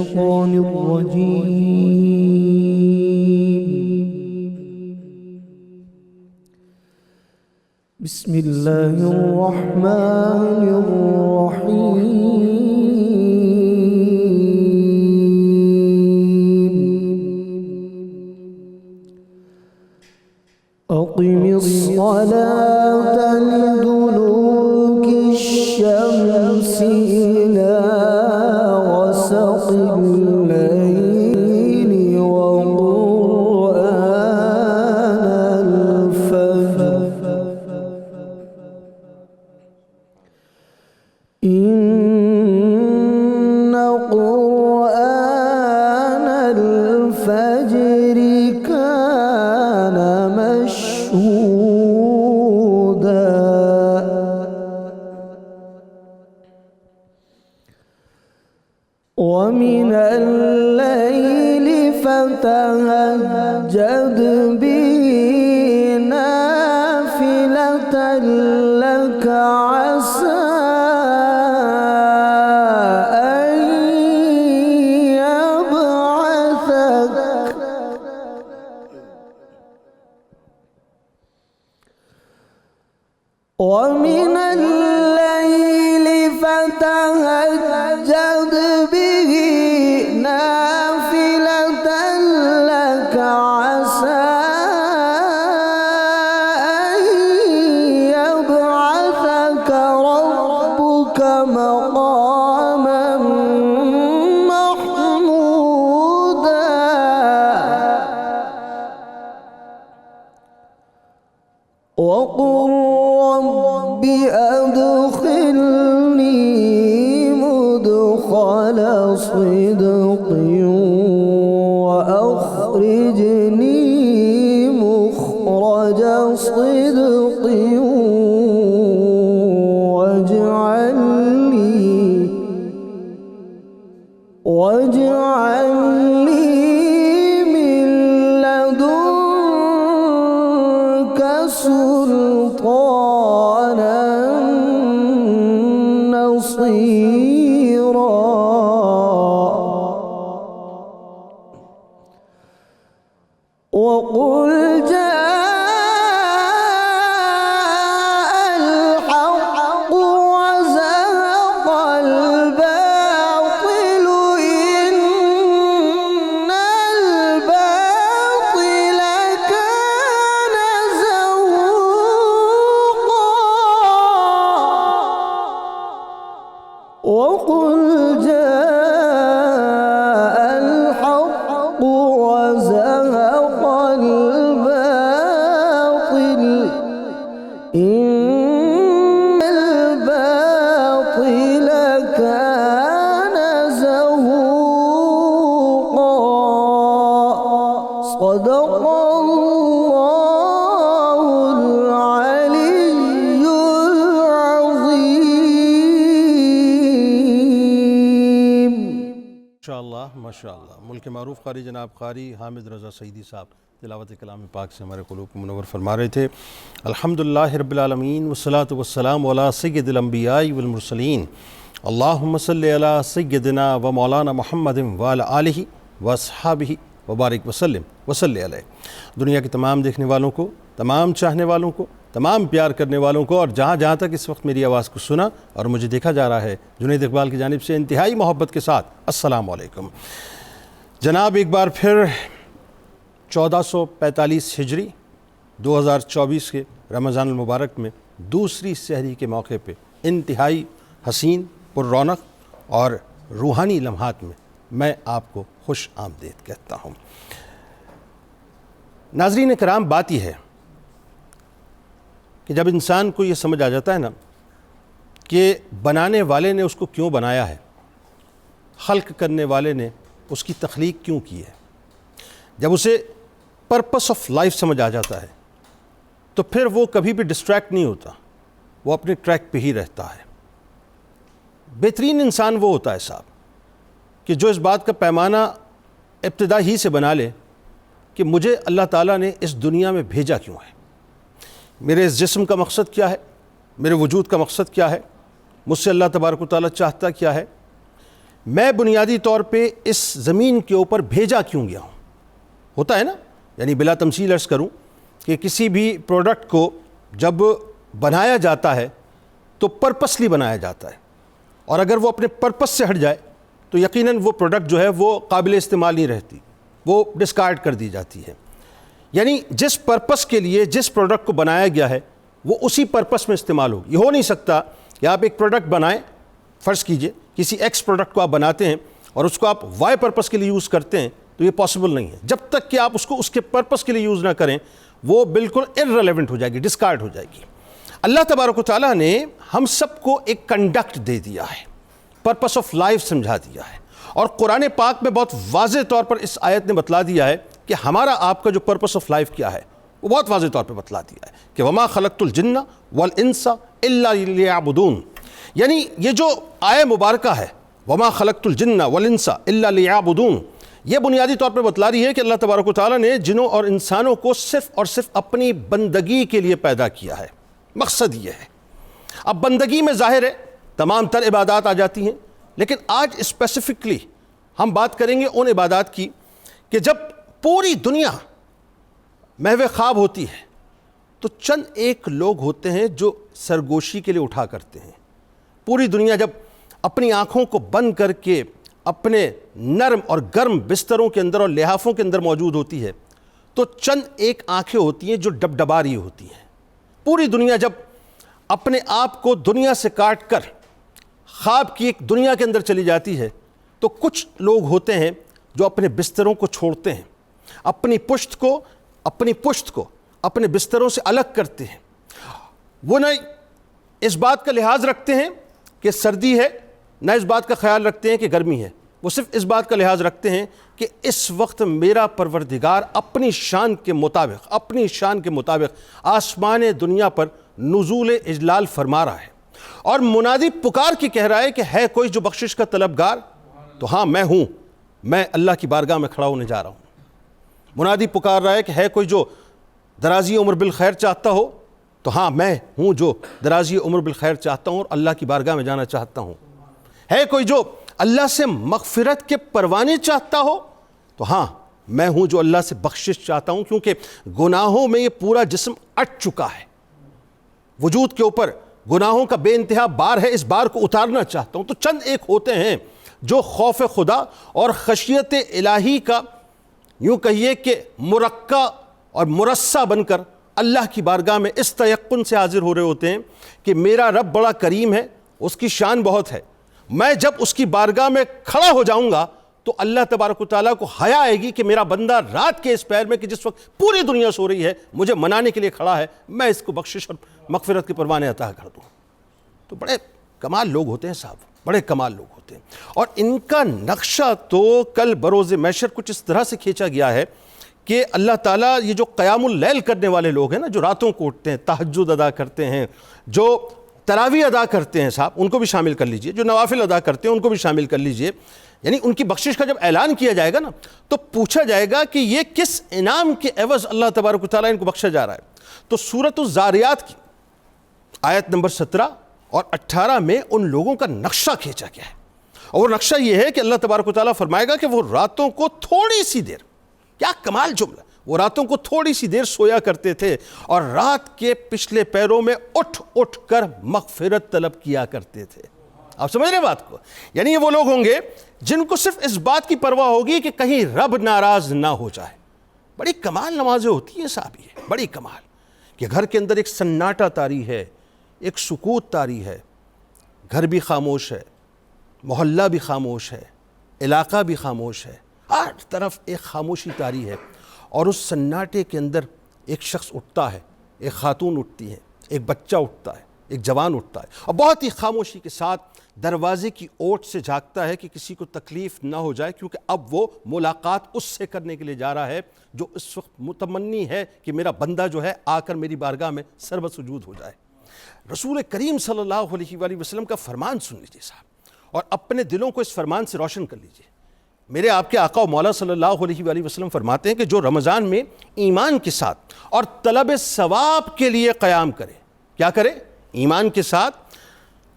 الشيطان الرجيم. بسم الله الرحمن الرحيم. أقم الصلاة لدلوك الشمس إلى غسق الليل وقرآن الفجر إن قرآن الفجر كان مشهودا ومن الليل فتهجد به نافلة لك عسى أن يبعثك ومن الليل فتهجد به نافلة لك عسى أن يبعثك ربك مقاما محمودا وقل رب أدخلني مدخل صدق وأخرجني مخرج صدق واجعل لي من لدنك سلطانا نصيرا وقل جاء الحق وزهق الباطل إن الباطل كان زهوقا وقل جاء الحق وزهق الباطل إن الباطل كان زهوقا صدق الله العلي العظيم. ماشاءاللہ ماشاءاللہ. ملک معروف قاری جناب قاری حامد رضا سعیدی صاحب تلاوت کلام پاک سے ہمارے قلوب کو منور فرما رہے تھے. الحمدللہ رب العالمین والصلاة والسلام علی سید الانبیاء والمرسلین. اللہم صلی علی سیدنا و مولانا محمد وعلی آلہ واصحابہ وبارک وسلم وصلی علیہ. دنیا کے تمام دیکھنے والوں کو، تمام چاہنے والوں کو، تمام پیار کرنے والوں کو، اور جہاں جہاں تک اس وقت میری آواز کو سنا اور مجھے دیکھا جا رہا ہے، جنید اقبال کی جانب سے انتہائی محبت کے ساتھ السلام علیکم. جناب ایک بار پھر 1445 ہجری 2024 کے رمضان المبارک میں دوسری سحری کے موقع پہ انتہائی حسین، پر رونق اور روحانی لمحات میں آپ کو خوش آمدید کہتا ہوں. ناظرین کرام، بات یہ ہے کہ جب انسان کو یہ سمجھ آ جاتا ہے نا کہ بنانے والے نے اس کو کیوں بنایا ہے، خلق کرنے والے نے اس کی تخلیق کیوں کی ہے، جب اسے پرپس آف لائف سمجھ آ جاتا ہے تو پھر وہ کبھی بھی ڈسٹریکٹ نہیں ہوتا، وہ اپنے ٹریک پہ ہی رہتا ہے. بہترین انسان وہ ہوتا ہے صاحب کہ جو اس بات کا پیمانہ ابتدا ہی سے بنا لے کہ مجھے اللہ تعالیٰ نے اس دنیا میں بھیجا کیوں ہے، میرے اس جسم کا مقصد کیا ہے، میرے وجود کا مقصد کیا ہے، مجھ سے اللہ تبارک و تعالیٰ چاہتا کیا ہے، میں بنیادی طور پہ اس زمین کے اوپر بھیجا کیوں گیا ہوں. ہوتا ہے نا, یعنی بلا تمثیل عرض کروں کہ کسی بھی پروڈکٹ کو جب بنایا جاتا ہے تو پرپسلی بنایا جاتا ہے, اور اگر وہ اپنے پرپس سے ہٹ جائے تو یقیناً وہ پروڈکٹ جو ہے وہ قابل استعمال نہیں رہتی, وہ ڈسکارڈ کر دی جاتی ہے. یعنی جس پرپس کے لیے جس پروڈکٹ کو بنایا گیا ہے وہ اسی پرپس میں استعمال ہوگی. یہ ہو نہیں سکتا کہ آپ ایک پروڈکٹ بنائیں, فرض کیجئے کسی ایکس پروڈکٹ کو آپ بناتے ہیں اور اس کو آپ وائی پرپس کے لیے یوز کرتے ہیں, تو یہ پاسبل نہیں ہے. جب تک کہ آپ اس کو اس کے پرپس کے لیے یوز نہ کریں وہ بالکل ارریلیونٹ ہو جائے گی, ڈسکارڈ ہو جائے گی. اللہ تبارک و تعالیٰ نے ہم سب کو ایک کنڈکٹ دے دیا ہے, پرپس آف لائف سمجھا دیا ہے, اور قرآن پاک میں بہت واضح طور پر اس آیت نے بتلا دیا ہے کہ ہمارا آپ کا جو پرپس آف لائف کیا ہے, وہ بہت واضح طور پہ بتلا دیا ہے کہ وما خلقت الجن والانس الا لیعبدون. یعنی یہ جو آیہ مبارکہ ہے وما خلقت الجن والانس الا لیعبدون, یہ بنیادی طور پر بتلا رہی ہے کہ اللہ تبارک و تعالیٰ نے جنوں اور انسانوں کو صرف اور صرف اپنی بندگی کے لیے پیدا کیا ہے. مقصد یہ ہے. اب بندگی میں ظاہر ہے تمام تر عبادات آ جاتی ہیں, لیکن آج اسپیسیفکلی ہم بات کریں گے ان عبادات کی کہ جب پوری دنیا محو خواب ہوتی ہے تو چند ایک لوگ ہوتے ہیں جو سرگوشی کے لیے اٹھا کرتے ہیں. پوری دنیا جب اپنی آنکھوں کو بند کر کے اپنے نرم اور گرم بستروں کے اندر اور لحافوں کے اندر موجود ہوتی ہے تو چند ایک آنکھیں ہوتی ہیں جو ڈبڈبا رہی ہوتی ہیں. پوری دنیا جب اپنے آپ کو دنیا سے کاٹ کر خواب کی ایک دنیا کے اندر چلی جاتی ہے تو کچھ لوگ ہوتے ہیں جو اپنے بستروں کو چھوڑتے ہیں, اپنی پشت کو اپنے بستروں سے الگ کرتے ہیں. وہ نہ اس بات کا لحاظ رکھتے ہیں کہ سردی ہے, نہ اس بات کا خیال رکھتے ہیں کہ گرمی ہے, وہ صرف اس بات کا لحاظ رکھتے ہیں کہ اس وقت میرا پروردگار اپنی شان کے مطابق آسمان دنیا پر نزول اجلال فرما رہا ہے, اور منادی پکار کے کہہ رہا ہے کہ ہے کوئی جو بخشش کا طلبگار, تو ہاں میں ہوں, میں اللہ کی بارگاہ میں کھڑا ہونے جا رہا ہوں. منادی پکار رہا ہے کہ ہے کوئی جو درازی عمر بالخیر چاہتا ہو, تو ہاں میں ہوں جو درازی عمر بالخیر چاہتا ہوں اور اللہ کی بارگاہ میں جانا چاہتا ہوں. ہے کوئی جو اللہ سے مغفرت کے پروانے چاہتا ہو, تو ہاں میں ہوں جو اللہ سے بخشش چاہتا ہوں, کیونکہ گناہوں میں یہ پورا جسم اٹ چکا ہے, وجود کے اوپر گناہوں کا بے انتہا بار ہے, اس بار کو اتارنا چاہتا ہوں. تو چند ایک ہوتے ہیں جو خوف خدا اور خشیت الہی کا یوں کہیے کہ مرقع اور مرصع بن کر اللہ کی بارگاہ میں اس تیقن سے حاضر ہو رہے ہوتے ہیں کہ میرا رب بڑا کریم ہے, اس کی شان بہت ہے, میں جب اس کی بارگاہ میں کھڑا ہو جاؤں گا تو اللہ تبارک و تعالیٰ کو حیا آئے گی کہ میرا بندہ رات کے اس پہر میں کہ جس وقت پوری دنیا سو رہی ہے مجھے منانے کے لیے کھڑا ہے, میں اس کو بخشش اور مغفرت کے پروانے عطا کر دوں. تو بڑے کمال لوگ ہوتے ہیں صاحب, بڑے کمال لوگ ہوتے ہیں, اور ان کا نقشہ تو کل بروز محشر کچھ اس طرح سے کھینچا گیا ہے کہ اللہ تعالیٰ یہ جو قیام اللیل کرنے والے لوگ ہیں نا, جو راتوں کو اٹھتے ہیں, تہجد ادا کرتے ہیں, جو تراویح ادا کرتے ہیں صاحب, ان کو بھی شامل کر لیجئے, جو نوافل ادا کرتے ہیں ان کو بھی شامل کر لیجئے. یعنی ان کی بخشش کا جب اعلان کیا جائے گا نا تو پوچھا جائے گا کہ یہ کس انعام کے عوض اللہ تبارک و تعالیٰ ان کو بخشا جا رہا ہے. تو سورۃ الزاریات کی آیت نمبر 17 اور 18 میں ان لوگوں کا نقشہ کھینچا گیا ہے, اور وہ نقشہ یہ ہے کہ اللہ تبارک و تعالیٰ فرمائے گا کہ وہ راتوں کو تھوڑی سی دیر, کیا کمال جملہ, وہ راتوں کو تھوڑی سی دیر سویا کرتے تھے اور رات کے پچھلے پیروں میں اٹھ اٹھ کر مغفرت طلب کیا کرتے تھے. آپ سمجھ رہے بات کو؟ یعنی یہ وہ لوگ ہوں گے جن کو صرف اس بات کی پرواہ ہوگی کہ کہیں رب ناراض نہ ہو جائے. بڑی کمال نمازیں ہوتی ہیں صاحب, یہ بڑی کمال کہ گھر کے اندر ایک سناٹا طاری ہے, ایک سکوت طاری ہے, گھر بھی خاموش ہے, محلہ بھی خاموش ہے, علاقہ بھی خاموش ہے, ہر طرف ایک خاموشی طاری ہے, اور اس سناٹے کے اندر ایک شخص اٹھتا ہے, ایک خاتون اٹھتی ہے, ایک بچہ اٹھتا ہے, ایک جوان اٹھتا ہے, اور بہت ہی خاموشی کے ساتھ دروازے کی اوٹ سے جھانکتا ہے کہ کسی کو تکلیف نہ ہو جائے, کیونکہ اب وہ ملاقات اس سے کرنے کے لیے جا رہا ہے جو اس وقت متمنی ہے کہ میرا بندہ جو ہے آ کر میری بارگاہ میں سربت سجود ہو جائے. رسول کریم صلی اللہ علیہ وآلہ وسلم کا فرمان سن لیجئے صاحب, اور اپنے دلوں کو اس فرمان سے روشن کر لیجئے. میرے آپ کے آقا و مولا صلی اللہ علیہ وآلہ وسلم فرماتے ہیں کہ جو رمضان میں ایمان کے ساتھ اور طلب ثواب کے لیے قیام کرے, کیا کرے؟ ایمان کے ساتھ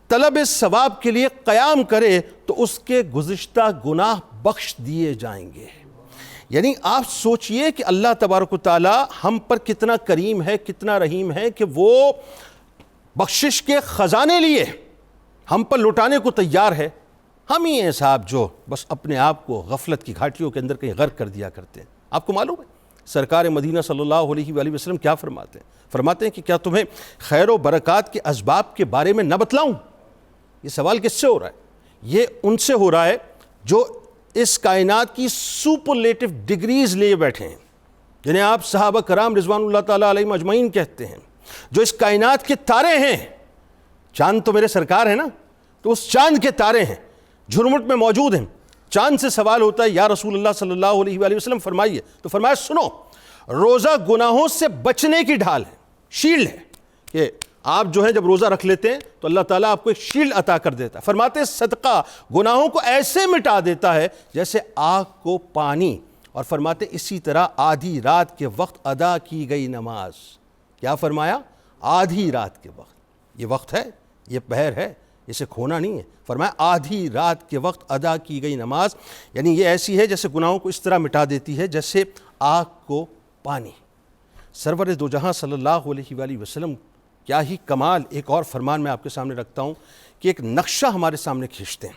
طلب ثواب کے لیے قیام کرے تو اس کے گزشتہ گناہ بخش دیے جائیں گے۔ یعنی آپ سوچئے کہ اللہ تبارک و تعالی ہم پر کتنا کریم ہے، کتنا رحیم ہے کہ وہ بخشش کے خزانے لیے ہم پر لٹانے کو تیار ہے۔ ہم ہی ہیں صاحب جو بس اپنے آپ کو غفلت کی گھاٹیوں کے اندر کہیں غرق کر دیا کرتے ہیں۔ آپ کو معلوم ہے سرکار مدینہ صلی اللہ علیہ وآلہ وسلم کیا فرماتے ہیں؟ فرماتے ہیں کہ کیا تمہیں خیر و برکات کے اسباب کے بارے میں نہ بتلاؤں؟ یہ سوال کس سے ہو رہا ہے؟ یہ ان سے ہو رہا ہے جو اس کائنات کی سپرلیٹو ڈگریز لیے بیٹھے ہیں، جنہیں آپ صحابہ کرام رضوان اللہ تعالیٰ علیہم اجمعین کہتے ہیں، جو اس کائنات کے تارے ہیں۔ چاند تو میرے سرکار ہیں نا، تو اس چاند کے تارے ہیں، جھرمٹ میں موجود ہیں۔ چاند سے سوال ہوتا ہے یا رسول اللہ صلی اللہ علیہ وآلہ وسلم فرمائیے، تو فرمایا سنو، روزہ گناہوں سے بچنے کی ڈھال ہے، شیلڈ ہے، کہ آپ جو ہے جب روزہ رکھ لیتے ہیں تو اللہ تعالیٰ آپ کو ایک شیلڈ عطا کر دیتا ہے۔ فرماتے ہیں صدقہ گناہوں کو ایسے مٹا دیتا ہے جیسے آگ کو پانی، اور فرماتے اسی طرح آدھی رات کے وقت ادا کی گئی نماز۔ کیا فرمایا؟ آدھی رات کے وقت، یہ وقت ہے، یہ پہر ہے، اسے کھونا نہیں ہے۔ فرمایا آدھی رات کے وقت ادا کی گئی نماز، یعنی یہ ایسی ہے جیسے گناہوں کو اس طرح مٹا دیتی ہے جیسے آگ کو پانی۔ سرور دو جہاں صلی اللہ علیہ وآلہ وسلم کیا ہی کمال ایک اور فرمان میں آپ کے سامنے رکھتا ہوں کہ ایک نقشہ ہمارے سامنے کھینچتے ہیں،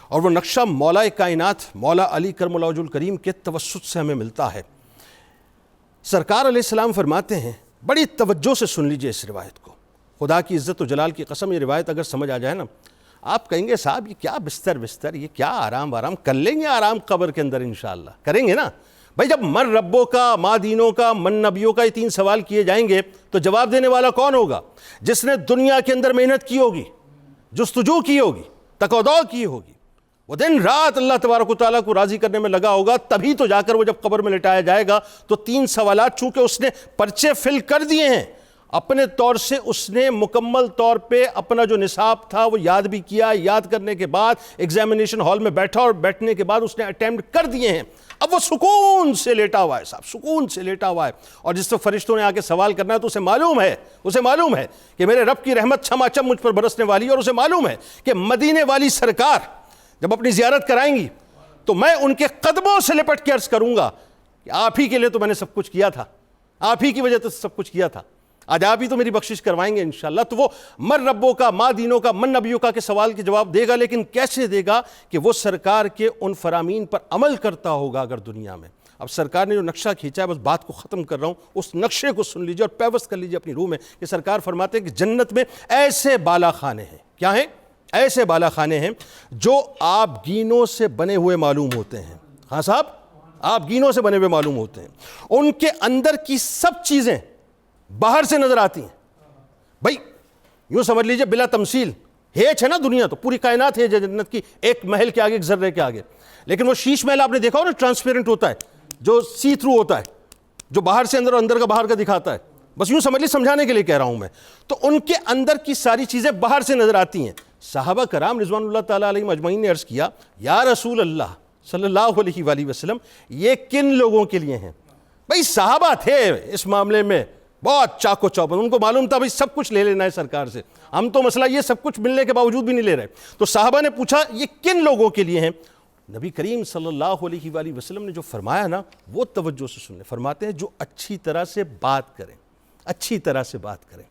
اور وہ نقشہ مولا کائنات مولا علی کرم اللہ وجہ الکریم کے توسط سے ہمیں ملتا ہے۔ سرکار علیہ السلام فرماتے ہیں، بڑی توجہ سے سن لیجئے اس روایت کو، خدا کی عزت و جلال کی قسم یہ روایت اگر سمجھ آ جائے نا، آپ کہیں گے صاحب یہ کیا بستر، یہ کیا آرام کر لیں گے آرام قبر کے اندر انشاءاللہ، کریں گے نا۔ بھائی جب من ربوں کا، ماں دینوں کا، من نبیوں کا یہ 3 سوال کیے جائیں گے تو جواب دینے والا کون ہوگا؟ جس نے دنیا کے اندر محنت کی ہوگی، جستجو کی ہوگی، تقاضا کی ہوگی، وہ دن رات اللہ تبارک و تعالیٰ کو راضی کرنے میں لگا ہوگا، تبھی تو جا کر وہ جب قبر میں لٹایا جائے گا تو 3 سوالات چونکہ اس نے پرچے فل کر دیے ہیں، اپنے طور سے اس نے مکمل طور پہ اپنا جو نصاب تھا وہ یاد بھی کیا، یاد کرنے کے بعد ایگزامینیشن ہال میں بیٹھا اور بیٹھنے کے بعد اس نے اٹیمپٹ کر دیے ہیں۔ اب وہ سکون سے لیٹا ہوا ہے صاحب، سکون سے لیٹا ہوا ہے، اور جس وقت فرشتوں نے آ کے سوال کرنا ہے تو اسے معلوم ہے کہ میرے رب کی رحمت چھما چھم مجھ پر برسنے والی ہے، اور اسے معلوم ہے کہ مدینے والی سرکار جب اپنی زیارت کرائیں گی تو میں ان کے قدموں سے لپٹ کے عرض کروں گا کہ آپ ہی کے لیے تو میں نے سب کچھ کیا تھا، آپ ہی کی وجہ سے سب کچھ کیا تھا، آج آپ ہی تو میری بخشش کروائیں گے انشاءاللہ۔ تو وہ من ربوں کا، ماں دینوں کا، من نبیوں کا کے سوال کے جواب دے گا، لیکن کیسے دے گا کہ وہ سرکار کے ان فرامین پر عمل کرتا ہوگا اگر دنیا میں۔ اب سرکار نے جو نقشہ کھینچا ہے، بس بات کو ختم کر رہا ہوں، اس نقشے کو سن لیجئے اور پیوست کر لیجئے اپنی روح میں، کہ سرکار فرماتے ہیں کہ جنت میں ایسے بالا خانے ہیں، کیا ہیں؟ ایسے بالا خانے ہیں جو آبگینوں سے بنے ہوئے معلوم ہوتے ہیں۔ ہاں صاحب، آبگینوں سے بنے ہوئے معلوم ہوتے ہیں، ان کے اندر کی سب چیزیں باہر سے نظر آتی ہیں۔ بھائی یوں سمجھ لیجئے بلا تمثیل، ہیچ ہے نا دنیا، تو پوری کائنات ہے جنت کی، ایک محل کے آگے، ایک ذرے کے آگے، لیکن وہ شیش محل آپ نے دیکھا ہو نا، ٹرانسپیرنٹ ہوتا ہے، جو سی تھرو ہوتا ہے، جو باہر سے اندر اور اندر کا باہر کا دکھاتا ہے، بس یوں سمجھ لیجیے، سمجھانے کے لیے کہہ رہا ہوں میں۔ تو ان کے اندر کی ساری چیزیں باہر سے نظر آتی ہیں۔ صحابہ کرام رضوان اللہ تعالیٰ علیہم اجمعین نے عرض کیا، یا رسول اللہ صلی اللہ علیہ وآلہ وسلم، یہ کن لوگوں کے لیے ہیں؟ بھائی صحابہ تھے اس معاملے میں بہت چاقو چوبند، ان کو معلوم تھا بھائی سب کچھ لے لینا ہے سرکار سے، ہم تو مسئلہ یہ سب کچھ ملنے کے باوجود بھی نہیں لے رہے۔ تو صحابہ نے پوچھا یہ کن لوگوں کے لیے ہیں؟ نبی کریم صلی اللہ علیہ وآلہ وسلم نے جو فرمایا نا، وہ توجہ سے سنیں۔ فرماتے ہیں جو اچھی طرح سے بات کریں، اچھی طرح سے بات کریں،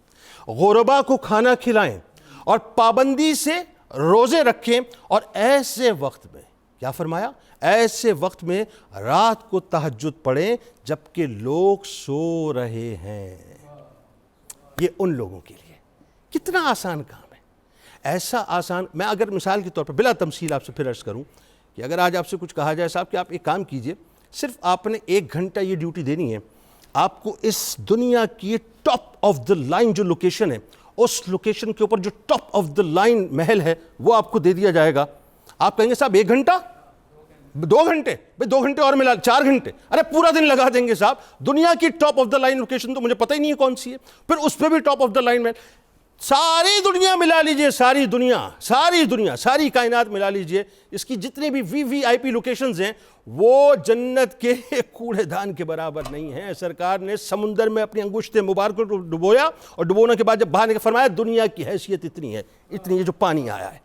غربا کو کھانا کھلائیں، اور پابندی سے روزے رکھیں، اور ایسے وقت میں، کیا فرمایا؟ ایسے وقت میں رات کو تہجد پڑھیں جبکہ لوگ سو رہے ہیں۔ یہ ان لوگوں کے لیے کتنا آسان کام ہے، ایسا آسان۔ میں اگر مثال کے طور پر بلا تمثیل آپ سے پھر عرض کروں کہ اگر آج آپ سے کچھ کہا جائے صاحب کہ آپ ایک کام کیجئے، صرف آپ نے 1 گھنٹہ یہ ڈیوٹی دینی ہے، آپ کو اس دنیا کی ٹاپ آف دا لائن جو لوکیشن ہے، اس لوکیشن کے اوپر جو top of the line Mahal ہے وہ آپ کو دے دیا جائے گا۔ آپ کہیں گے صاحب 1 گھنٹہ، 2 گھنٹے، بھئی 2 گھنٹے اور ملا 4 گھنٹے، ارے پورا دن لگا دیں گے صاحب۔ دنیا کی top of the line location تو مجھے پتہ ہی نہیں ہے کون سی ہے، پھر اس پہ بھی ٹاپ آف دا لائن میں ساری دنیا ملا لیجئے، ساری دنیا ساری کائنات ملا لیجئے، اس کی جتنے بھی وی آئی پی لوکیشنز ہیں وہ جنت کے کوڑے دان کے برابر نہیں ہیں۔ سرکار نے سمندر میں اپنی انگشت مبارک کو ڈبویا اور ڈبونے کے بعد جب باہر نکل فرمایا دنیا کی حیثیت اتنی ہے جو پانی آیا ہے۔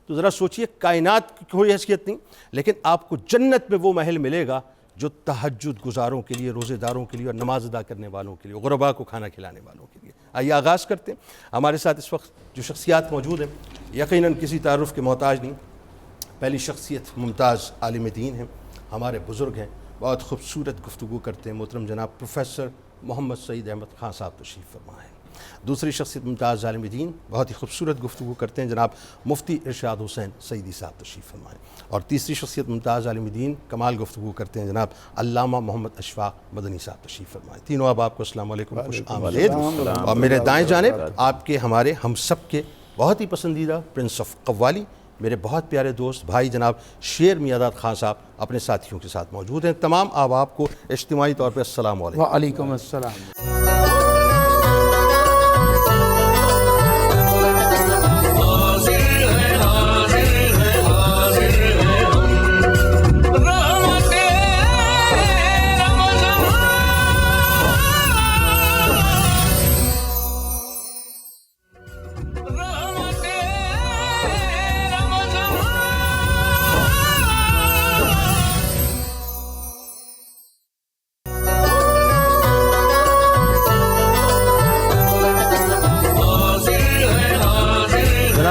تو ذرا سوچئے، کائنات کی کوئی حیثیت نہیں، لیکن آپ کو جنت میں وہ محل ملے گا جو تہجد گزاروں کے لیے، روزے داروں کے لیے اور نماز ادا کرنے والوں کے لیے، غرباء کو کھانا کھلانے والوں کے لیے۔ آئیے آغاز کرتے ہیں۔ ہمارے ساتھ اس وقت جو شخصیات موجود ہیں یقیناً کسی تعارف کے محتاج نہیں۔ پہلی شخصیت ممتاز عالم دین ہیں، ہمارے بزرگ ہیں، بہت خوبصورت گفتگو کرتے ہیں، محترم جناب پروفیسر محمد سعید احمد خان صاحب تشریف فرما ہیں۔ دوسری شخصیت ممتاز عالم دین، بہت ہی خوبصورت گفتگو کرتے ہیں، جناب مفتی ارشاد حسین سعیدی صاحب تشریف فرمائیں۔ اور تیسری شخصیت ممتاز عالم دین، کمال گفتگو کرتے ہیں، جناب علامہ محمد اشفاق مدنی صاحب تشریف فرمائیں۔ تینوں آپ کو السلام علیکم، خوش آمدید۔ اور میرے دائیں جانب آپ کے، ہمارے، ہم سب کے بہت ہی پسندیدہ پرنس آف قوالی، میرے بہت پیارے دوست بھائی جناب شیر میاداد خان صاحب اپنے ساتھیوں کے ساتھ موجود ہیں۔ تمام آپ کو اجتماعی طور پہ السلام علیکم۔ وعلیکم السلام۔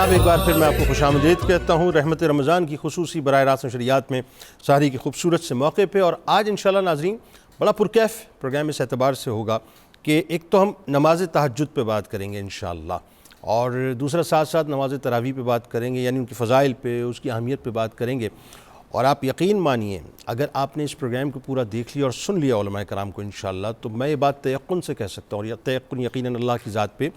ایک بار پھر میں آپ کو خوش آمدید کہتا ہوں رحمت رمضان کی خصوصی براہ راست نشریات میں سحری کی خوبصورت سے موقع پہ۔ اور آج انشاءاللہ ناظرین بڑا پرکیف پروگرام اس اعتبار سے ہوگا کہ ایک تو ہم نماز تہجد پہ بات کریں گے انشاءاللہ، اور دوسرا ساتھ ساتھ نماز تراویح پہ بات کریں گے، یعنی ان کی فضائل پہ، اس کی اہمیت پہ بات کریں گے۔ اور آپ یقین مانیے اگر آپ نے اس پروگرام کو پورا دیکھ لیا اور سن لیا علماء کرام کو انشاءاللہ، تو میں یہ بات تیقن سے کہہ سکتا ہوں، اور یہ تیقن یقیناً اللہ کی ذات پہ،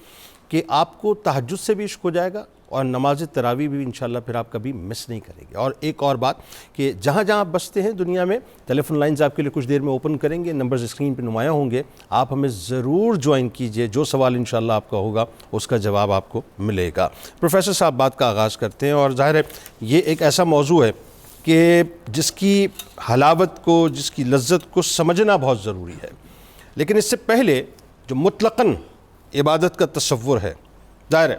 کہ آپ کو تہجد سے بھی عشق ہو جائے گا اور نماز تراویح بھی انشاءاللہ پھر آپ کبھی مس نہیں کریں گے۔ اور ایک اور بات کہ جہاں جہاں آپ بستے ہیں دنیا میں، ٹیلی فون لائنز آپ کے لیے کچھ دیر میں اوپن کریں گے، نمبرز اسکرین پہ نمایاں ہوں گے، آپ ہمیں ضرور جوائن کیجئے، جو سوال انشاءاللہ آپ کا ہوگا اس کا جواب آپ کو ملے گا۔ پروفیسر صاحب بات کا آغاز کرتے ہیں، اور ظاہر ہے یہ ایک ایسا موضوع ہے کہ جس کی حلاوت کو، جس کی لذت کو سمجھنا بہت ضروری ہے، لیکن اس سے پہلے جو مطلقاً عبادت کا تصور ہے، ظاہر ہے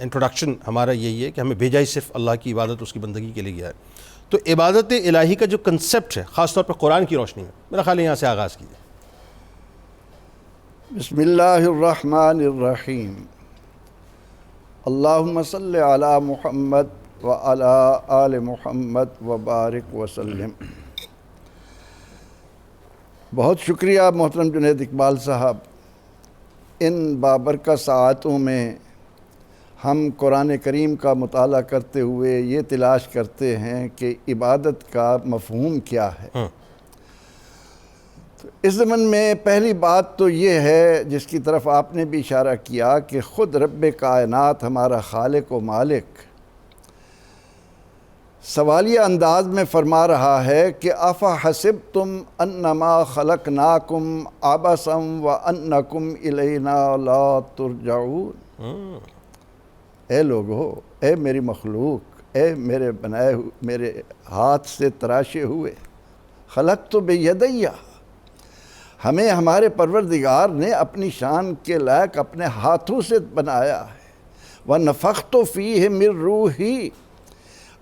انٹروڈکشن ہمارا یہی ہے کہ ہمیں بھیجا ہی صرف اللہ کی عبادت، اس کی بندگی کے لیے گیا ہے، تو عبادت الہی کا جو کنسپٹ ہے خاص طور پر قرآن کی روشنی میں، میرا خیال ہے یہاں سے آغاز کیجیے۔ بسم اللہ الرحمن الرحیم، اللہم صلی علی محمد وعلی آل محمد وبارک وسلم۔ بہت شکریہ محترم جنید اقبال صاحب۔ ان بابرکت ساعتوں میں ہم قرآن کریم کا مطالعہ کرتے ہوئے یہ تلاش کرتے ہیں کہ عبادت کا مفہوم کیا ہے۔ تو اس ضمن میں پہلی بات تو یہ ہے جس کی طرف آپ نے بھی اشارہ کیا کہ خود رب کائنات ہمارا خالق و مالک سوالیہ انداز میں فرما رہا ہے کہ افحسبتم انما خلقناکم عبثا وانکم الینا لا ترجعون۔ اے لوگو، اے میری مخلوق، اے میرے بنائے ہوئے، میرے ہاتھ سے تراشے ہوئے، خلقت بیدیہ، ہمیں ہمارے پروردگار نے اپنی شان کے لائق اپنے ہاتھوں سے بنایا ہے۔ وَنَفَخْتُ فِيهِ مِن رُوحِي،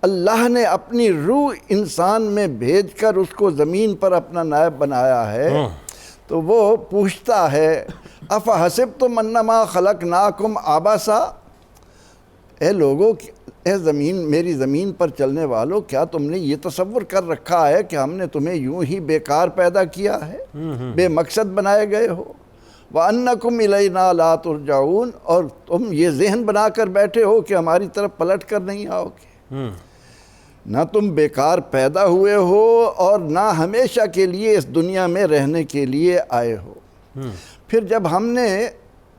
اللہ نے اپنی روح انسان میں بھیج کر اس کو زمین پر اپنا نائب بنایا ہے۔ تو وہ پوچھتا ہے اَفَحَسِبْتُمْ أَنَّمَا خَلَقْنَاكُمْ عَبَثًا، اے لوگو، اے زمین، میری زمین پر چلنے والوں، کیا تم نے یہ تصور کر رکھا ہے کہ ہم نے تمہیں یوں ہی بیکار پیدا کیا ہے، بے مقصد بنائے گئے ہو؟ وَأَنَّكُمْ إِلَيْنَا لَا تُرْجَعُونَ، اور تم یہ ذہن بنا کر بیٹھے ہو کہ ہماری طرف پلٹ کر نہیں آؤ گے۔ نہ تم بیکار پیدا ہوئے ہو اور نہ ہمیشہ کے لیے اس دنیا میں رہنے کے لیے آئے ہو۔ پھر جب ہم نے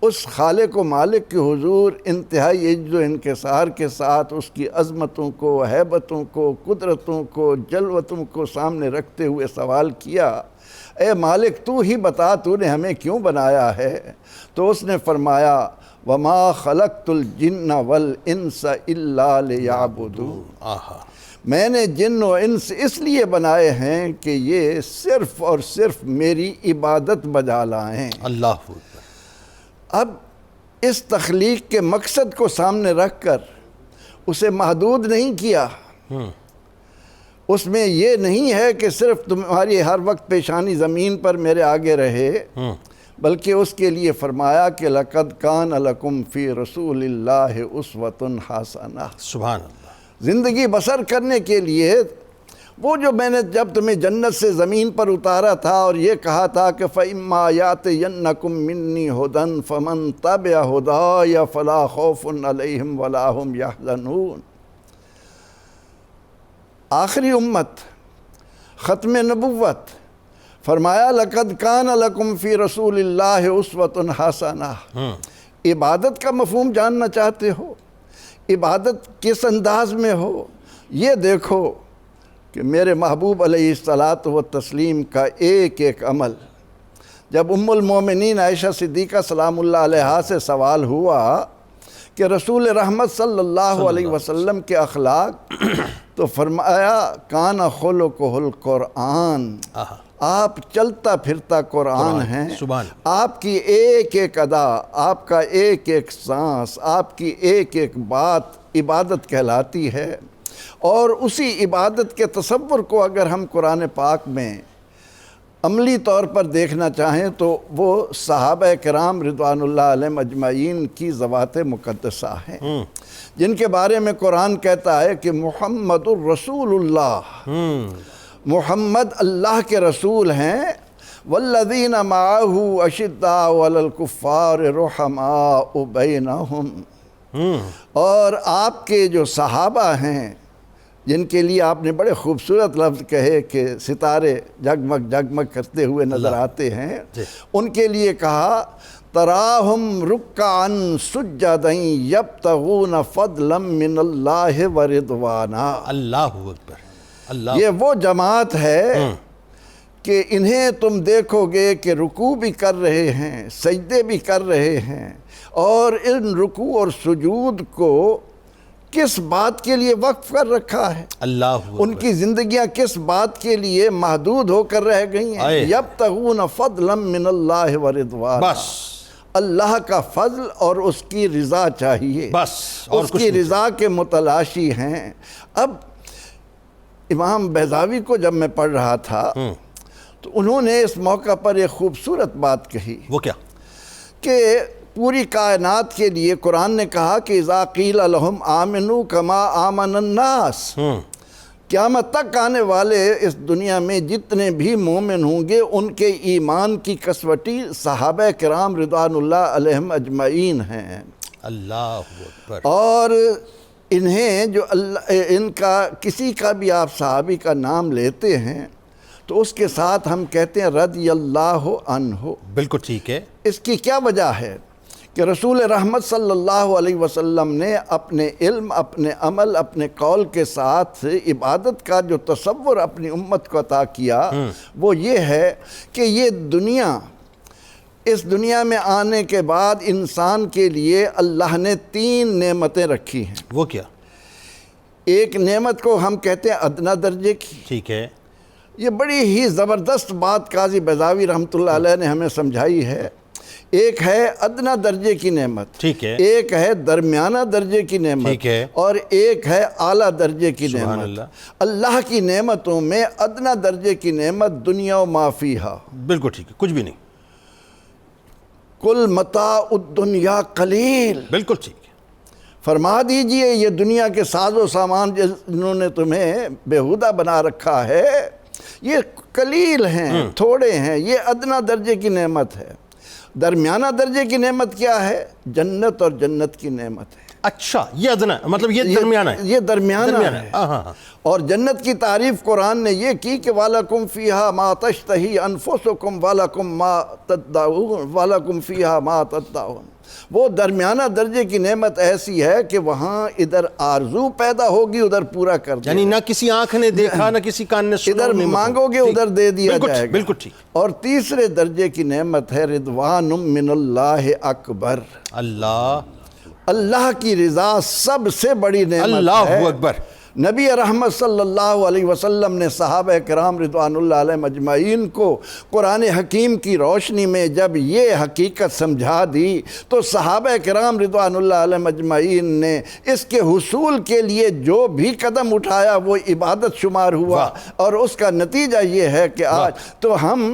اس خالق و مالک کے حضور انتہائی عجز و انکسار کے ساتھ اس کی عظمتوں کو، ہیبتوں کو، قدرتوں کو، جلوتوں کو سامنے رکھتے ہوئے سوال کیا، اے مالک تو ہی بتا تو نے ہمیں کیوں بنایا ہے؟ تو اس نے فرمایا وَمَا خَلَقْتُ الْجِنَّ وَالْإِنسَ إِلَّا لِيَعْبُدُونَ، میں نے جن و انس اس لیے بنائے ہیں کہ یہ صرف اور صرف میری عبادت بجا لائیں۔ اللہ اکبر۔ اب اس تخلیق کے مقصد کو سامنے رکھ کر اسے محدود نہیں کیا، اس میں یہ نہیں ہے کہ صرف تمہاری ہر وقت پیشانی زمین پر میرے آگے رہے، بلکہ اس کے لیے فرمایا کہ لَقَدْ كَانَ لَكُمْ فِي رَسُولِ اللَّهِ أُسْوَةٌ حَسَنَةٌ، سبحان اللہ۔ زندگی بسر کرنے کے لیے وہ جو میں نے جب تمہیں جنت سے زمین پر اتارا تھا اور یہ کہا تھا کہ فَإِمَّا يَأْتِيَنَّكُم مِّنِّي هُدًى فَمَن تَبِعَ هُدَايَ فَلَا خَوْفٌ عَلَيْهِمْ وَلَا هُمْ يَحْزَنُونَ، آخری امت، ختم نبوت، فرمایا لَقَدْ كَانَ لَكُمْ فِي رَسُولِ اللَّهِ أُسْوَةٌ حَسَنَةٌ۔ عبادت کا مفہوم جاننا چاہتے ہو؟ عبادت کس انداز میں ہو؟ یہ دیکھو کہ میرے محبوب علیہ الصلاۃ والتسلیم کا ایک ایک عمل، جب ام المومنین عائشہ صدیقہ سلام اللہ علیہا سے سوال ہوا کہ رسول رحمت صلی اللہ علیہ وسلم کے اخلاق، تو فرمایا کان خلقہ القرآن، آپ چلتا پھرتا قرآن ہیں، آپ کی ایک ایک ادا، آپ کا ایک ایک سانس، آپ کی ایک ایک بات عبادت کہلاتی ہے۔ اور اسی عبادت کے تصور کو اگر ہم قرآن پاک میں عملی طور پر دیکھنا چاہیں تو وہ صحابہ کرام رضوان اللہ علیہم اجمعین کی ذوات مقدسہ ہیں، جن کے بارے میں قرآن کہتا ہے کہ محمد الرسول اللہ، محمد اللہ کے رسول ہیں، والذین معہ اشداء علی الکفار رحماء بینہم، اور آپ کے جو صحابہ ہیں جن کے لیے آپ نے بڑے خوبصورت لفظ کہے کہ ستارے جگمگ جگمگ کرتے ہوئے نظر آتے ہیں، ان کے لیے کہا تراہم رکعا سجدا یبتغون فضلا من اللہ ورضوانا۔ اللہ اکبر۔ یہ وہ جماعت ہے کہ انہیں تم دیکھو گے کہ رکوع بھی کر رہے ہیں، سجدے بھی کر رہے ہیں، اور ان رکوع اور سجود کو کس بات کے لیے وقف کر رکھا ہے؟ اللہ، ان کی زندگیاں کس بات کے لیے محدود ہو کر رہ گئی ہیں؟ یبتغون فضلا من اللہ ورضوانا، بس اللہ کا فضل اور اس کی رضا چاہیے، بس اس کی رضا کے متلاشی ہیں۔ اب امام بیضاوی کو جب میں پڑھ رہا تھا تو انہوں نے اس موقع پر ایک خوبصورت بات کہی، وہ کیا؟ کہ پوری کائنات کے لیے قرآن نے کہا کہ اذا قیل لہم آمنوا کما آمن الناس، قیامت تک آنے والے اس دنیا میں جتنے بھی مومن ہوں گے ان کے ایمان کی کسوٹی صحابہ کرام رضوان اللہ علیہم اجمعین ہیں۔ اللہ اکبر۔ اور انہیں جو ان کا کسی کا بھی آپ صحابی کا نام لیتے ہیں تو اس کے ساتھ ہم کہتے ہیں رضی اللہ عنہ۔ بالکل ٹھیک ہے۔ اس کی کیا وجہ ہے کہ رسول رحمت صلی اللہ علیہ وسلم نے اپنے علم، اپنے عمل، اپنے قول کے ساتھ عبادت کا جو تصور اپنی امت کو عطا کیا وہ یہ ہے کہ یہ دنیا، اس دنیا میں آنے کے بعد انسان کے لیے اللہ نے 3 نعمتیں رکھی ہیں۔ وہ کیا؟ ایک نعمت کو ہم کہتے ہیں ادنیٰ درجے کی، ٹھیک ہے، یہ بڑی ہی زبردست بات قاضی بیضاوی رحمۃ اللہ علیہ نے ہمیں سمجھائی ہے۔ ایک ہے ادنیٰ درجے کی نعمت، ٹھیک ہے، ایک ہے درمیانہ درجے کی نعمت، ٹھیک ہے، اور ایک ہے اعلیٰ درجے کی نعمت۔ اللہ کی نعمتوں میں ادنیٰ درجے کی نعمت دنیا و ما فیہا، بالکل ٹھیک ہے، کچھ بھی نہیں، کل متاع الدنیا قلیل، بالکل ٹھیک ہے، فرما دیجئے یہ دنیا کے ساز و سامان جنہوں نے تمہیں بیہودہ بنا رکھا ہے یہ قلیل ہیں، تھوڑے ہیں، یہ ادنیٰ درجے کی نعمت ہے۔ درمیانہ درجے کی نعمت کیا ہے؟ جنت اور جنت کی نعمت ہے۔ اچھا یہ ادنا مطلب یہ درمیانہ ہے، یہ درمیانہ ہے۔ ہاں۔ اور جنت کی تعریف قرآن نے یہ کی کہ وَلَكُمْ فِيهَا مَا تَشْتَهِي أَنفُسُكُمْ وَلَكُمْ مَا تَدَّعُونَ وَلَكُمْ فِيهَا مَا تَدَّعُونَ۔ وہ درمیانہ درجے کی نعمت ایسی ہے کہ وہاں ادھر آرزو پیدا ہوگی ادھر پورا کر دیا، یعنی نہ کسی آنکھ نے دیکھا نہ کسی کان نے سنا، ادھر مانگو گے ادھر دے دیا جائے گا۔ بالکل ٹھیک۔ اور تیسرے درجے کی نعمت ہے رضوان من اللہ اکبر، اللہ کی رضا سب سے بڑی نعمت ہے۔ اللہ اکبر۔ نبی رحمت صلی اللہ علیہ وسلم نے صحابہ کرام رضوان اللہ علیہ مجمعین کو قرآن حکیم کی روشنی میں جب یہ حقیقت سمجھا دی تو صحابہ کرام رضوان اللہ علیہ مجمعین نے اس کے حصول کے لیے جو بھی قدم اٹھایا وہ عبادت شمار ہوا، اور اس کا نتیجہ یہ ہے کہ آج تو ہم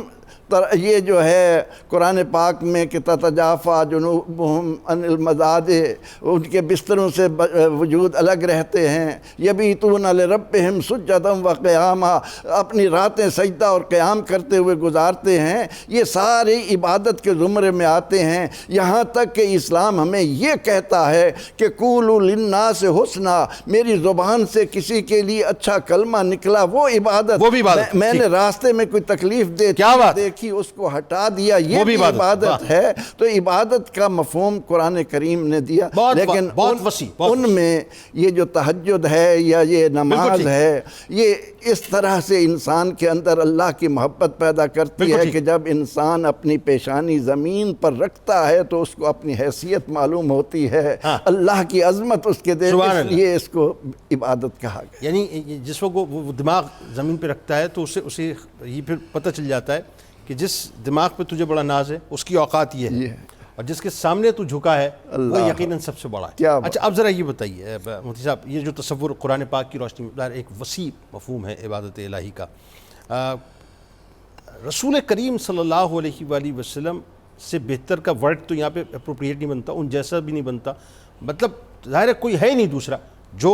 یہ جو ہے قرآن پاک میں کہ تتجافا جنوبہم عن المضاجع، ان کے بستروں سے وجود الگ رہتے ہیں، یبیتون لربہم سجدا وقیاما، اپنی راتیں سجدہ اور قیام کرتے ہوئے گزارتے ہیں، یہ سارے عبادت کے زمرے میں آتے ہیں۔ یہاں تک کہ اسلام ہمیں یہ کہتا ہے کہ قولوا للناس حسنا، میری زبان سے کسی کے لیے اچھا کلمہ نکلا وہ عبادت، میں نے راستے میں کوئی تکلیف دیکھی اس کو ہٹا دیا، یہ بھی عبادت ہے۔ تو عبادت کا مفہوم قرآن کریم نے دیا، لیکن ان میں یہ جو تہجد ہے یا یہ نماز ہے، یہ اس طرح سے انسان کے اندر اللہ کی محبت پیدا کرتی ہے کہ جب انسان اپنی پیشانی زمین پر رکھتا ہے تو اس کو اپنی حیثیت معلوم ہوتی ہے، اللہ کی عظمت اس کے دل، اس لیے اس کو عبادت کہا گیا۔ یعنی جس وقت وہ دماغ زمین پہ رکھتا ہے تو اسے یہ پھر پتہ چل جاتا ہے کہ جس دماغ پہ تجھے بڑا ناز ہے اس کی اوقات یہ ہے، اور جس کے سامنے تو جھکا ہے وہ یقیناً سب سے بڑا ہے۔ اچھا اب ذرا یہ بتائیے مفتی صاحب، یہ جو تصور قرآن پاک کی روشنی میں ایک وسیع مفہوم ہے عبادت الہی کا، رسول کریم صلی اللہ علیہ وآلہ وسلم سے بہتر کا ورڈ تو یہاں پہ اپروپریٹ نہیں بنتا، ان جیسا بھی نہیں بنتا، مطلب ظاہر ہے کوئی ہے نہیں دوسرا جو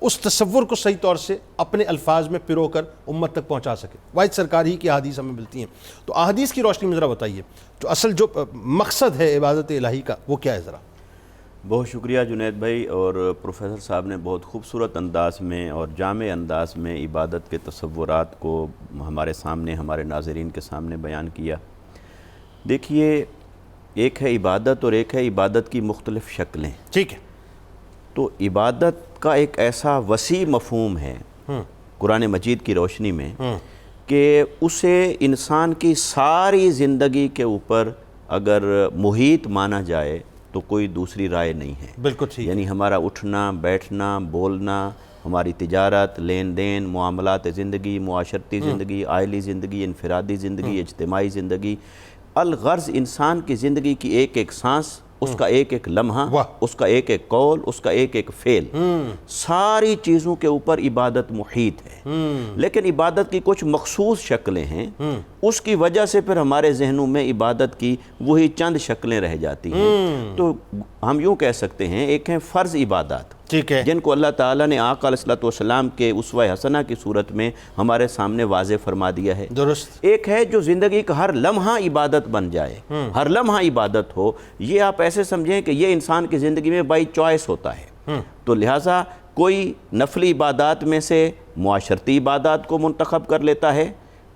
اس تصور کو صحیح طور سے اپنے الفاظ میں پرو کر امت تک پہنچا سکے۔ واحد سرکار ہی کی احادیث ہمیں ملتی ہیں، تو احادیث کی روشنی میں ذرا بتائیے جو اصل جو مقصد ہے عبادت الہی کا وہ کیا ہے ذرا۔ بہت شکریہ جنید بھائی، اور پروفیسر صاحب نے بہت خوبصورت انداز میں اور جامع انداز میں عبادت کے تصورات کو ہمارے سامنے، ہمارے ناظرین کے سامنے بیان کیا۔ دیکھیے، ایک ہے عبادت اور ایک ہے عبادت کی مختلف شکلیں۔ ٹھیک ہے، تو عبادت کا ایک ایسا وسیع مفہوم ہے قرآن مجید کی روشنی میں کہ اسے انسان کی ساری زندگی کے اوپر اگر محیط مانا جائے تو کوئی دوسری رائے نہیں ہے۔ بالکل ٹھیک، یعنی ہمارا اٹھنا، بیٹھنا، بولنا، ہماری تجارت، لین دین، معاملات زندگی، معاشرتی زندگی، عائلی زندگی، انفرادی زندگی، اجتماعی زندگی، الغرض انسان کی زندگی کی ایک ایک سانس، اس کا ایک ایک لمحہ، اس کا ایک ایک قول، اس کا ایک ایک فعل، ساری چیزوں کے اوپر عبادت محیط ہے۔ لیکن عبادت کی کچھ مخصوص شکلیں ہیں، اس کی وجہ سے پھر ہمارے ذہنوں میں عبادت کی وہی چند شکلیں رہ جاتی ہیں۔ تو ہم یوں کہہ سکتے ہیں، ایک ہیں فرض عبادات، ٹھیک ہے، جن کو اللہ تعالیٰ نے آقا علیہ السلام کے اسوہ حسنہ کی صورت میں ہمارے سامنے واضح فرما دیا ہے۔ درست۔ ایک ہے جو زندگی کا ہر لمحہ عبادت بن جائے، ہر لمحہ عبادت ہو، یہ آپ ایسے سمجھیں کہ یہ انسان کی زندگی میں بائی چوائس ہوتا ہے۔ تو لہٰذا کوئی نفلی عبادات میں سے معاشرتی عبادات کو منتخب کر لیتا ہے،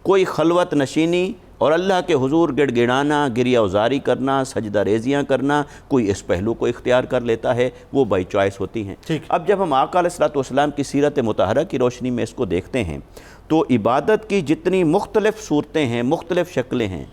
کوئی خلوت نشینی اور اللہ کے حضور گڑ گڑانا، گریہ ازاری کرنا، سجدہ ریزیاں کرنا، کوئی اس پہلو کو اختیار کر لیتا ہے، وہ بائی چوائس ہوتی ہیں۔ اب جب ہم آقا علیہ السلام کی سیرت مطہرہ کی روشنی میں اس کو دیکھتے ہیں تو عبادت کی جتنی مختلف صورتیں ہیں، مختلف شکلیں ہیں،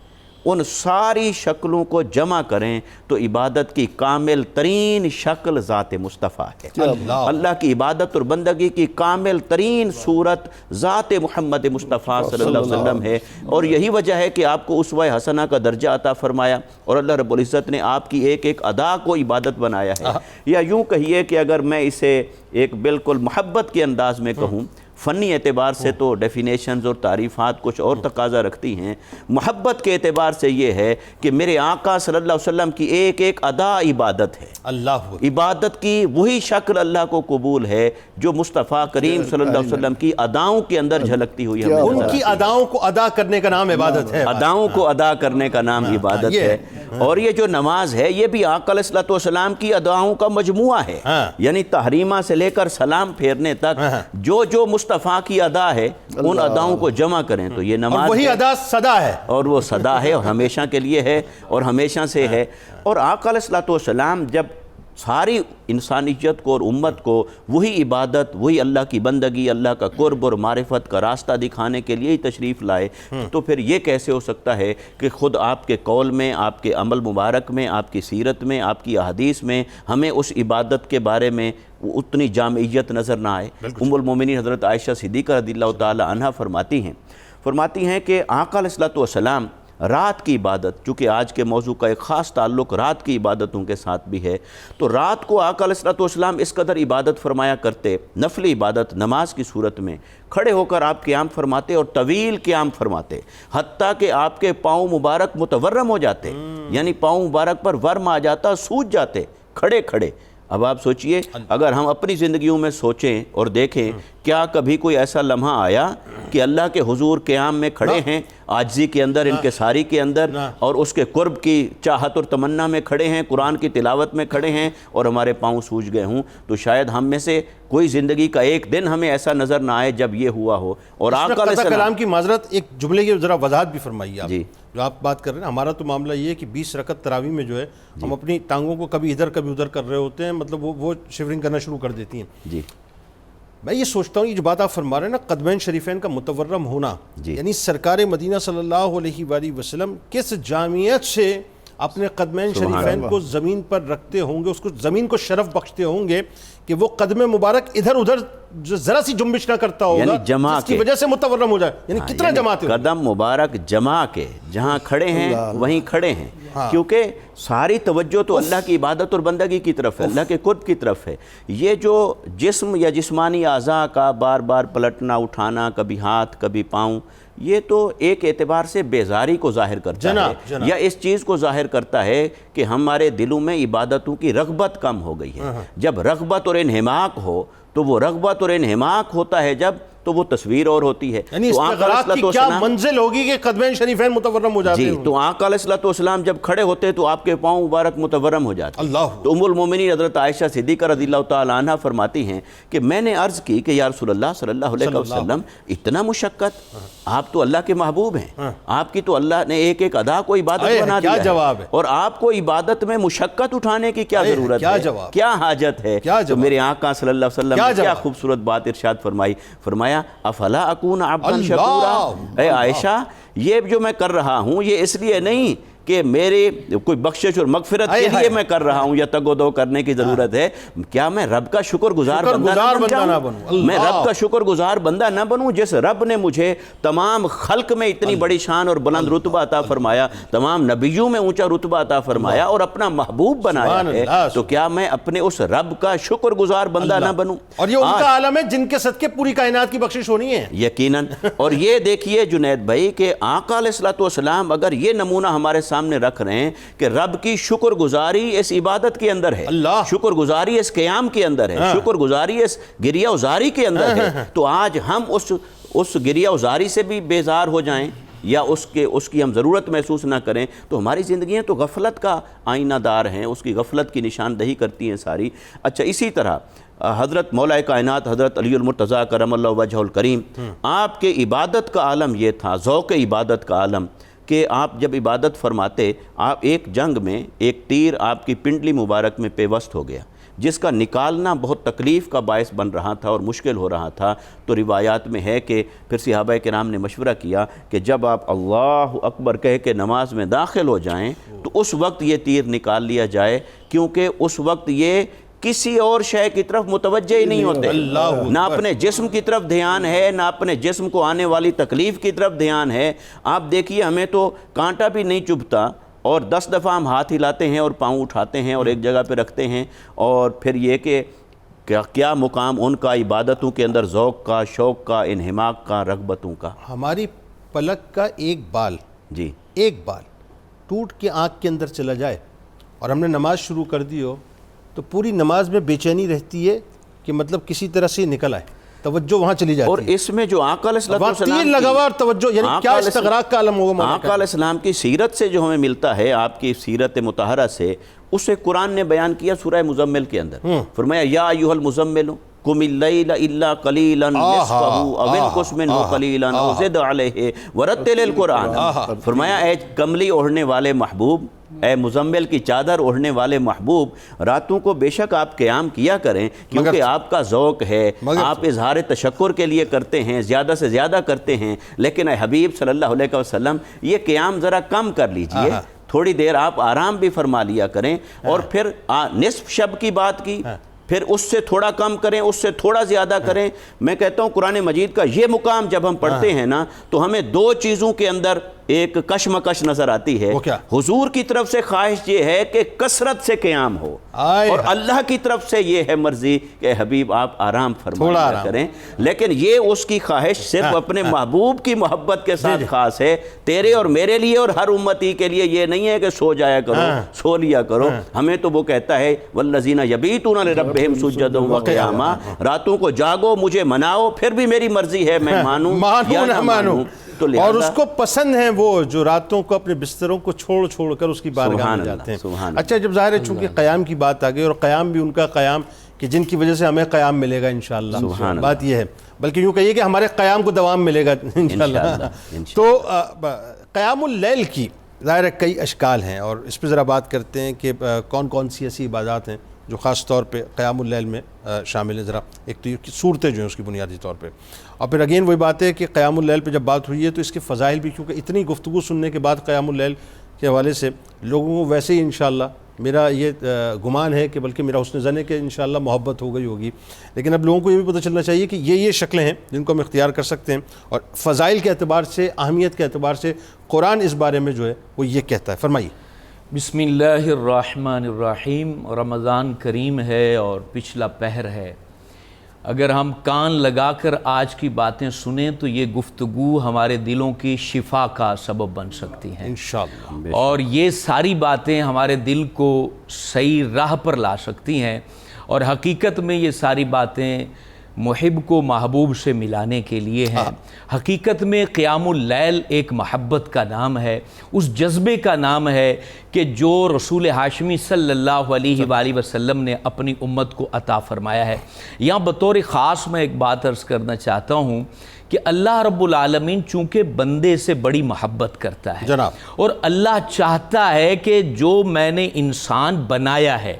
ان ساری شکلوں کو جمع کریں تو عبادت کی کامل ترین شکل ذات مصطفیٰ ہے۔ اللہ کی عبادت اور بندگی کی کامل ترین صورت ذات محمد مصطفیٰ صلی اللہ علیہ وسلم ہے، اور یہی وجہ ہے کہ آپ کو اسوہ حسنہ کا درجہ عطا فرمایا، اور اللہ رب العزت نے آپ کی ایک ایک ادا کو عبادت بنایا ہے۔ یا یوں کہیے کہ اگر میں اسے ایک بالکل محبت کے انداز میں کہوں، فنی اعتبار سے تو ڈیفینیشنز اور تعریفات کچھ اور تقاضا رکھتی ہیں، محبت کے اعتبار سے یہ ہے کہ میرے آقا صلی اللہ علیہ وسلم کی ایک ایک ادا عبادت ہے، اللہ عبادت کی وہی شکل اللہ کو قبول ہے جو مصطفیٰ کریم صلی اللہ علیہ وسلم کی اداؤں کے اندر جھلکتی ہوئی ہمیں ان کی اداؤں کو ادا کرنے کا نام عبادت ہے، اداؤں کو ادا کرنے کا نام عبادت ہے۔ اور یہ جو نماز ہے یہ بھی آقا علیہ الصلوۃ والسلام کی اداؤں کا مجموعہ ہے، یعنی تحریمہ سے لے کر سلام پھیرنے تک جو مصطفیٰ کی ادا ہے ان اداؤں کو جمع کریں تو یہ نماز وہی ادا صدا ہے، اور وہ صدا ہے اور ہمیشہ کے لیے ہے اور ہمیشہ سے ہے۔ اور آقا علیہ الصلوۃ والسلام جب ساری انسانیت کو اور امت کو وہی عبادت، وہی اللہ کی بندگی، اللہ کا قرب اور معرفت کا راستہ دکھانے کے لیے ہی تشریف لائے، تو پھر یہ کیسے ہو سکتا ہے کہ خود آپ کے قول میں، آپ کے عمل مبارک میں، آپ کی سیرت میں، آپ کی احادیث میں ہمیں اس عبادت کے بارے میں اتنی جامعیت نظر نہ آئے۔ ام المومنین حضرت عائشہ صدیقہ رضی اللہ تعالی عنہا فرماتی ہیں کہ آقا علیہ الصلوۃ والسلام رات کی عبادت، چونکہ آج کے موضوع کا ایک خاص تعلق رات کی عبادتوں کے ساتھ بھی ہے، تو رات کو آقا علیہ الصلوۃ والسلام اس قدر عبادت فرمایا کرتے، نفلی عبادت نماز کی صورت میں کھڑے ہو کر آپ قیام فرماتے اور طویل قیام فرماتے، حتیٰ کہ آپ کے پاؤں مبارک متورم ہو جاتے، یعنی پاؤں مبارک پر ورم آ جاتا، سوج جاتے کھڑے کھڑے۔ اب آپ سوچئے اگر ہم اپنی زندگیوں میں سوچیں اور دیکھیں، کیا کبھی کوئی ایسا لمحہ آیا کہ اللہ کے حضور قیام میں کھڑے ہیں، عاجزی کے اندر، انکساری کے اندر، اور اس کے قرب کی چاہت اور تمنا میں کھڑے ہیں، قرآن کی تلاوت میں کھڑے ہیں اور ہمارے پاؤں سوج گئے ہوں؟ تو شاید ہم میں سے کوئی زندگی کا ایک دن ہمیں ایسا نظر نہ آئے جب یہ ہوا ہو۔ اور آقا علیہ السلام کلام کی معذرت، ایک جملے کی ذرا وضاحت بھی فرمائیے آپ، جی جو آپ بات کر رہے ہیں۔ ہمارا تو معاملہ یہ ہے کہ 20 رکعت تراویح میں جو ہے ہم اپنی ٹانگوں کو کبھی ادھر کبھی ادھر کر رہے ہوتے ہیں، مطلب وہ شیورنگ کرنا شروع کر دیتی ہیں۔ جی میں یہ سوچتا ہوں یہ جو بات آپ فرما رہے ہیں نا، قدمین شریفین کا متورم ہونا، یعنی سرکار مدینہ صلی اللہ علیہ وآلہ وسلم کس جامعیت سے اپنے قدمین شریفین کو زمین پر رکھتے ہوں گے، اس کو زمین کو شرف بخشتے ہوں گے کہ وہ قدم مبارک ادھر ادھر ذرا سی جنبش نہ کرتا ہوگا، یعنی جمع جس کی وجہ سے متورم ہو جائے۔ یعنی کتنا جماعت ہے، قدم مبارک جمع کے جہاں کھڑے ہیں وہیں کھڑے ہیں، کیونکہ ساری توجہ تو اللہ کی عبادت اور بندگی کی طرف ہے، اللہ کے قرب کی طرف ہے۔ یہ جو جسم یا جسمانی اعضاء کا بار بار پلٹنا اٹھانا، کبھی ہاتھ کبھی پاؤں، یہ تو ایک اعتبار سے بیزاری کو ظاہر کرتا ہے، یا اس چیز کو ظاہر کرتا ہے کہ ہمارے دلوں میں عبادتوں کی رغبت کم ہو گئی ہے۔ جب رغبت اور انہماک ہو تو وہ رغبت اور انہماک ہوتا ہے جب، تو وہ تصویر اور ہوتی ہے۔ یعنی استغراق کی کیا منزل ہوگی کہ قدمین شریفین متورم ہو جاتے ہیں؟ جی، تو آقا علیہ الصلوۃ والسلام جب کھڑے ہوتے تو آپ کے پاؤں مبارک متورم ہو جاتے۔ تو ام المومنین حضرت عائشہ صدیقہ رضی اللہ تعالی عنہ فرماتی ہیں کہ میں نے عرض کی کہ یا رسول اللہ صلی اللہ علیہ وسلم، اتنا مشقت؟ آپ تو اللہ کے محبوب ہیں، آپ کی تو اللہ نے ایک ایک ادا کو عبادت بنا دیا ہے، اور آپ کو عبادت میں مشقت اٹھانے کی کیا ضرورت ہے، کیا حاجت ہے؟ تو میرے آقا صلی اللہ علیہ وسلم نے کیا خوبصورت بات ارشاد فرمایا، افلا اکون عبدا شکورا، اے عائشہ یہ جو میں کر رہا ہوں یہ اس لیے نہیں کہ میرے کوئی بخشش اور مغفرت کے لیے میں کر رہا ہوں یا تگ و دو کرنے کی ضرورت ہے، کیا میں رب کا شکر گزار بندہ نہ بنوں؟ میں رب کا شکر گزار بندہ نہ بنوں جس رب نے مجھے تمام خلق میں اتنی بڑی شان اور بلند رتبہ عطا فرمایا، تمام نبیوں میں اونچا رتبہ عطا فرمایا اور اپنا محبوب بنایا ہے، تو کیا میں اپنے اس رب کا شکر گزار بندہ نہ بنوں؟ اور یہ ان کا عالم ہے جن کے صدقے پوری کائنات کی بخشش ہونی ہے، یقیناً۔ اور یہ دیکھیے جنید بھائی کہ آقا علیہ الصلوۃ والسلام اگر یہ نمونہ ہمارے سامنے رکھ رہے ہیں کہ رب کی شکر گزاری اس عبادت کے اندر ہے، شکر گزاری اس قیام کے اندر ہے، شکر گزاری اس گریہ وزاری کے اندر ہے، تو آج ہم اس گریہ وزاری سے بھی بیزار ہو جائیں یا اس کی ہم ضرورت محسوس نہ کریں، تو ہماری زندگیاں تو غفلت کا آئینہ دار ہیں، اس کی غفلت کی نشاندہی کرتی ہیں ساری۔ اچھا، اسی طرح حضرت مولا کائنات حضرت علی المرتضیٰ کرم اللہ وجہہ الکریم، آپ کے عبادت کا عالم یہ تھا، ذوق عبادت کا عالم، کہ آپ جب عبادت فرماتے، آپ ایک جنگ میں ایک تیر آپ کی پنڈلی مبارک میں پیوست ہو گیا، جس کا نکالنا بہت تکلیف کا باعث بن رہا تھا اور مشکل ہو رہا تھا، تو روایات میں ہے کہ پھر صحابہ کرام نے مشورہ کیا کہ جب آپ اللہ اکبر کہہ کے نماز میں داخل ہو جائیں تو اس وقت یہ تیر نکال لیا جائے، کیونکہ اس وقت یہ کسی اور شے کی طرف متوجہ ہی نہیں ہوتے، نہ اپنے جسم کی طرف دھیان ہے، نہ اپنے جسم کو آنے والی تکلیف کی طرف دھیان ہے۔ آپ دیکھیے ہمیں تو کانٹا بھی نہیں چبھتا اور 10 دفعہ ہم ہاتھ ہلاتے ہیں اور پاؤں اٹھاتے ہیں اور ایک جگہ پہ رکھتے ہیں، اور پھر یہ کہ کیا مقام ان کا عبادتوں کے اندر ذوق کا، شوق کا، انہماک کا، رغبتوں کا؟ ہماری پلک کا ایک بال، جی، ایک بال ٹوٹ کے آنکھ کے اندر چلا جائے اور ہم نے نماز شروع کر دی ہو تو پوری نماز میں بے چینی رہتی ہے کہ مطلب کسی طرح سے نکل آئے، توجہ وہاں چلی جاتی ہے۔ اور اس میں جو آقا علیہ السلام تیر لگا ہوا اور توجہ، یعنی کیا استغراق کا عالم ہوگا مولانا؟ آقا علیہ السلام کی سیرت سے جو ہمیں ملتا ہے، آپ کی سیرت مطہرہ سے، اسے قرآن نے بیان کیا سورہ مزمل کے اندر، فرمایا یا ایھا المزمل قم اللیل الا قلیلا نصفہ او انقص منہ قلیلا او زد علیہ ورتل القرآن۔ فرمایا اے کملی اوڑھنے والے محبوب، اے مزمل کی چادر اوڑھنے والے محبوب، راتوں کو بے شک آپ قیام کیا کریں کیونکہ آپ کا ذوق ہے، آپ اظہار تشکر کے لیے کرتے ہیں، زیادہ سے زیادہ کرتے ہیں، لیکن اے حبیب صلی اللہ علیہ وسلم یہ قیام ذرا کم کر لیجئے، تھوڑی دیر آپ آرام بھی فرما لیا کریں، اور پھر نصف شب کی بات کی، پھر اس سے تھوڑا کم کریں، اس سے تھوڑا زیادہ کریں۔ میں کہتا ہوں قرآن مجید کا یہ مقام جب ہم پڑھتے ہیں نا تو ہمیں دو چیزوں کے اندر ایک کشمکش نظر آتی ہے۔ حضور کی طرف سے خواہش یہ ہے کہ کثرت سے قیام ہو، اور اللہ کی طرف سے یہ ہے مرضی کہ حبیب آپ آرام فرمایا کریں، لیکن یہ اس کی خواہش صرف اپنے محبوب کی محبت کے ساتھ خاص ہے، تیرے اور میرے لیے اور ہر امتی کے لیے یہ نہیں ہے کہ سو جایا کرو، سو لیا کرو۔ ہمیں تو وہ کہتا ہے والذین یبیتون لربہم سجدا وقیاما، راتوں کو جاگو، مجھے مناؤ، پھر بھی میری مرضی ہے میں مانوں یا نہ مانوں۔ اور اس کو پسند ہیں وہ جو راتوں کو اپنے بستروں کو چھوڑ کر اس کی بارگاہ میں جاتے ہیں۔ اچھا، جب ظاہر ہے چونکہ قیام کی بات آ گئی، اور قیام بھی ان کا قیام کہ جن کی وجہ سے ہمیں قیام ملے گا انشاءاللہ، بات یہ ہے، بلکہ یوں کہیے کہ ہمارے قیام کو دوام ملے گا انشاءاللہ۔ تو قیام اللیل کی ظاہر ہے کئی اشکال ہیں، اور اس پہ ذرا بات کرتے ہیں کہ کون کون سی ایسی عبادات ہیں جو خاص طور پہ قیام اللیل میں شامل ہیں۔ ذرا ایک تو یہ صورتیں جو ہیں اس کی بنیادی طور پہ، اور پھر اگین وہی بات ہے کہ قیام اللیل پہ جب بات ہوئی ہے تو اس کے فضائل بھی، کیونکہ اتنی گفتگو سننے کے بعد قیام اللیل کے حوالے سے لوگوں کو ویسے ہی انشاءاللہ میرا یہ گمان ہے کہ بلکہ میرا حسن ظن ہے کہ انشاءاللہ محبت ہو گئی ہوگی، لیکن اب لوگوں کو یہ بھی پتہ چلنا چاہیے کہ یہ شکلیں ہیں جن کو ہم اختیار کر سکتے ہیں، اور فضائل کے اعتبار سے، اہمیت کے اعتبار سے قرآن اس بارے میں جو ہے وہ یہ کہتا ہے۔ فرمائیے۔ بسم اللہ الرحمن الرحیم۔ رمضان کریم ہے اور پچھلا پہر ہے، اگر ہم کان لگا کر آج کی باتیں سنیں تو یہ گفتگو ہمارے دلوں کی شفا کا سبب بن سکتی ہیں انشاءاللہ، اور یہ ساری باتیں ہمارے دل کو صحیح راہ پر لا سکتی ہیں، اور حقیقت میں یہ ساری باتیں محب کو محبوب سے ملانے کے لیے ہیں۔ حقیقت میں قیام اللیل ایک محبت کا نام ہے، اس جذبے کا نام ہے کہ جو رسول ہاشمی صلی اللہ علیہ وآلہ وسلم نے اپنی امت کو عطا فرمایا ہے۔ یہاں بطور خاص میں ایک بات عرض کرنا چاہتا ہوں کہ اللہ رب العالمین چونکہ بندے سے بڑی محبت کرتا ہے جناب، اور اللہ چاہتا ہے کہ جو میں نے انسان بنایا ہے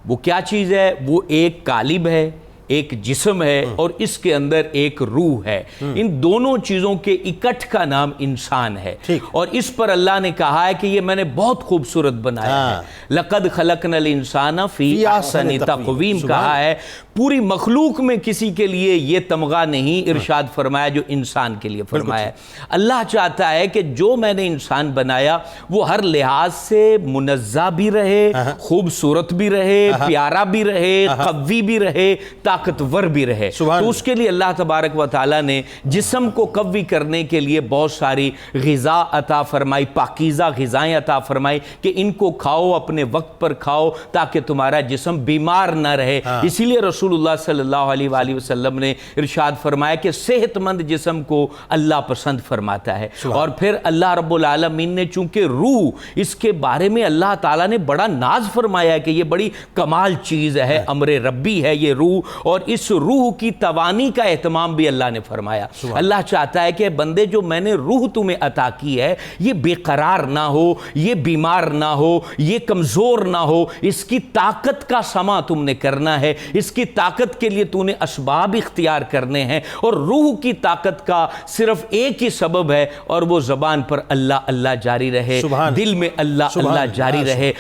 وہ کیا چیز ہے؟ وہ ایک قالب ہے، ایک جسم ہے، اور اس کے اندر ایک روح ہے۔ ان دونوں چیزوں کے اکٹھ کا نام انسان ہے، اور اس پر اللہ نے کہا ہے کہ یہ میں نے بہت خوبصورت بنایا ہے۔ لَقَدْ خَلَقْنَا الْإِنسَانَ فِي أَحْسَنِ تَقْوِيمٍ کہا ہے، پوری مخلوق میں کسی کے لیے یہ تمغہ نہیں ارشاد فرمایا جو انسان کے لیے فرمایا ہے۔ اللہ چاہتا ہے کہ جو میں نے انسان بنایا وہ ہر لحاظ سے منزہ بھی رہے، خوبصورت بھی رہے، پیارا بھی رہے، قوی بھی رہے، طاقتور بھی رہے۔ تو اس کے لیے اللہ تبارک و تعالیٰ نے جسم کو قوی کرنے کے لیے بہت ساری غذا عطا فرمائی، پاکیزہ غذائیں عطا فرمائی کہ ان کو کھاؤ، اپنے وقت پر کھاؤ تاکہ تمہارا جسم بیمار نہ رہے۔ اسی لیے رسول اللہ صلی اللہ علیہ وآلہ وسلم نے ارشاد فرمایا کہ صحت مند جسم کو اللہ پسند فرماتا ہے۔ اور پھر اللہ رب العالمین نے چونکہ روح، اس کے بارے میں اللہ تعالیٰ نے بڑا ناز فرمایا ہے کہ یہ بڑی کمال چیز ہے، امر ربی ہے یہ روح، اور اس روح کی توانی کا اہتمام بھی اللہ نے فرمایا۔ اللہ چاہتا ہے کہ بندے جو میں نے روح تمہیں عطا کی ہے یہ بے قرار نہ ہو، یہ بیمار نہ ہو، یہ کمزور نہ ہو، اس کی طاقت کا سما تم نے کرنا ہے، اس کی طاقت کے لیے تو نے اسباب اختیار کرنے ہیں، اور روح کی طاقت کا صرف ایک ہی سبب ہے، اور وہ زبان پر اللہ اللہ جاری رہے، دل میں اللہ اللہ جاری رہے،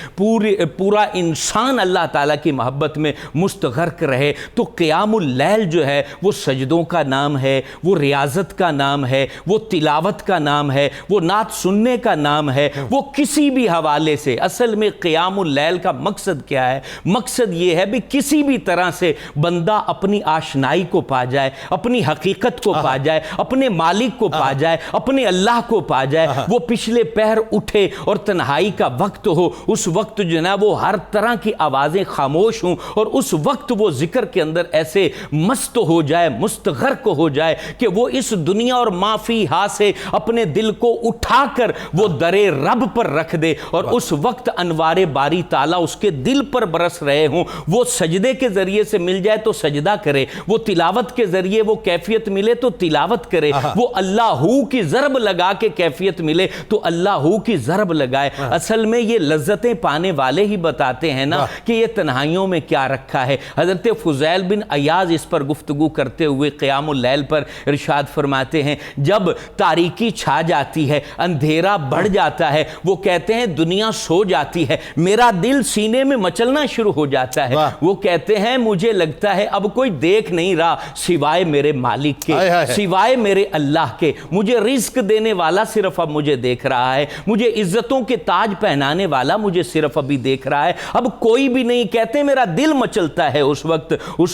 پورا انسان اللہ تعالیٰ کی محبت میں مستغرق رہے۔ تو قیام اللیل جو ہے وہ سجدوں کا نام ہے، وہ ریاضت کا نام ہے، وہ تلاوت کا نام ہے، وہ نعت سننے کا نام ہے، وہ کسی بھی حوالے سے۔ اصل میں قیام اللیل کا مقصد کیا ہے؟ مقصد یہ ہے بھی کسی بھی طرح سے بندہ اپنی آشنائی کو پا جائے، اپنی حقیقت کو پا جائے، اپنے مالک کو پا جائے، اپنے اللہ کو پا جائے، وہ پچھلے پہر اٹھے اور تنہائی کا وقت ہو، اس وقت جو ہے وہ ہر طرح کی آوازیں خاموش ہوں، اور اس وقت وہ ذکر کے اندر ایسے مست ہو جائے، مستغرق ہو جائے کہ وہ اس دنیا اور ما فیہا سے اپنے دل کو اٹھا کر وہ در رب پر رکھ دے، اور اس وقت انوار باری تعالیٰ اس کے دل پر برس رہے ہوں، وہ سجدے کے ذریعے سے مل جائے تو سجدہ کرے، وہ تلاوت کے ذریعے وہ کیفیت ملے تو تلاوت کرے، وہ اللہ ہو کی ضرب لگا کے کیفیت ملے تو اللہ ہو کی ضرب لگائے۔ اصل میں یہ لذتیں پانے والے ہی بتاتے ہیں نا کہ یہ تنہائیوں میں کیا رکھا ہے۔ حضرت فضیل بن عیاض اس پر گفتگو کرتے ہوئے قیام اللیل پر ارشاد فرماتے ہیں، جب تاریکی چھا جاتی ہے، اندھیرا بڑھ جاتا ہے، وہ کہتے ہیں دنیا سو جاتی ہے، میرا دل سینے میں مچلنا شروع ہو جاتا ہے، وہ کہتے ہیں مجھے لگتا ہے اب کوئی دیکھ نہیں رہا سوائے میرے مالک کے، سوائے میرے اللہ کے، مجھے رزق دینے والا صرف اب مجھے دیکھ رہا ہے، مجھے عزتوں کے تاج پہنانے والا مجھے صرف ابھی دیکھ رہا ہے، اب کوئی بھی نہیں۔ کہتے ہیں میرا دل مچلتا ہے اس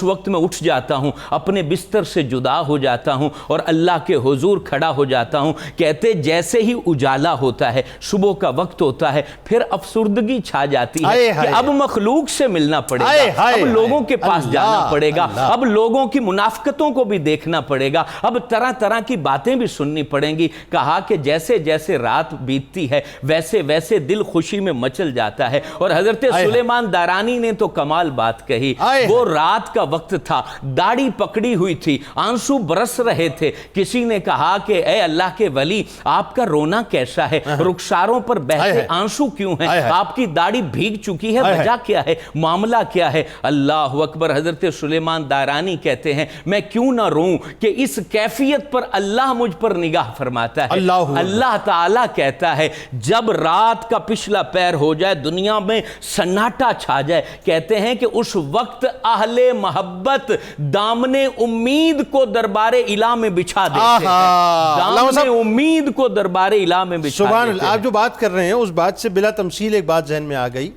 وقت میں اٹھ جاتا ہوں، اپنے بستر سے جدا ہو جاتا ہوں اور اللہ کے حضور کھڑا ہو جاتا ہوں۔ کہتے جیسے ہی اجالا ہوتا ہے، صبح کا وقت ہوتا ہے، پھر افسردگی چھا جاتی ہے کہ اب مخلوق سے ملنا پڑے گا، اب لوگوں کے پاس جانا پڑے گا، اب لوگوں کی منافقتوں کو بھی دیکھنا پڑے گا، اب طرح طرح کی باتیں بھی سننی پڑیں گی۔ کہا کہ جیسے جیسے رات بیتتی ہے ویسے ویسے دل خوشی میں مچل جاتا ہے۔ اور حضرت سلیمان دارانی نے تو کمال بات کہی، وہ رات کا وقت تھا، داڑھی پکڑی ہوئی تھی، آنسو برس رہے تھے، کسی نے کہا کہ اے اللہ کے ولی آپ کا رونا کیسا ہے، رخساروں پر بہتے آنسو کیوں ہیں، آپ کی داڑھی بھیگ چکی ہے، وجہ کیا ہے، معاملہ کیا ہے؟ اللہ اکبر۔ حضرت سلیمان دارانی کہتے ہیں میں کیوں نہ روں کہ اس کیفیت پر اللہ مجھ پر نگاہ فرماتا ہے۔ اللہ تعالیٰ کہتا ہے جب رات کا پچھلا پیر ہو جائے، دنیا میں سناٹا چھا جائے، کہتے ہیں کہ اس وقت اہل محبت دامن امید کو دربار الہ میں بچھا دیتے ہیں، دامن امید کو دربار الہ میں بچھا دیتے ہیں۔ سبحان اللہ۔ آپ جو بات کر رہے ہیں اس بات سے بلا تمثیل ایک بات ذہن میں آ گئی،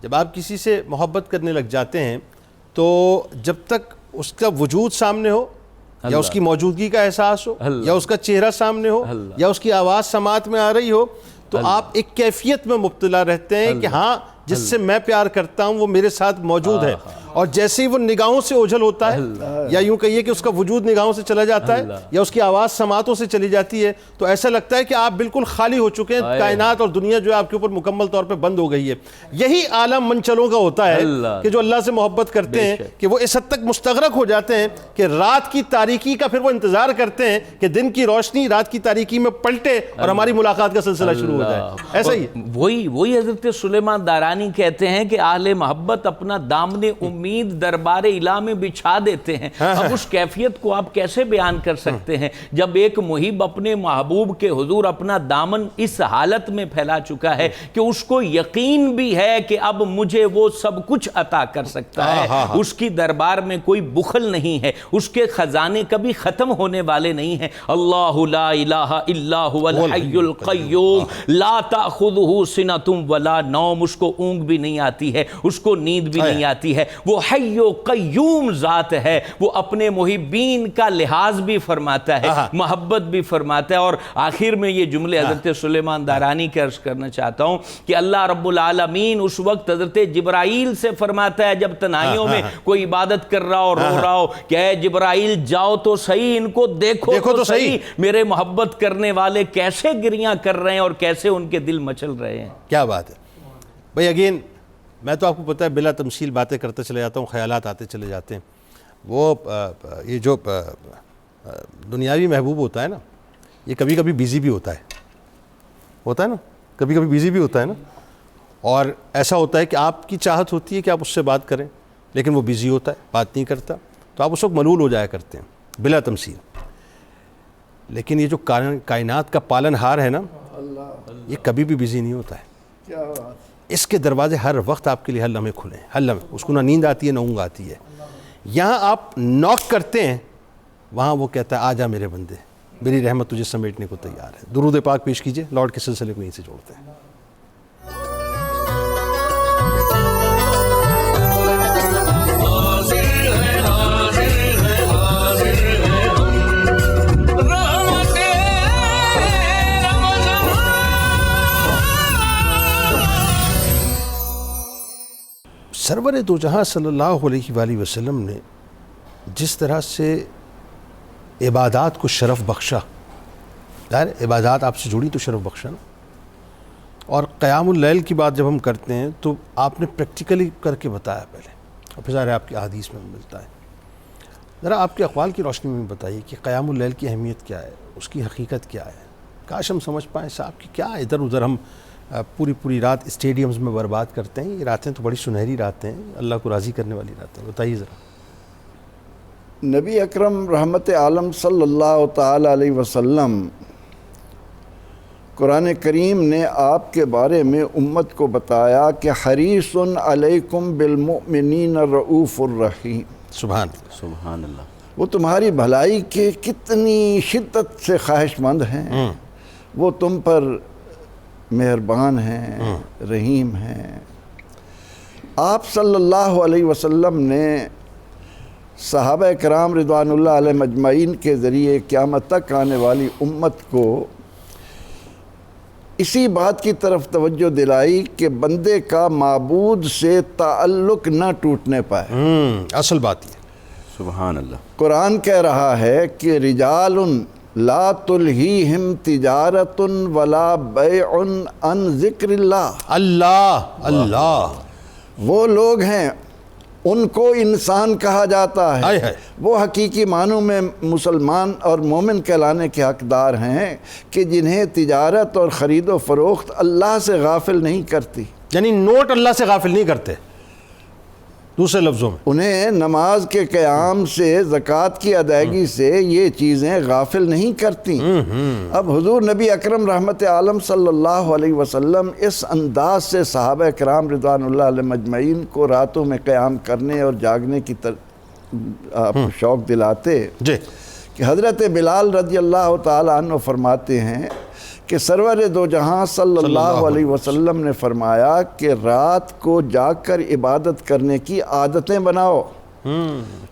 جب آپ کسی سے محبت کرنے لگ جاتے ہیں تو جب تک اس کا وجود سامنے ہو یا اس کی موجودگی کا احساس ہو یا اس کا چہرہ سامنے ہو یا اس کی آواز سماعت میں آ رہی ہو تو آپ ایک کیفیت میں مبتلا رہتے ہیں کہ ہاں جس سے میں پیار کرتا ہوں وہ میرے ساتھ موجود ہے، اور جیسے ہی وہ نگاہوں سے اوجھل ہوتا ہے یا یوں کہیے کہ اس کا وجود نگاہوں سے چلا جاتا ہے یا اس کی آواز سماعتوں سے چلی جاتی ہے تو ایسا لگتا ہے کہ آپ بالکل خالی ہو چکے ہیں، کائنات اور دنیا جو ہے آپ کے اوپر مکمل طور پہ بند ہو گئی ہے۔ یہی عالم منچلوں کا ہوتا ہے کہ جو اللہ سے محبت کرتے ہیں کہ وہ اس حد تک مستغرق ہو جاتے ہیں کہ رات کی تاریکی کا پھر وہ انتظار کرتے ہیں کہ دن کی روشنی رات کی تاریکی میں پلٹے اور ہماری ملاقات کا سلسلہ شروع ہو جائے۔ ایسا ہی وہی حضرت سلیمان دارانی کہتے ہیں کہ اہل محبت اپنا دامن امید دربار الہ میں بچھا دیتے ہیں۔ اب اس کیفیت کو آپ کیسے بیان کر سکتے ہیں جب ایک محب اپنے محبوب کے حضور اپنا دامن اس حالت میں پھیلا چکا ہے کہ اس کو یقین بھی ہے کہ اب مجھے وہ سب کچھ عطا کر سکتا ہے، اس کی دربار میں کوئی بخل نہیں ہے، اس کے خزانے کبھی ختم ہونے والے نہیں ہیں۔ اللہ لا الہ الا هو الحی القیوم لا تأخذہ سنۃ ولا نوم، اس کو اونگ بھی نہیں آتی ہے، اس کو نیند بھی نہیں آتی ہے، وہ حی و قیوم ذات ہے، وہ اپنے محبین کا لحاظ بھی فرماتا ہے، محبت بھی فرماتا ہے۔ اور آخر میں یہ جملے حضرت سلیمان دارانی کے عرض کرنا چاہتا ہوں کہ اللہ رب العالمین اس وقت حضرت جبرائیل سے فرماتا ہے جب تنہائیوں میں کوئی عبادت کر رہا ہو، رو رہا ہو کہ اے جبرائیل جاؤ تو صحیح، ان کو دیکھو تو صحیح میرے محبت کرنے والے کیسے گریاں کر رہے ہیں اور کیسے ان کے دل مچل رہے ہیں۔ کیا بات ہے بھائی۔ اگین میں تو آپ کو پتہ ہے بلا تمثیل باتیں کرتے چلے جاتا ہوں، خیالات آتے چلے جاتے ہیں۔ وہ یہ جو دنیاوی محبوب ہوتا ہے نا یہ کبھی کبھی بیزی بھی ہوتا ہے نا، کبھی کبھی بیزی بھی ہوتا ہے نا، اور ایسا ہوتا ہے کہ آپ کی چاہت ہوتی ہے کہ آپ اس سے بات کریں لیکن وہ بیزی ہوتا ہے، بات نہیں کرتا، تو آپ اس وقت ملول ہو جایا کرتے ہیں بلا تمثیل۔ لیکن یہ جو کائنات کا پالن ہار ہے نا یہ کبھی بھی بیزی نہیں ہوتا ہے، اس کے دروازے ہر وقت آپ کے لیے ہر لمحے کھلے ہیں، ہر لمحے، اس کو نہ نیند آتی ہے نہ اونگ آتی ہے۔ یہاں آپ نوک کرتے ہیں وہاں وہ کہتا ہے آ جا میرے بندے، میری رحمت تجھے سمیٹنے کو تیار ہے۔ درود پاک پیش کیجئے، لارڈ کے سلسلے کو یہیں سے جوڑتے ہیں۔ حاضر سرور دو جہاں صلی اللہ علیہ وآلہ وسلم نے جس طرح سے عبادات کو شرف بخشا، ظاہر عبادات آپ سے جڑی تو شرف بخشا نا، اور قیام اللیل کی بات جب ہم کرتے ہیں تو آپ نے پریکٹیکلی کر کے بتایا پہلے، اور پھر ظاہر آپ کی احادیث میں ملتا ہے۔ ذرا آپ کے اقوال کی روشنی میں بتائیے کہ قیام اللیل کی اہمیت کیا ہے، اس کی حقیقت کیا ہے، کاش ہم سمجھ پائیں صاحب کہ کیا ادھر ادھر ہم پوری رات اسٹیڈیمز میں برباد کرتے ہیں۔ یہ راتیں تو بڑی سنہری راتیں ہیں، اللہ کو راضی کرنے والی راتیں، بتائیے ذرا۔ نبی اکرم رحمت عالم صلی اللہ تعالی علیہ وسلم قرآن کریم نے آپ کے بارے میں امت کو بتایا کہ حریص علیکم بالمؤمنین رؤوف الرحیم، سبحان اللہ۔ وہ تمہاری بھلائی کے کتنی شدت سے خواہش مند ہیں، وہ تم پر مہربان ہیں، رحیم ہیں۔ آپ صلی اللہ علیہ وسلم نے صحابہ کرام رضوان اللہ علیہ مجمعین کے ذریعے قیامت تک آنے والی امت کو اسی بات کی طرف توجہ دلائی کہ بندے کا معبود سے تعلق نہ ٹوٹنے پائے۔ اصل بات یہ سبحان اللہ۔ قرآن کہہ رہا ہے کہ رجال لا تلہیہم تجارت ولا بیع عن ذکر اللہ، اللہ وہ لوگ ہیں ان کو انسان کہا جاتا ہے، وہ حقیقی معنوں میں مسلمان اور مومن کہلانے کے حقدار ہیں کہ جنہیں تجارت اور خرید و فروخت اللہ سے غافل نہیں کرتی، یعنی نوٹ اللہ سے غافل نہیں کرتے، دوسرے لفظوں میں انہیں نماز کے قیام سے، زکوٰۃ کی ادائیگی سے یہ چیزیں غافل نہیں کرتی۔ اب حضور نبی اکرم رحمت عالم صلی اللہ علیہ وسلم اس انداز سے صحابہ کرام رضوان اللہ علیہ مجمعین کو راتوں میں قیام کرنے اور جاگنے کی شوق دلاتے جی کہ حضرت بلال رضی اللہ تعالی عنہ فرماتے ہیں کہ سرور دو جہاں صلی اللہ علیہ وسلم نے فرمایا کہ رات کو جاگ کر عبادت کرنے کی عادتیں بناؤ،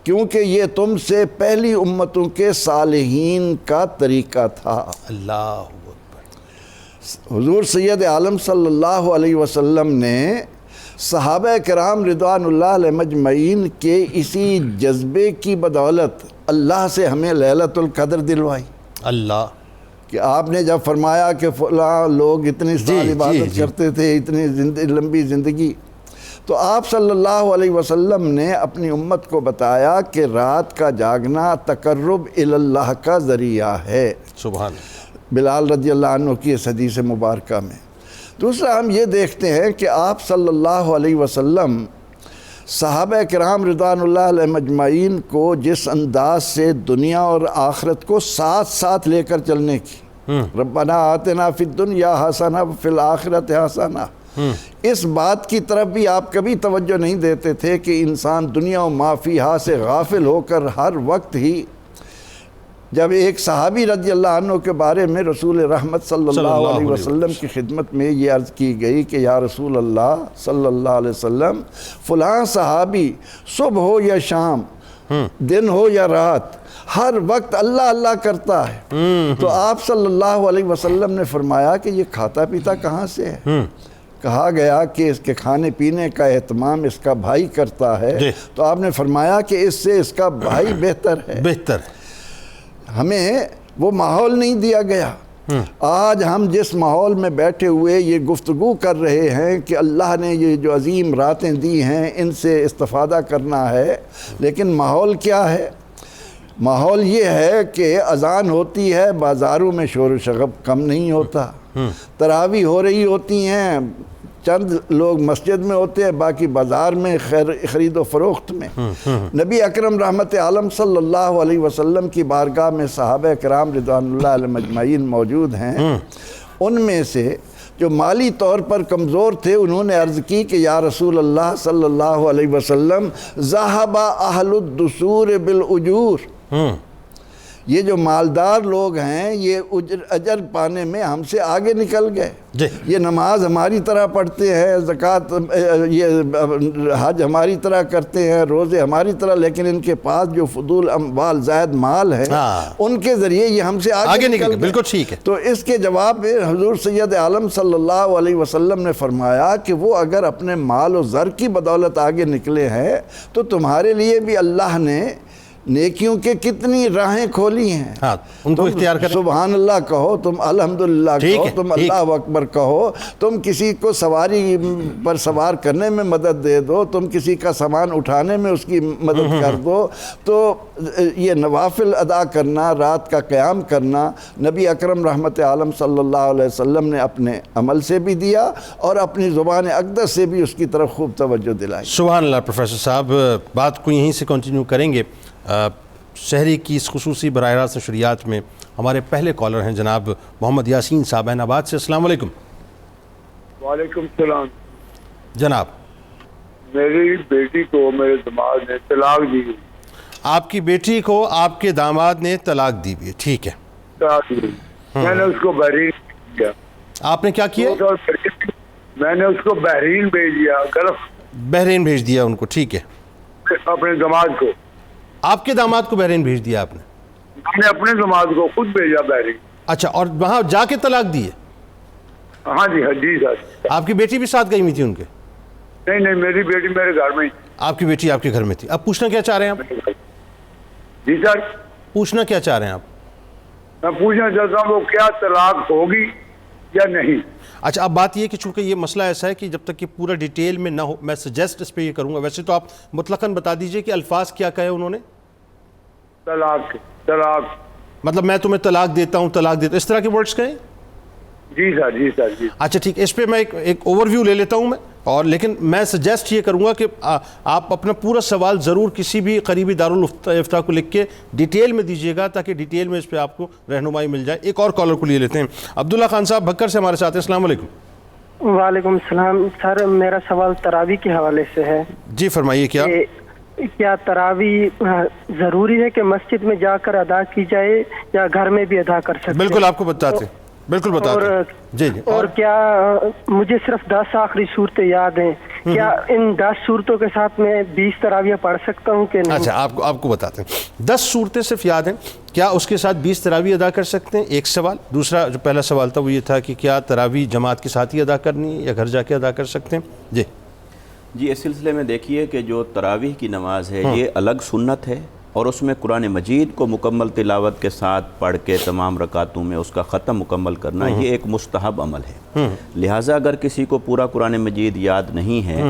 کیونکہ یہ تم سے پہلی امتوں کے صالحین کا طریقہ تھا۔ اللہ اکبر۔ حضور سید عالم صلی اللہ علیہ وسلم نے صحابہ کرام رضوان اللہ علیہ مجمعین کے اسی جذبے کی بدولت اللہ سے ہمیں لیلۃ القدر دلوائی۔ اللہ کہ آپ نے جب فرمایا کہ فلاں لوگ اتنی سال عبادت کرتے تھے، اتنی لمبی زندگی، تو آپ صلی اللہ علیہ وسلم نے اپنی امت کو بتایا کہ رات کا جاگنا تقرب اللہ کا ذریعہ ہے، سبحان بلال رضی اللہ عنہ کی اس حدیث مبارکہ میں۔ دوسرا ہم یہ دیکھتے ہیں کہ آپ صلی اللہ علیہ وسلم صحابہ کرام رضوان اللہ علیہ مجمعین کو جس انداز سے دنیا اور آخرت کو ساتھ ساتھ لے کر چلنے کی، ربنا آتنا فی الدنیا حسنہ وفی الآخرت حسنہ، اس بات کی طرف بھی آپ کبھی توجہ نہیں دیتے تھے کہ انسان دنیا و ما فیہا سے غافل ہو کر ہر وقت ہی، جب ایک صحابی رضی اللہ عنہ کے بارے میں رسول رحمت صلی اللہ علیہ وسلم کی خدمت میں یہ عرض کی گئی کہ یا رسول اللہ صلی اللہ علیہ وسلم، فلاں صحابی صبح ہو یا شام، دن ہو یا رات، ہر وقت اللہ اللہ کرتا ہے، تو آپ صلی اللہ علیہ وسلم نے فرمایا کہ یہ کھاتا پیتا کہاں سے ہے؟ کہا گیا کہ اس کے کھانے پینے کا اہتمام اس کا بھائی کرتا ہے، تو آپ نے فرمایا کہ اس سے اس کا بھائی بہتر ہے۔ ہمیں وہ ماحول نہیں دیا گیا۔ آج ہم جس ماحول میں بیٹھے ہوئے یہ گفتگو کر رہے ہیں کہ اللہ نے یہ جو عظیم راتیں دی ہیں ان سے استفادہ کرنا ہے، لیکن ماحول کیا ہے؟ ماحول یہ ہے کہ اذان ہوتی ہے، بازاروں میں شور و شغب کم نہیں ہوتا، تراویح ہو رہی ہوتی ہیں، چند لوگ مسجد میں ہوتے ہیں، باقی بازار میں خرید و فروخت میں۔ نبی اکرم رحمت عالم صلی اللہ علیہ وسلم کی بارگاہ میں صحابہ کرام رضوان اللہ علیہ مجمعین موجود ہیں، ان میں سے جو مالی طور پر کمزور تھے انہوں نے عرض کی کہ یا رسول اللہ صلی اللہ علیہ وسلم ذہب اہل الدثور بالاجور، یہ جو مالدار لوگ ہیں یہ اجر پانے میں ہم سے آگے نکل گئے. جی. یہ نماز ہماری طرح پڑھتے ہیں, زکوٰۃ یہ حج ہماری طرح کرتے ہیں, روزے ہماری طرح, لیکن ان کے پاس جو فضول اموال زائد مال ہے ان کے ذریعے یہ ہم سے آگے نکل گئے. بالکل ٹھیک ہے. تو اس کے جواب میں حضور سید عالم صلی اللہ علیہ وسلم نے فرمایا کہ وہ اگر اپنے مال و زر کی بدولت آگے نکلے ہیں تو تمہارے لیے بھی اللہ نے نیکیوں کے کتنی راہیں کھولی ہیں. ہاں, ان کو اختیار کریں. سبحان اللہ کہو, تم الحمدللہ کہو, تم اللہ اکبر کہو, تم کسی کو سواری پر سوار کرنے میں مدد دے دو, تم کسی کا سامان اٹھانے میں اس کی مدد کر دو. تو یہ نوافل ادا کرنا, رات کا قیام کرنا, نبی اکرم رحمت عالم صلی اللہ علیہ وسلم نے اپنے عمل سے بھی دیا اور اپنی زبان اقدس سے بھی اس کی طرف خوب توجہ دلائی. سبحان اللہ. پروفیسر صاحب بات کو یہیں سے کنٹینیو کریں گے. شہری کی اس خصوصی براہ راست نشریات میں ہمارے پہلے کالر ہیں جناب محمد یاسین صاحب ہیں آباد سے. السلام علیکم. وعلیکم السلام. جناب, میری بیٹی کو میرے داماد نے طلاق دی. آپ کی بیٹی کو آپ کے داماد نے طلاق دی ہوئی ہے, ٹھیک ہے. میں نے اس کو بحرین کیا. آپ نے کیا کیا؟ میں نے اس کو بحرین بھیج دیا, گلف بحرین بھیج دیا ان کو, ٹھیک ہے. اپنے داماد کو. آپ کے داماد کو بحرین بھیج دیا آپ نے؟ میں نے اپنے داماد کو خود بھیجا بحرین. اچھا, اور وہاں جا کے طلاق دی ہے؟ ہاں جی, جی سر. آپ کی بیٹی بھی ساتھ گئی ہوئی تھی ان کے؟ نہیں, میری بیٹی میرے گھر میں. آپ کی بیٹی آپ کے گھر میں تھی. اب پوچھنا کیا چاہ رہے ہیں آپ؟ جی سر. پوچھنا کیا چاہ رہے ہیں آپ؟ میں پوچھنا چاہتا ہوں وہ کیا طلاق ہوگی یا نہیں. اچھا, اب بات یہ کہ چونکہ یہ مسئلہ ایسا ہے کہ جب تک کہ پورا ڈیٹیل میں نہ ہو, میں سجیسٹ اس پہ یہ کروں گا. ویسے تو آپ مطلقاً بتا دیجئے کہ الفاظ کیا کہے انہوں نے. طلاق مطلب میں تمہیں طلاق دیتا ہوں, طلاق دیتا ہوں, اس طرح کے ورڈز کہیں؟ جی سر, جی سر, جی. اچھا ٹھیک, اس پہ میں ایک اوور ویو لے لیتا ہوں میں, اور لیکن میں سجیسٹ یہ کروں گا کہ آپ اپنا پورا سوال ضرور کسی بھی قریبی دارالفتہ کو لکھ کے ڈیٹیل میں دیجیے گا تاکہ ڈیٹیل میں اس پہ آپ کو رہنمائی مل جائے. ایک اور کالر کو لیے لیتے ہیں. عبداللہ خان صاحب بھکر سے ہمارے ساتھ ہیں. السلام علیکم. وعلیکم السلام. سر میرا سوال تراویح کے حوالے سے ہے. جی فرمائیے. کیا تراویح ضروری ہے کہ مسجد میں جا کر ادا کی جائے یا گھر میں بھی ادا کر سکتے ہیں؟ بالکل آپ کو بتاتے ہیں, بالکل بتاتے ہیں. جی جی. اور کیا مجھے صرف 10 آخری صورتیں یاد ہیں, کیا ان 10 صورتوں کے ساتھ میں 20 تراویح پڑھ سکتا ہوں کہ نہیں؟ اچھا, آپ کو بتاتے ہیں. 10 صورتیں صرف یاد ہیں, کیا اس کے ساتھ 20 تراویح ادا کر سکتے ہیں؟ ایک سوال. دوسرا جو پہلا سوال تھا وہ یہ تھا کہ کیا تراویح جماعت کے ساتھ ہی ادا کرنی ہے یا گھر جا کے ادا کر سکتے ہیں؟ جی اس سلسلے میں دیکھیے کہ جو تراویح کی نماز ہے یہ الگ سنت ہے, اور اس میں قرآن مجید کو مکمل تلاوت کے ساتھ پڑھ کے تمام رکعتوں میں اس کا ختم مکمل کرنا یہ ایک مستحب عمل ہے. لہٰذا اگر کسی کو پورا قرآن مجید یاد نہیں ہے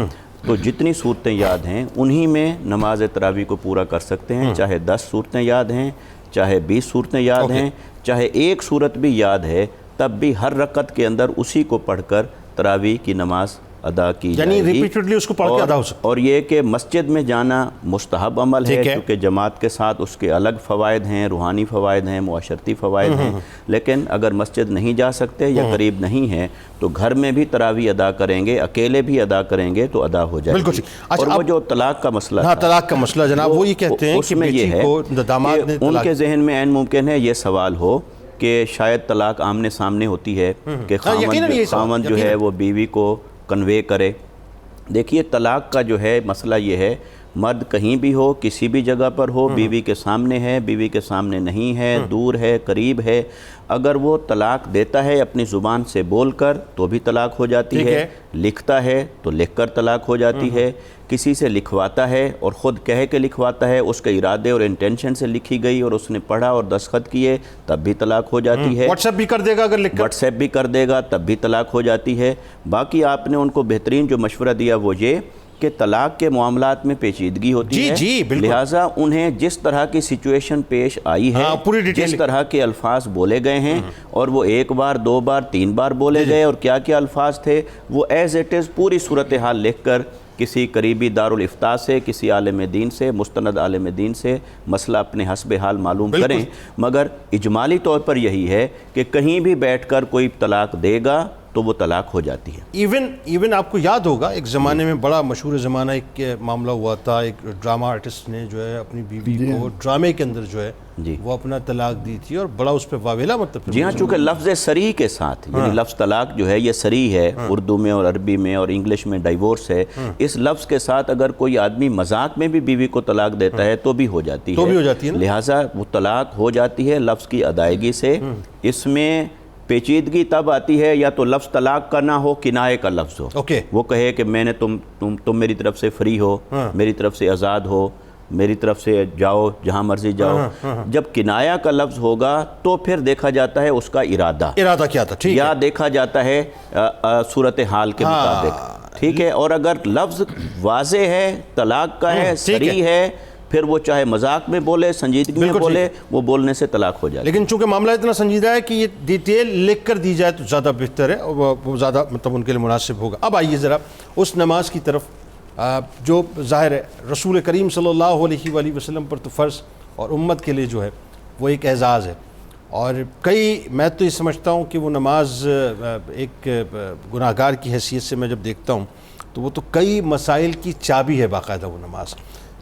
تو جتنی صورتیں یاد ہیں انہی میں نماز تراویح کو پورا کر سکتے ہیں, چاہے 10 صورتیں یاد ہیں, چاہے 20 صورتیں یاد ہیں, چاہے ایک صورت بھی یاد ہے, تب بھی ہر رکعت کے اندر اسی کو پڑھ کر تراویح کی نماز ادا کی جائے گی. یعنی ریپیٹڈلی اس کو پڑھ کے ادا ہو سکتا. اور یہ کہ مسجد میں جانا مستحب عمل ہے کیونکہ جماعت کے ساتھ اس کے الگ فوائد ہیں, روحانی فوائد ہیں, معاشرتی فوائد ہیں. لیکن اگر مسجد نہیں جا سکتے یا قریب نہیں ہے تو گھر میں بھی تراویح ادا کریں گے, اکیلے بھی ادا کریں گے تو ادا ہو جائے گی. اور وہ جو طلاق کا مسئلہ ہے, طلاق کا مسئلہ جناب, وہ یہ کہتے ہیں کہ بیٹی کو داماد نے ان کے ذہن میں عین ممکن ہے یہ سوال ہو کہ شاید طلاق آمنے سامنے ہوتی ہے کہ خاوند جو ہے وہ بیوی کو کنوے کرے. دیکھیے طلاق کا جو ہے مسئلہ یہ ہے, مرد کہیں بھی ہو, کسی بھی جگہ پر ہو, بیوی کے سامنے ہے, بیوی کے سامنے نہیں ہے, دور ہے, قریب ہے, اگر وہ طلاق دیتا ہے اپنی زبان سے بول کر تو بھی طلاق ہو جاتی ہے, لکھتا ہے تو لکھ کر طلاق ہو جاتی ہے, کسی سے لکھواتا ہے اور خود کہہ کے لکھواتا ہے, اس کے ارادے اور انٹینشن سے لکھی گئی اور اس نے پڑھا اور دستخط کیے تب بھی طلاق ہو جاتی ہے. واٹس ایپ بھی کر دے گا, اگر لکھ کر واٹس ایپ بھی کر دے گا تب بھی طلاق ہو جاتی ہے. باقی آپ نے ان کو بہترین جو مشورہ دیا وہ یہ کہ طلاق کے معاملات میں پیچیدگی ہوتی ہے, لہٰذا انہیں جس طرح کی سچویشن پیش آئی ہے, جس طرح کے الفاظ بولے گئے ہیں اور وہ 1 بار 2 بار 3 بار بولے گئے اور کیا کیا الفاظ تھے, وہ ایز اٹ از پوری صورتحال لکھ کر کسی قریبی دارالافتاء سے, کسی عالم دین سے, مستند عالم دین سے مسئلہ اپنے حسب حال معلوم کریں. مگر اجمالی طور پر یہی ہے کہ کہیں بھی بیٹھ کر کوئی طلاق دے گا تو وہ طلاق ہو جاتی ہے۔ ایون آپ کو یاد ہوگا ایک زمانے میں بڑا مشہور زمانہ ایک معاملہ ہوا تھا، ایک ڈرامہ آرٹسٹ نے جو ہے اپنی بیوی کو ڈرامے کے اندر جو ہے وہ اپنا طلاق دی تھی، اور بڑا اس پہ واویلا مطلب جی ہاں، چونکہ لفظ صریح کے ساتھ، یعنی لفظ طلاق جو ہے یہ صریح ہے، اردو میں اور عربی میں اور انگلش میں ڈائیورس ہے، اس لفظ کے ساتھ اگر کوئی آدمی مذاق میں بھی بیوی کو طلاق دیتا ہے تو بھی ہو جاتی ہے، لہٰذا وہ طلاق ہو جاتی ہے لفظ کی ادائیگی سے۔ اس میں پیچیدگی تب آتی ہے یا تو لفظ طلاق کا نہ ہو، کنایے کا لفظ ہو، وہ کہے کہ میں نے تم میری طرف سے فری ہو، میری طرف سے آزاد ہو، میری طرف سے جاؤ جہاں مرضی جاؤ۔ جب کنایہ کا لفظ ہوگا تو پھر دیکھا جاتا ہے اس کا ارادہ کیا تھا، یا دیکھا جاتا ہے صورتحال کے مطابق، ٹھیک ہے۔ اور اگر لفظ واضح ہے، طلاق کا ہے، صریح ہے، پھر وہ چاہے مذاق میں بولے، سنجیدگی میں بولے، وہ بولنے سے طلاق ہو جائے۔ لیکن چونکہ معاملہ اتنا سنجیدہ ہے کہ یہ ڈیٹیل لکھ کر دی جائے تو زیادہ بہتر ہے، اور وہ زیادہ مطلب ان کے لیے مناسب ہوگا۔ اب آئیے ذرا اس نماز کی طرف جو ظاہر ہے رسول کریم صلی اللہ علیہ وآلہ وسلم پر تو فرض اور امت کے لیے جو ہے وہ ایک اعزاز ہے، اور میں تو یہ سمجھتا ہوں کہ وہ نماز ایک گناہگار کی حیثیت سے میں جب دیکھتا ہوں تو وہ تو کئی مسائل کی چابی ہے باقاعدہ وہ نماز،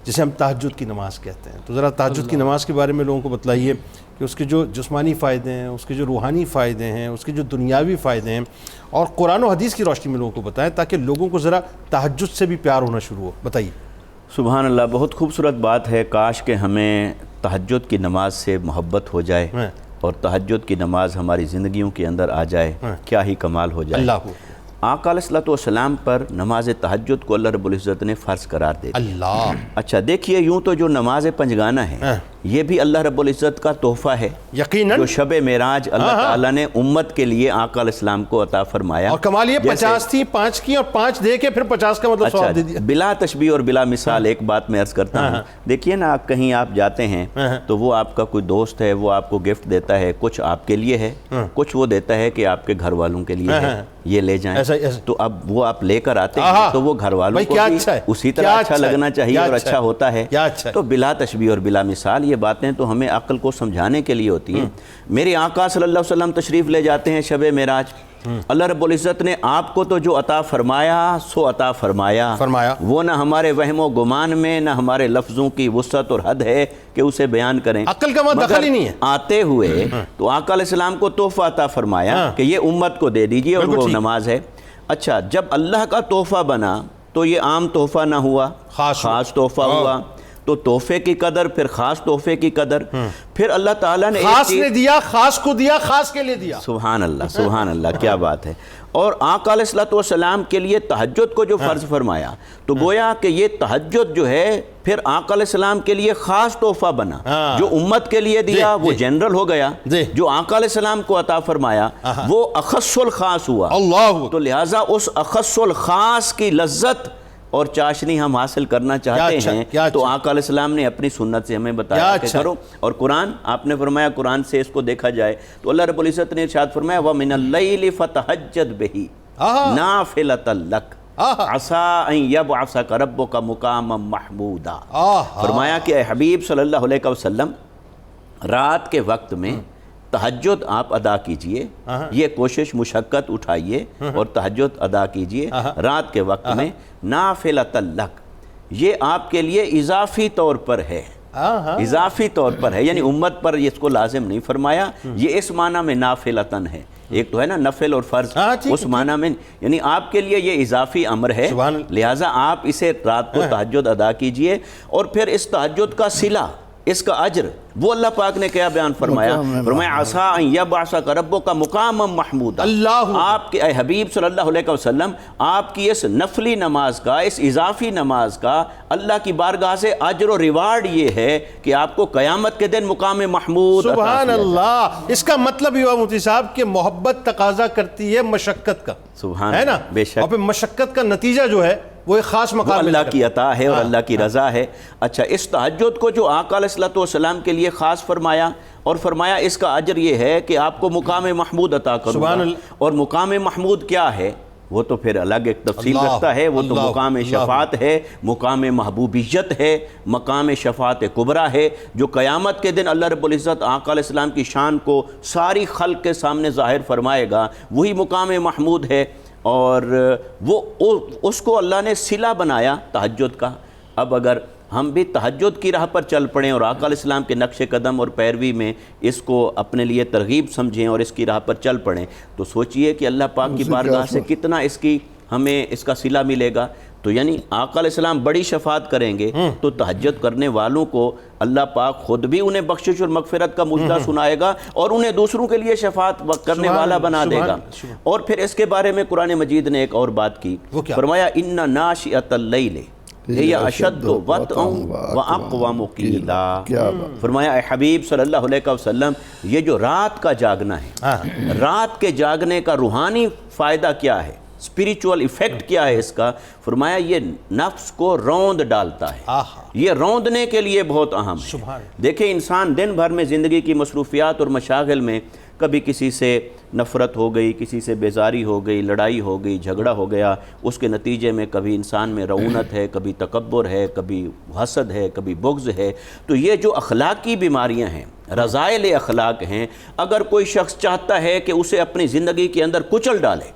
جسے ہم تہجد کی نماز کہتے ہیں۔ تو ذرا تہجد کی نماز کے بارے میں لوگوں کو بتلائیے کہ اس کے جو جسمانی فائدے ہیں، اس کے جو روحانی فائدے ہیں، اس کے جو دنیاوی فائدے ہیں، اور قرآن و حدیث کی روشنی میں لوگوں کو بتائیں تاکہ لوگوں کو ذرا تہجد سے بھی پیار ہونا شروع ہو۔ بتائیے۔ سبحان اللہ، بہت خوبصورت بات ہے، کاش کہ ہمیں تہجد کی نماز سے محبت ہو جائے اور تہجد کی نماز ہماری زندگیوں کے اندر آ جائے، کیا ہی کمال ہو جائے۔ آقا علیہ السلام پر نماز تہجد کو اللہ رب العزت نے فرض قرار دے دیا۔ اچھا دیکھیے، یوں تو جو نماز پنجگانہ ہے یہ بھی اللہ رب العزت کا تحفہ ہے، یقیناً جو شب معراج اللہ تعالیٰ نے امت کے لیے آقا علیہ السلام کو عطا فرمایا۔ اور کمال یہ 50 تھی، 5 کی، اور 5 دے کے پھر 50 کا مطلب ثواب دے دیا۔ بلا تشبیہ اور بلا مثال ایک بات میں عرض کرتا ہوں، دیکھیے نا، کہیں آپ جاتے ہیں تو وہ آپ کا کوئی دوست ہے، وہ آپ کو گفٹ دیتا ہے، کچھ آپ کے لیے ہے، کچھ وہ دیتا ہے کہ آپ کے گھر والوں کے لیے ہے، یہ لے جائیں۔ تو اب وہ آپ لے کر آتے ہیں تو وہ گھر والوں کو بھی اسی طرح اچھا لگنا چاہیے اور اچھا ہوتا ہے۔ تو بلا تشبیہ اور بلا مثال یہ باتیں تو ہمیں عقل کو سمجھانے کے لیے ہوتی ہیں۔ میرے آقا صلی اللہ علیہ وسلم تشریف لے جاتے ہیں شب معراج، اللہ رب العزت نے آپ کو تو جو عطا فرمایا سو عطا فرمایا، وہ نہ ہمارے وہم و گمان میں نہ ہمارے لفظوں کی وسعت اور حد ہے کہ اسے بیان کریں، عقل کا دخل ہی نہیں ہے۔ آتے ہوئے تو آقا علیہ السلام کو تحفہ عطا فرمایا کہ یہ امت کو دے دیجئے، اور وہ نماز ہے۔ اچھا، جب اللہ کا تحفہ بنا تو یہ عام تحفہ نہ ہوا، خاص تحفہ ہوا، تو تحفے کی قدر، پھر خاص تحفے کی قدر، پھر اللہ تعالیٰ نے خاص نے دیا، خاص کو دیا، خاص کے لیے دیا۔ سبحان اللہ، سبحان اللہ، کیا بات ہے۔ اور آقا علیہ السلام کے لیے تہجد کو جو فرض فرمایا تو گویا کہ یہ تہجد جو ہے پھر آقا علیہ السلام کے لیے خاص تحفہ بنا، جو امت کے لیے دیا وہ جنرل ہو گیا، جو آقا علیہ السلام کو عطا فرمایا وہ اخص الخاص ہوا۔ تو لہٰذا اس اخص الخاص کی لذت اور چاشنی ہم حاصل کرنا چاہتے ہیں تو آقا علیہ السلام نے اپنی سنت سے ہمیں بتایا کہ کرو۔ اور قرآن، آپ نے فرمایا قرآن سے اس کو دیکھا جائے تو اللہ رب العزت نے ارشاد فرمایا وَمِنَ اللَّيْلِ فَتَحَجَّدْ بِهِ نَافِلَةً لَكَ عَسَىٰ أَن يَبْعَثَكَ رَبُّكَ مُقَامًا مَحْمُودًا۔ فرمایا کہ اے حبیب صلی اللہ علیہ وسلم، رات کے وقت میں تہجد آپ ادا کیجئے، یہ کوشش مشقت اٹھائیے اور تہجد ادا کیجئے رات کے وقت میں، نافلۃ لک، یہ آپ کے لیے اضافی طور پر ہے، اضافی طور پر ہے، یعنی امت پر اس کو لازم نہیں فرمایا، یہ اس معنی میں نافلتن ہے، ایک تو ہے نا نفل اور فرض، اس معنی میں یعنی آپ کے لیے یہ اضافی امر ہے، لہٰذا آپ اسے رات کو تہجد ادا کیجئے۔ اور پھر اس تہجد کا صلہ، اس کا اجر وہ اللہ پاک نے کیا بیان فرمایا؟ فرمایا عَسَىٰ أَن يَبْعَثَكَ رَبُّكَ مُقَامًا مَحْمُودًا۔ آپ کے اے حبیب صلی اللہ علیہ وسلم، آپ کی اس نفلی نماز کا، اس اضافی نماز کا اللہ کی بارگاہ سے اجر و ریوارڈ یہ ہے کہ آپ کو قیامت کے دن مقام محمود عطا کیا جائے۔ سبحان اللہ، اس کا مطلب یہ ہوا مفتی صاحب کہ محبت تقاضا کرتی ہے مشقت کا، سبحان ہے نا؟ بے شک، اور پھر مشقت کا نتیجہ جو ہے وہ ایک خاص مقام اللہ کی عطا ہے اور اللہ کی رضا ہے۔ اچھا، اس تہجد کو جو آقا علیہ السلام کے لیے خاص فرمایا اور فرمایا اس کا اجر یہ ہے کہ آپ کو مقام محمود عطا کروں گا۔ اور مقام محمود کیا ہے؟ وہ تو پھر الگ ایک تفصیل اللہ رکھتا ہے، وہ تو اللہ مقام اللہ شفاعت ہے، مقام محبوبیت ہے، مقام شفاعت کبریٰ ہے، جو قیامت کے دن اللہ رب العزت آقا علیہ السلام کی شان کو ساری خلق کے سامنے ظاہر فرمائے گا، وہی مقام محمود ہے۔ اور وہ اس کو اللہ نے صلہ بنایا تہجد کا۔ اب اگر ہم بھی تہجد کی راہ پر چل پڑیں اور آقا علیہ السلام کے نقش قدم اور پیروی میں اس کو اپنے لیے ترغیب سمجھیں اور اس کی راہ پر چل پڑیں، تو سوچئے کہ اللہ پاک کی بارگاہ سے کتنا ہمیں اس کا صلہ ملے گا۔ تو یعنی آقا علیہ السلام بڑی شفاعت کریں گے تو تہجد کرنے والوں کو اللہ پاک خود بھی انہیں بخشش اور مغفرت کا مجدہ سنائے گا اور انہیں دوسروں کے لیے شفاعت کرنے والا بنا دے گا۔ اور پھر اس کے بارے میں قرآن مجید نے ایک اور بات کی، فرمایا ان ناشئۃ اللیل ہی اشد وطئا واقوم قیلا۔ فرمایا اے حبیب صلی اللہ علیہ وسلم، یہ جو رات کا جاگنا ہے، رات کے جاگنے کا روحانی فائدہ کیا ہے، اسپریچول ایفیکٹ کیا ہے اس کا؟ فرمایا یہ نفس کو روند ڈالتا ہے، یہ روندنے کے لیے بہت اہم ہے۔ دیکھیں انسان دن بھر میں زندگی کی مصروفیات اور مشاغل میں کبھی کسی سے نفرت ہو گئی، کسی سے بیزاری ہو گئی، لڑائی ہو گئی، جھگڑا ہو گیا، اس کے نتیجے میں کبھی انسان میں رعونت ہے، کبھی تکبر ہے، کبھی حسد ہے، کبھی بغض ہے۔ تو یہ جو اخلاقی بیماریاں ہیں، رذائل اخلاق ہیں، اگر کوئی شخص چاہتا ہے کہ اسے اپنی زندگی کے اندر کچل ڈالے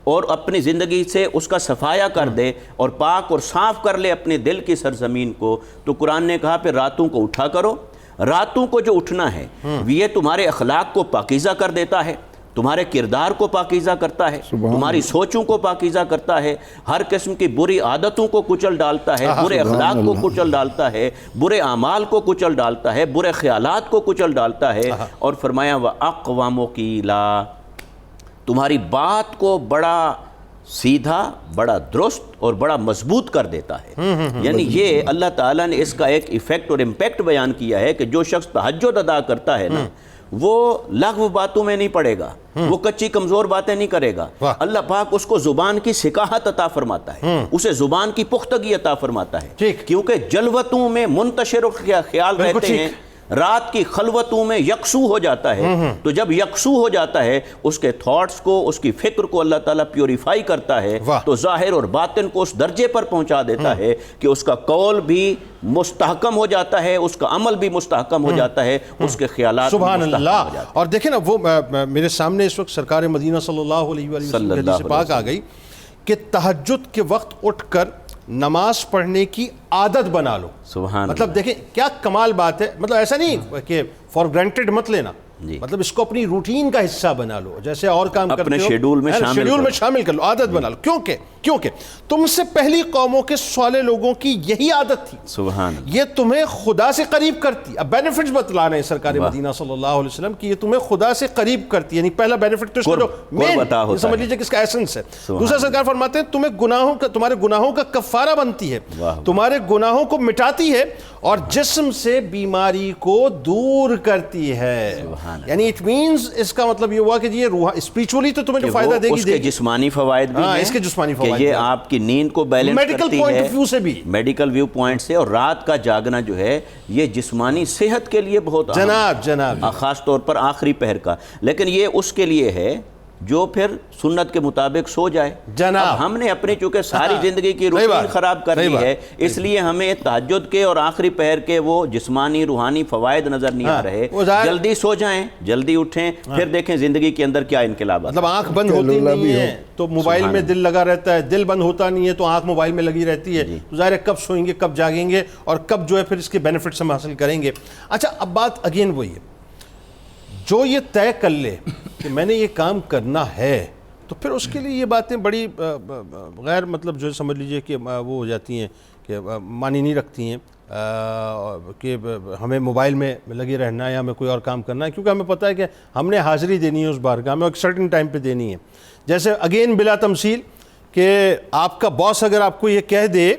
اور اپنی زندگی سے اس کا صفایا کر دے اور پاک اور صاف کر لے اپنے دل کی سرزمین کو، تو قرآن نے کہا پھر راتوں کو اٹھا کرو۔ راتوں کو جو اٹھنا ہے یہ تمہارے اخلاق کو پاکیزہ کر دیتا ہے، تمہارے کردار کو پاکیزہ کرتا ہے، تمہاری سوچوں کو پاکیزہ کرتا ہے، ہر قسم کی بری عادتوں کو کچل ڈالتا ہے، برے اخلاق کو کچل ڈالتا ہے، برے اعمال کو کچل ڈالتا ہے، برے خیالات کو کچل ڈالتا ہے۔ اور فرمایا وَأَقْوَمُ قِيلًا، تمہاری بات کو بڑا سیدھا، بڑا درست اور بڑا مضبوط کر دیتا ہے۔ یعنی یہ اللہ تعالیٰ نے اس کا ایک ایفیکٹ اور امپیکٹ بیان کیا ہے کہ جو شخص تہجد ادا کرتا ہے نا، وہ لغو باتوں میں نہیں پڑے گا، وہ کچی کمزور باتیں نہیں کرے گا۔ اللہ پاک اس کو زبان کی سکاحت عطا فرماتا ہے، اسے زبان کی پختگی عطا فرماتا ہے، کیونکہ جلوتوں میں منتشر خیال رہتے ہیں، رات کی خلوتوں میں یکسو ہو جاتا ہے۔ تو جب یکسو ہو جاتا ہے اس کے تھاٹس کو، اس کی فکر کو اللہ تعالیٰ پیوریفائی کرتا ہے، تو ظاہر اور باطن کو اس درجے پر پہنچا دیتا ہے کہ اس کا قول بھی مستحکم ہو جاتا ہے، اس کا عمل بھی مستحکم ہو جاتا ہے، اس کے خیالات بھی مستحکم ہو جاتے ہیں۔ اور دیکھیں نا، وہ میرے سامنے اس وقت سرکار مدینہ صلی اللہ علیہ وسلم کی حدیث پاک آ گئی کہ تہجد کے وقت اٹھ کر نماز پڑھنے کی عادت بنا لو۔ سبحان اللہ، مطلب دیکھیں کیا کمال بات ہے، مطلب ایسا نہیں کہ فار گرانٹیڈ مت لینا، مطلب اس کو اپنی روٹین کا حصہ بنا لو، جیسے اور کام کرتے ہو اپنے شیڈول میں شامل کر لو، عادت بنا لو۔ کیونکہ تم سے پہلی قوموں کے سوالے لوگوں کی یہی عادت تھی، سبحان اللہ، یہ تمہیں خدا سے قریب کرتی۔ اب بینیفٹس بتلا رہے ہیں سرکار مدینہ صلی اللہ علیہ وسلم کہ یہ تمہیں خدا سے قریب کرتی، یعنی پہلا بینیفٹ تو اس کا جو مین سمجھ لیجئے کہ اس کا ایسنس ہے۔ دوسرا سرکار فرماتے ہیں تمہارے گناہوں کا کفارہ بنتی ہے، تمہارے گناہوں کو مٹاتی ہے اور جسم سے بیماری کو دور کرتی ہے۔ یعنی اٹ مینز اس کا مطلب یہ ہوا کہ یہ اسپریچولی تو تمہیں جو فائدہ دے گی، اس کے جسمانی فوائد بھی ہیں، اس کے جسمانی فوائد کہ یہ آپ کی نیند کو بیلنس کرتی ہے، میڈیکل پوائنٹ آف ویو سے بھی، میڈیکل ویو پوائنٹ سے، اور رات کا جاگنا جو ہے یہ جسمانی صحت کے لیے بہت جناب خاص طور پر آخری پہر کا۔ لیکن یہ اس کے لیے ہے جو پھر سنت کے مطابق سو جائے۔ اب ہم نے اپنی چونکہ ساری زندگی کی روٹین خراب کر لی ہے، اس لیے ہمیں تہجد کے اور آخری پہر کے وہ جسمانی روحانی فوائد نظر نہیں آ رہے۔ جلدی سو جائیں، جلدی اٹھیں، پھر دیکھیں زندگی کے اندر کیا انقلابات۔ مطلب آنکھ بند ہوتی نہیں ہے تو موبائل میں دل لگا رہتا ہے، دل بند ہوتا نہیں ہے تو آنکھ موبائل میں لگی رہتی ہے، تو ظاہر ہے کب سوئیں گے، کب جاگیں گے اور کب جو ہے پھر اس کے بینیفٹس ہم حاصل کریں گے۔ اچھا اب بات اگین وہی ہے، جو یہ طے کر لے کہ میں نے یہ کام کرنا ہے تو پھر اس کے لیے یہ باتیں بڑی غیر مطلب جو سمجھ لیجئے کہ وہ ہو جاتی ہیں کہ معنی نہیں رکھتی ہیں کہ ہمیں موبائل میں لگے رہنا ہے یا ہمیں کوئی اور کام کرنا ہے، کیونکہ ہمیں پتہ ہے کہ ہم نے حاضری دینی ہے اس بارگاہ میں، ایک سرٹن ٹائم پہ دینی ہے۔ جیسے اگین بلا تمثیل کہ آپ کا باس اگر آپ کو یہ کہہ دے،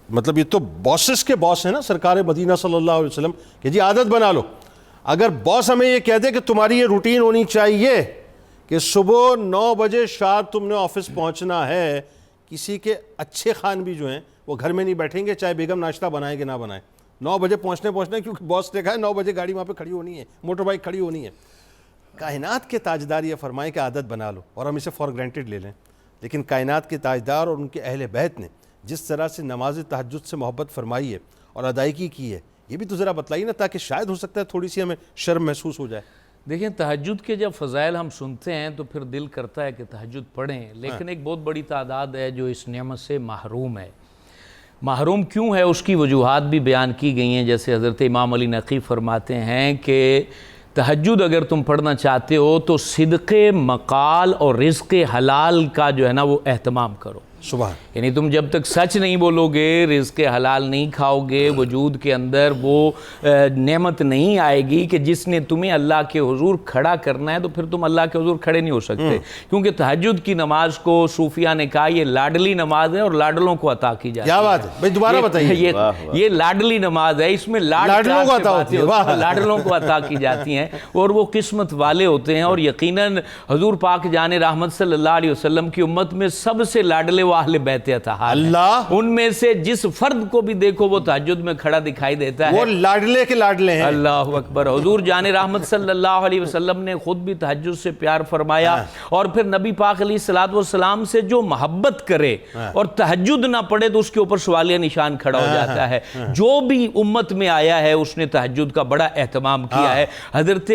مطلب یہ تو باسز کے باس ہیں نا سرکار مدینہ صلی اللہ علیہ وسلم، کہ جی عادت بنا لو، اگر باس ہمیں یہ کہہ دے کہ تمہاری یہ روٹین ہونی چاہیے کہ صبح 9 بجے شارپ تم نے آفس پہنچنا ہے، کسی کے اچھے خان بھی جو ہیں وہ گھر میں نہیں بیٹھیں گے چاہے بیگم ناشتہ بنائے کہ نہ بنائے، 9 بجے پہنچنا کیونکہ باس نے کہا ہے 9 بجے گاڑی وہاں پہ کھڑی ہونی ہے، موٹر بائک کھڑی ہونی ہے۔ کائنات کے تاجدار یہ فرمائے کہ عادت بنا لو، اور ہم اسے فار گرانٹیڈ لے لیں۔ لیکن کائنات کے تاجدار اور ان کے اہل بیت نے جس طرح سے نماز تہجد سے محبت فرمائی ہے اور ادائیگی کی ہے، یہ بھی تو ذرا بتلائیے نا، تاکہ شاید ہو سکتا ہے تھوڑی سی ہمیں شرم محسوس ہو جائے۔ دیکھیں تہجد کے جب فضائل ہم سنتے ہیں تو پھر دل کرتا ہے کہ تہجد پڑھیں، لیکن ایک بہت بڑی تعداد ہے جو اس نعمت سے محروم ہے۔ محروم کیوں ہے اس کی وجوہات بھی بیان کی گئی ہیں، جیسے حضرت امام علی نقی فرماتے ہیں کہ تہجد اگر تم پڑھنا چاہتے ہو تو صدق مقال اور رزق حلال کا جو ہے نا وہ اہتمام کرو۔ سبحان، یعنی تم جب تک سچ نہیں بولو گے، رزق حلال نہیں کھاؤ گے، وجود کے اندر وہ نعمت نہیں آئے گی کہ جس نے تمہیں اللہ کے حضور کھڑا کرنا ہے، تو پھر تم اللہ کے حضور کھڑے نہیں ہو سکتے۔ کیونکہ تہجد کی نماز کو صوفیہ نے کہا یہ لاڈلی نماز ہے اور لاڈلوں کو عطا کی جاتی ہے۔ کیا بات ہے بھائی، دوبارہ بتائیے۔ یہ لاڈلی نماز ہے، اس میں لاڈلوں کو عطا ہوتی ہے، لاڈلوں کو عطا کی جاتی ہیں، اور وہ قسمت والے ہوتے ہیں۔ اور یقیناً حضور پاک جان رحمت صلی اللہ علیہ وسلم کی امت میں سب سے لاڈلے اہل بیت اطہار ہیں۔ ان میں سے جس فرد کو بھی دیکھو وہ تہجد میں کھڑا دکھائی دیتا ہے، وہ لاڈلے کے لاڈلے ہیں۔ اللہ اکبر۔ حضور جان رحمت صلی اللہ علیہ وسلم نے خود بھی تہجد سے پیار فرمایا، اور پھر نبی پاک علیہ الصلوۃ والسلام سے جو محبت کرے اور تہجد نہ پڑھے تو اس کے اوپر سوالیہ نشان کھڑا ہو جاتا ہے۔ جو بھی امت میں آیا ہے اس نے تہجد کا بڑا اہتمام کیا ہے۔ حضرت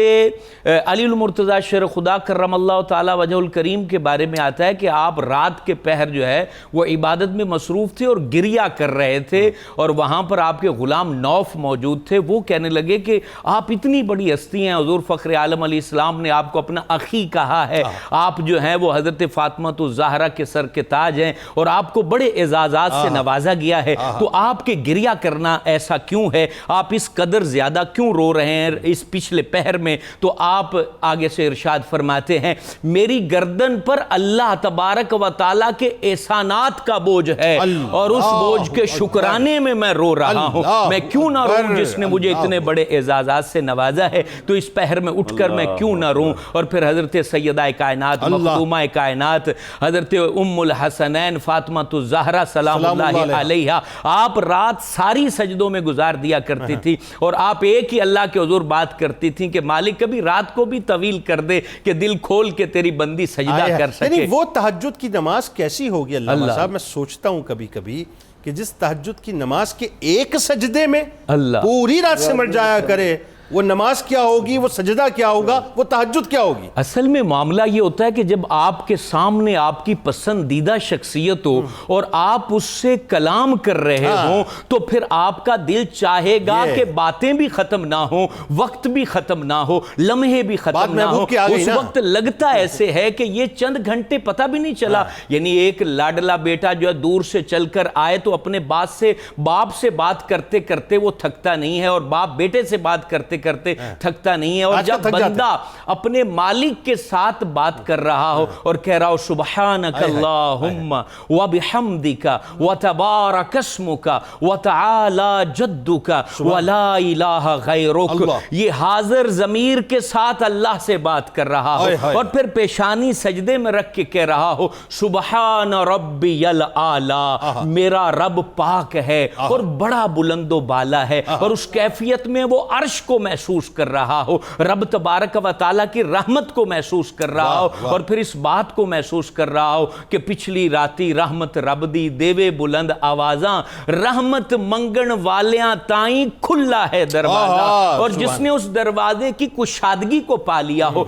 علی المرتضیٰ شیر خدا کرم اللہ تعالی وجہ الکریم کے بارے میں آتا ہے کہ آپ رات کے پہر جو ہے وہ عبادت میں مصروف تھے اور گریا کر رہے تھے، اور وہاں پر آپ کے غلام نوف موجود تھے۔ وہ کہنے لگے کہ آپ اتنی بڑی ہستی ہیں، حضور فخر عالم علیہ السلام نے آپ کو اپنا اخی کہا ہے، آپ جو ہیں وہ حضرت فاطمہ الزہرا کے سر کے تاج ہیں، اور آپ کو بڑے اعزازات سے نوازا گیا ہے، تو آپ کے گریا کرنا ایسا کیوں ہے؟ آپ اس قدر زیادہ کیوں رو رہے ہیں اس پچھلے پہر میں؟ تو آپ آگے سے ارشاد فرماتے ہیں میری گردن پر اللہ تبارک و تعالیٰ کے احسانات کا بوجھ ہے، اور اس بوجھ کے شکرانے میں رو رہا ہوں۔ میں کیوں نہ روں جس نے مجھے اتنے بڑے اعزازات سے نوازا ہے؟ تو اس پہر میں اٹھ کر میں کیوں نہ روں؟ اور پھر حضرت سیدہ کائنات مخدومہ کائنات حضرت ام الحسنین فاطمہ الزہرا سلام اللہ علیہا، آپ رات ساری سجدوں میں گزار دیا کرتی تھی، اور آپ ایک ہی اللہ کے حضور بات کرتی تھیں کہ مالک کبھی رات کو بھی طویل کر دے کہ دل کھول کے تیری بندی سجدہ کر سکے۔ یعنی وہ تہجد کی نماز کیسی ہوگی اللہ صاحب؟ میں سوچتا ہوں کبھی کبھی کہ جس تہجد کی نماز کے ایک سجدے میں پوری رات سمٹ جایا کرے، وہ نماز کیا ہوگی، وہ سجدہ کیا ہوگا، وہ تہجد کیا ہوگی؟ اصل میں معاملہ یہ ہوتا ہے کہ جب آپ کے سامنے آپ کی پسندیدہ شخصیت ہو اور آپ اس سے کلام کر رہے ہوں تو پھر آپ کا دل چاہے گا کہ باتیں بھی ختم نہ ہوں، وقت بھی ختم نہ ہو، لمحے بھی ختم نہ ہو۔ اس وقت لگتا ایسے ہے کہ یہ چند گھنٹے پتہ بھی نہیں چلا۔ یعنی ایک لاڈلا بیٹا جو ہے دور سے چل کر آئے تو اپنے باپ سے بات کرتے کرتے وہ تھکتا نہیں ہے، اور باپ بیٹے سے بات کرتے تھکتا نہیں ہے۔ اور جب بندہ اپنے مالک کے ساتھ بات کر رہا ہو اور کہہ رہا ہو سبحانک اللہم وبحمدک وتبارک اسمک وتعالی جدک ولا الہ غیرک، یہ حاضر ضمیر کے ساتھ اللہ سے بات کر رہا ہو، اور پھر پیشانی سجدے میں رکھ کے کہہ رہا ہو سبحان ربی الاعلی، میرا رب پاک ہے اور بڑا بلند و بالا ہے، اور اس کیفیت میں وہ عرش کو محسوس کر رہا ہو، رب تبارک و تعالیٰ کی رحمت کو محسوس کر رہا ہو، اور پھر اس بات کو محسوس کر رہا ہو کہ پچھلی راتی رحمت رب دی دیوے بلند آوازاں، رحمت منگن والیاں تائیں کھلا ہے دروازہ، اور جس نے اس دروازے کی کشادگی کو پا لیا ہو،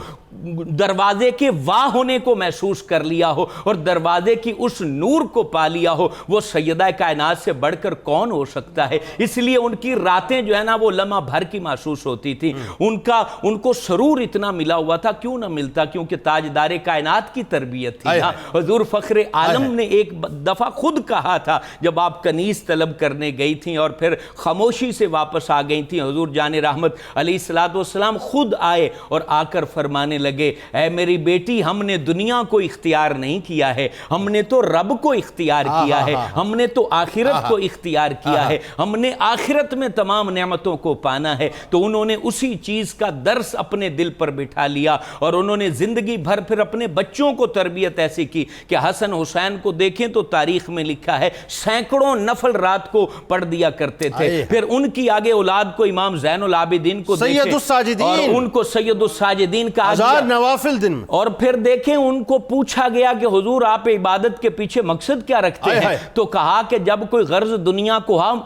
دروازے کے واہ ہونے کو محسوس کر لیا ہو، اور دروازے کی اس نور کو پا لیا ہو، وہ سیدہ کائنات سے بڑھ کر کون ہو سکتا ہے؟ اس لیے ان کی راتیں جو ہے نا وہ لمحہ بھر کی محسوس ہوتی تھی، ان کو سرور اتنا ملا ہوا تھا، کیوں نہ ملتا؟ کیونکہ تاجدار کائنات کی تربیت تھی۔ حضور فخر عالم نے ایک دفعہ خود کہا تھا جب آپ کنیز طلب کرنے گئی تھیں اور پھر خاموشی سے واپس آ گئی تھیں، حضور جان رحمت علیہ السلام خود آئے اور آ کر فرمانے لگے اے میری بیٹی، ہم نے دنیا کو اختیار نہیں کیا ہے، ہم نے تو رب کو اختیار کیا ہے، ہم نے تو آخرت کو اختیار کیا ہے، ہم نے آخرت میں تمام نعمتوں کو پانا ہے۔ تو انہوں نے اسی چیز کا درس اپنے دل پر بٹھا لیا، اور انہوں نے زندگی بھر پھر اپنے بچوں کو تربیت ایسی کی کہ حسن حسین کو دیکھیں تو تاریخ میں لکھا ہے سینکڑوں نفل رات کو پڑھ دیا کرتے تھے۔ پھر ان کی آگے اولاد کو امام زین العابدین کو دیکھیں اور ان کو سید الساجدین کہا گیا کیا؟ نوافل دن میں. اور پھر دیکھیں ان کو پوچھا گیا کہ حضور آپ عبادت کے پیچھے مقصد کیا رکھتے ہیں؟ تو کہا کہ جب کوئی غرض دنیا کو ہم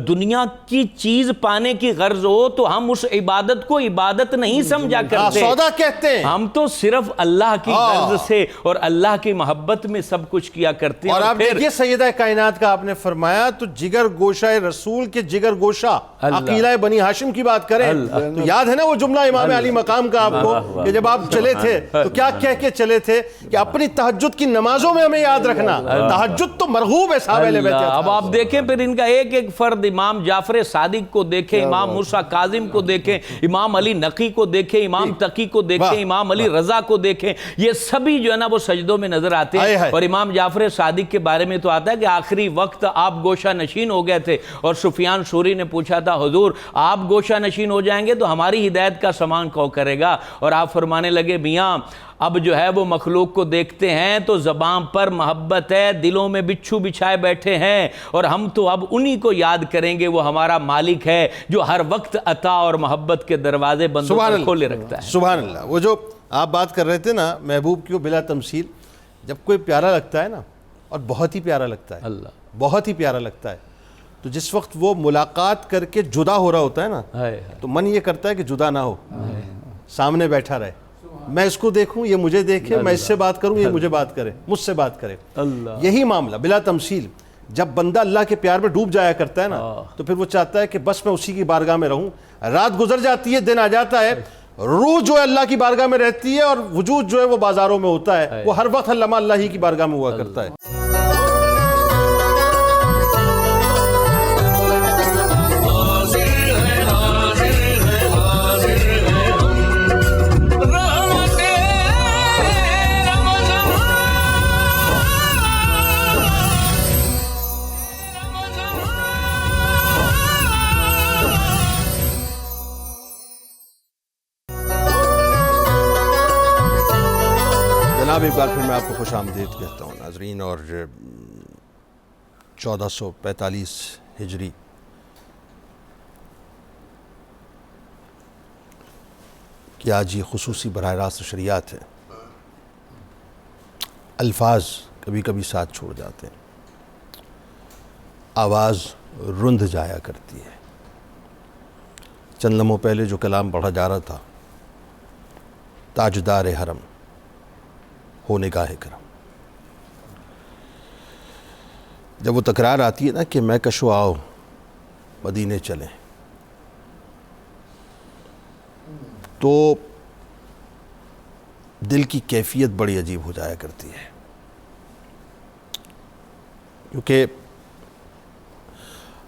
دنیا کی چیز پانے کی غرض ہو تو ہم اس عبادت کو عبادت نہیں سمجھا کرتے، سودا کہتے ہیں. ہم تو صرف اللہ کی غرض سے اور اللہ کی محبت میں سب کچھ کیا کرتے ہیں. اور آپ دیکھیے سیدہ کائنات کا آپ نے فرمایا تو جگر گوشہ رسول کے جگر گوشہ عقیلہ بنی ہاشم کی بات کریں تو یاد ہے نا وہ جملہ امام علی مقام کا آپ کو کہ جب آپ چلے تھے تو کیا کہہ کے چلے تھے کہ اپنی تہجد کی نمازوں میں ہمیں یاد رکھنا. تہجد تو مرغوب ہے صحابہ اہل بیت. اب آپ دیکھیں پھر ان کا ایک ایک فرد، امام جعفر صادق کو دیکھیں، امام موسیٰ کاظم کو دیکھیں، امام علی نقی کو دیکھیں، امام تقی کو دیکھیں، امام علی رضا کو دیکھیں، یہ سبھی جو ہے نا وہ سجدوں میں نظر آتے ہیں. اور امام جعفر صادق کے بارے میں تو آتا ہے کہ آخری وقت آپ گوشہ نشین ہو گئے تھے اور سفیان ثوری نے پوچھا تھا حضور آپ گوشہ نشین ہو جائیں گے تو ہماری ہدایت کا سامان کون کرے گا؟ اور آپ فرمانے لگے میاں اب جو ہے وہ مخلوق کو دیکھتے ہیں تو زبان پر محبت ہے، دلوں میں بچھو بچھائے بیٹھے ہیں، اور ہم تو اب انہی کو یاد کریں گے، وہ ہمارا مالک ہے جو ہر وقت عطا اور محبت کے دروازے بندوں پر کھولے رکھتا ہے. سبحان اللہ. وہ جو آپ بات کر رہے تھے نا محبوب کی بلا تمثیل، جب کوئی پیارا لگتا ہے نا اور بہت ہی پیارا لگتا ہے، اللہ بہت ہی پیارا لگتا ہے، تو جس وقت وہ ملاقات کر کے جدا ہو رہا ہوتا ہے نا تو من یہ کرتا ہے کہ جدا نہ ہو، سامنے بیٹھا رہے، میں اس کو دیکھوں یہ مجھے دیکھے، میں اس سے بات کروں یہ مجھے بات کرے، مجھ سے بات کرے. یہی معاملہ بلا تمثیل جب بندہ اللہ کے پیار میں ڈوب جایا کرتا ہے نا تو پھر وہ چاہتا ہے کہ بس میں اسی کی بارگاہ میں رہوں. رات گزر جاتی ہے، دن آ جاتا ہے، روح جو ہے اللہ کی بارگاہ میں رہتی ہے اور وجود جو ہے وہ بازاروں میں ہوتا ہے، وہ ہر وقت علامہ اللہ ہی کی بارگاہ میں ہوا کرتا ہے. جناب ایک بار پھر میں آپ کو خوش آمدید کہتا ہوں ناظرین، اور 1445 ہجری کہ آج یہ خصوصی براہ راست شریعت ہے. الفاظ کبھی کبھی ساتھ چھوڑ جاتے ہیں، آواز رند جایا کرتی ہے. چند لمحوں پہلے جو کلام پڑھا جا رہا تھا، تاجدار حرم ہو نگاہ کرم، جب وہ تکرار آتی ہے نا کہ میں کشو آؤ مدینے چلیں، تو دل کی کیفیت بڑی عجیب ہو جایا کرتی ہے. کیونکہ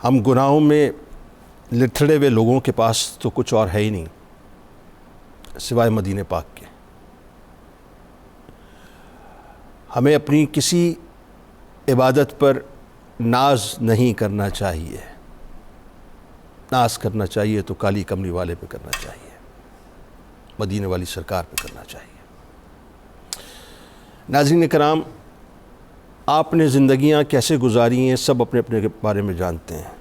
ہم گناہوں میں لتھڑے ہوئے لوگوں کے پاس تو کچھ اور ہے ہی نہیں سوائے مدینے پاک کے. ہمیں اپنی کسی عبادت پر ناز نہیں کرنا چاہیے. ناز کرنا چاہیے تو کالی کملی والے پہ کرنا چاہیے، مدینے والی سرکار پہ کرنا چاہیے. ناظرین کرام، آپ نے زندگیاں کیسے گزاری ہیں سب اپنے اپنے بارے میں جانتے ہیں،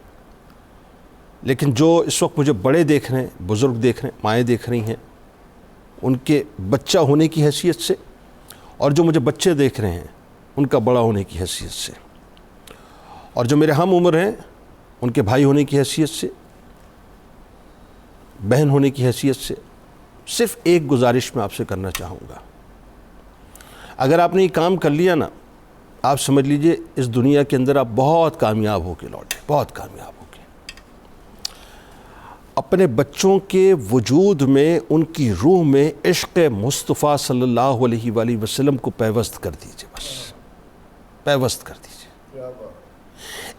لیکن جو اس وقت مجھے بڑے دیکھ رہے ہیں، بزرگ دیکھ رہے ہیں، مائیں دیکھ رہی ہیں، ان کے بچہ ہونے کی حیثیت سے، اور جو مجھے بچے دیکھ رہے ہیں ان کا بڑا ہونے کی حیثیت سے، اور جو میرے ہم عمر ہیں ان کے بھائی ہونے کی حیثیت سے، بہن ہونے کی حیثیت سے، صرف ایک گزارش میں آپ سے کرنا چاہوں گا. اگر آپ نے یہ کام کر لیا نا، آپ سمجھ لیجئے اس دنیا کے اندر آپ بہت کامیاب ہو کے لوٹے، بہت کامیاب ہو کے. اپنے بچوں کے وجود میں، ان کی روح میں عشق مصطفیٰ صلی اللہ علیہ وآلہ وسلم کو پیوست کر دیجئے. بس پیوست کر دیجئے.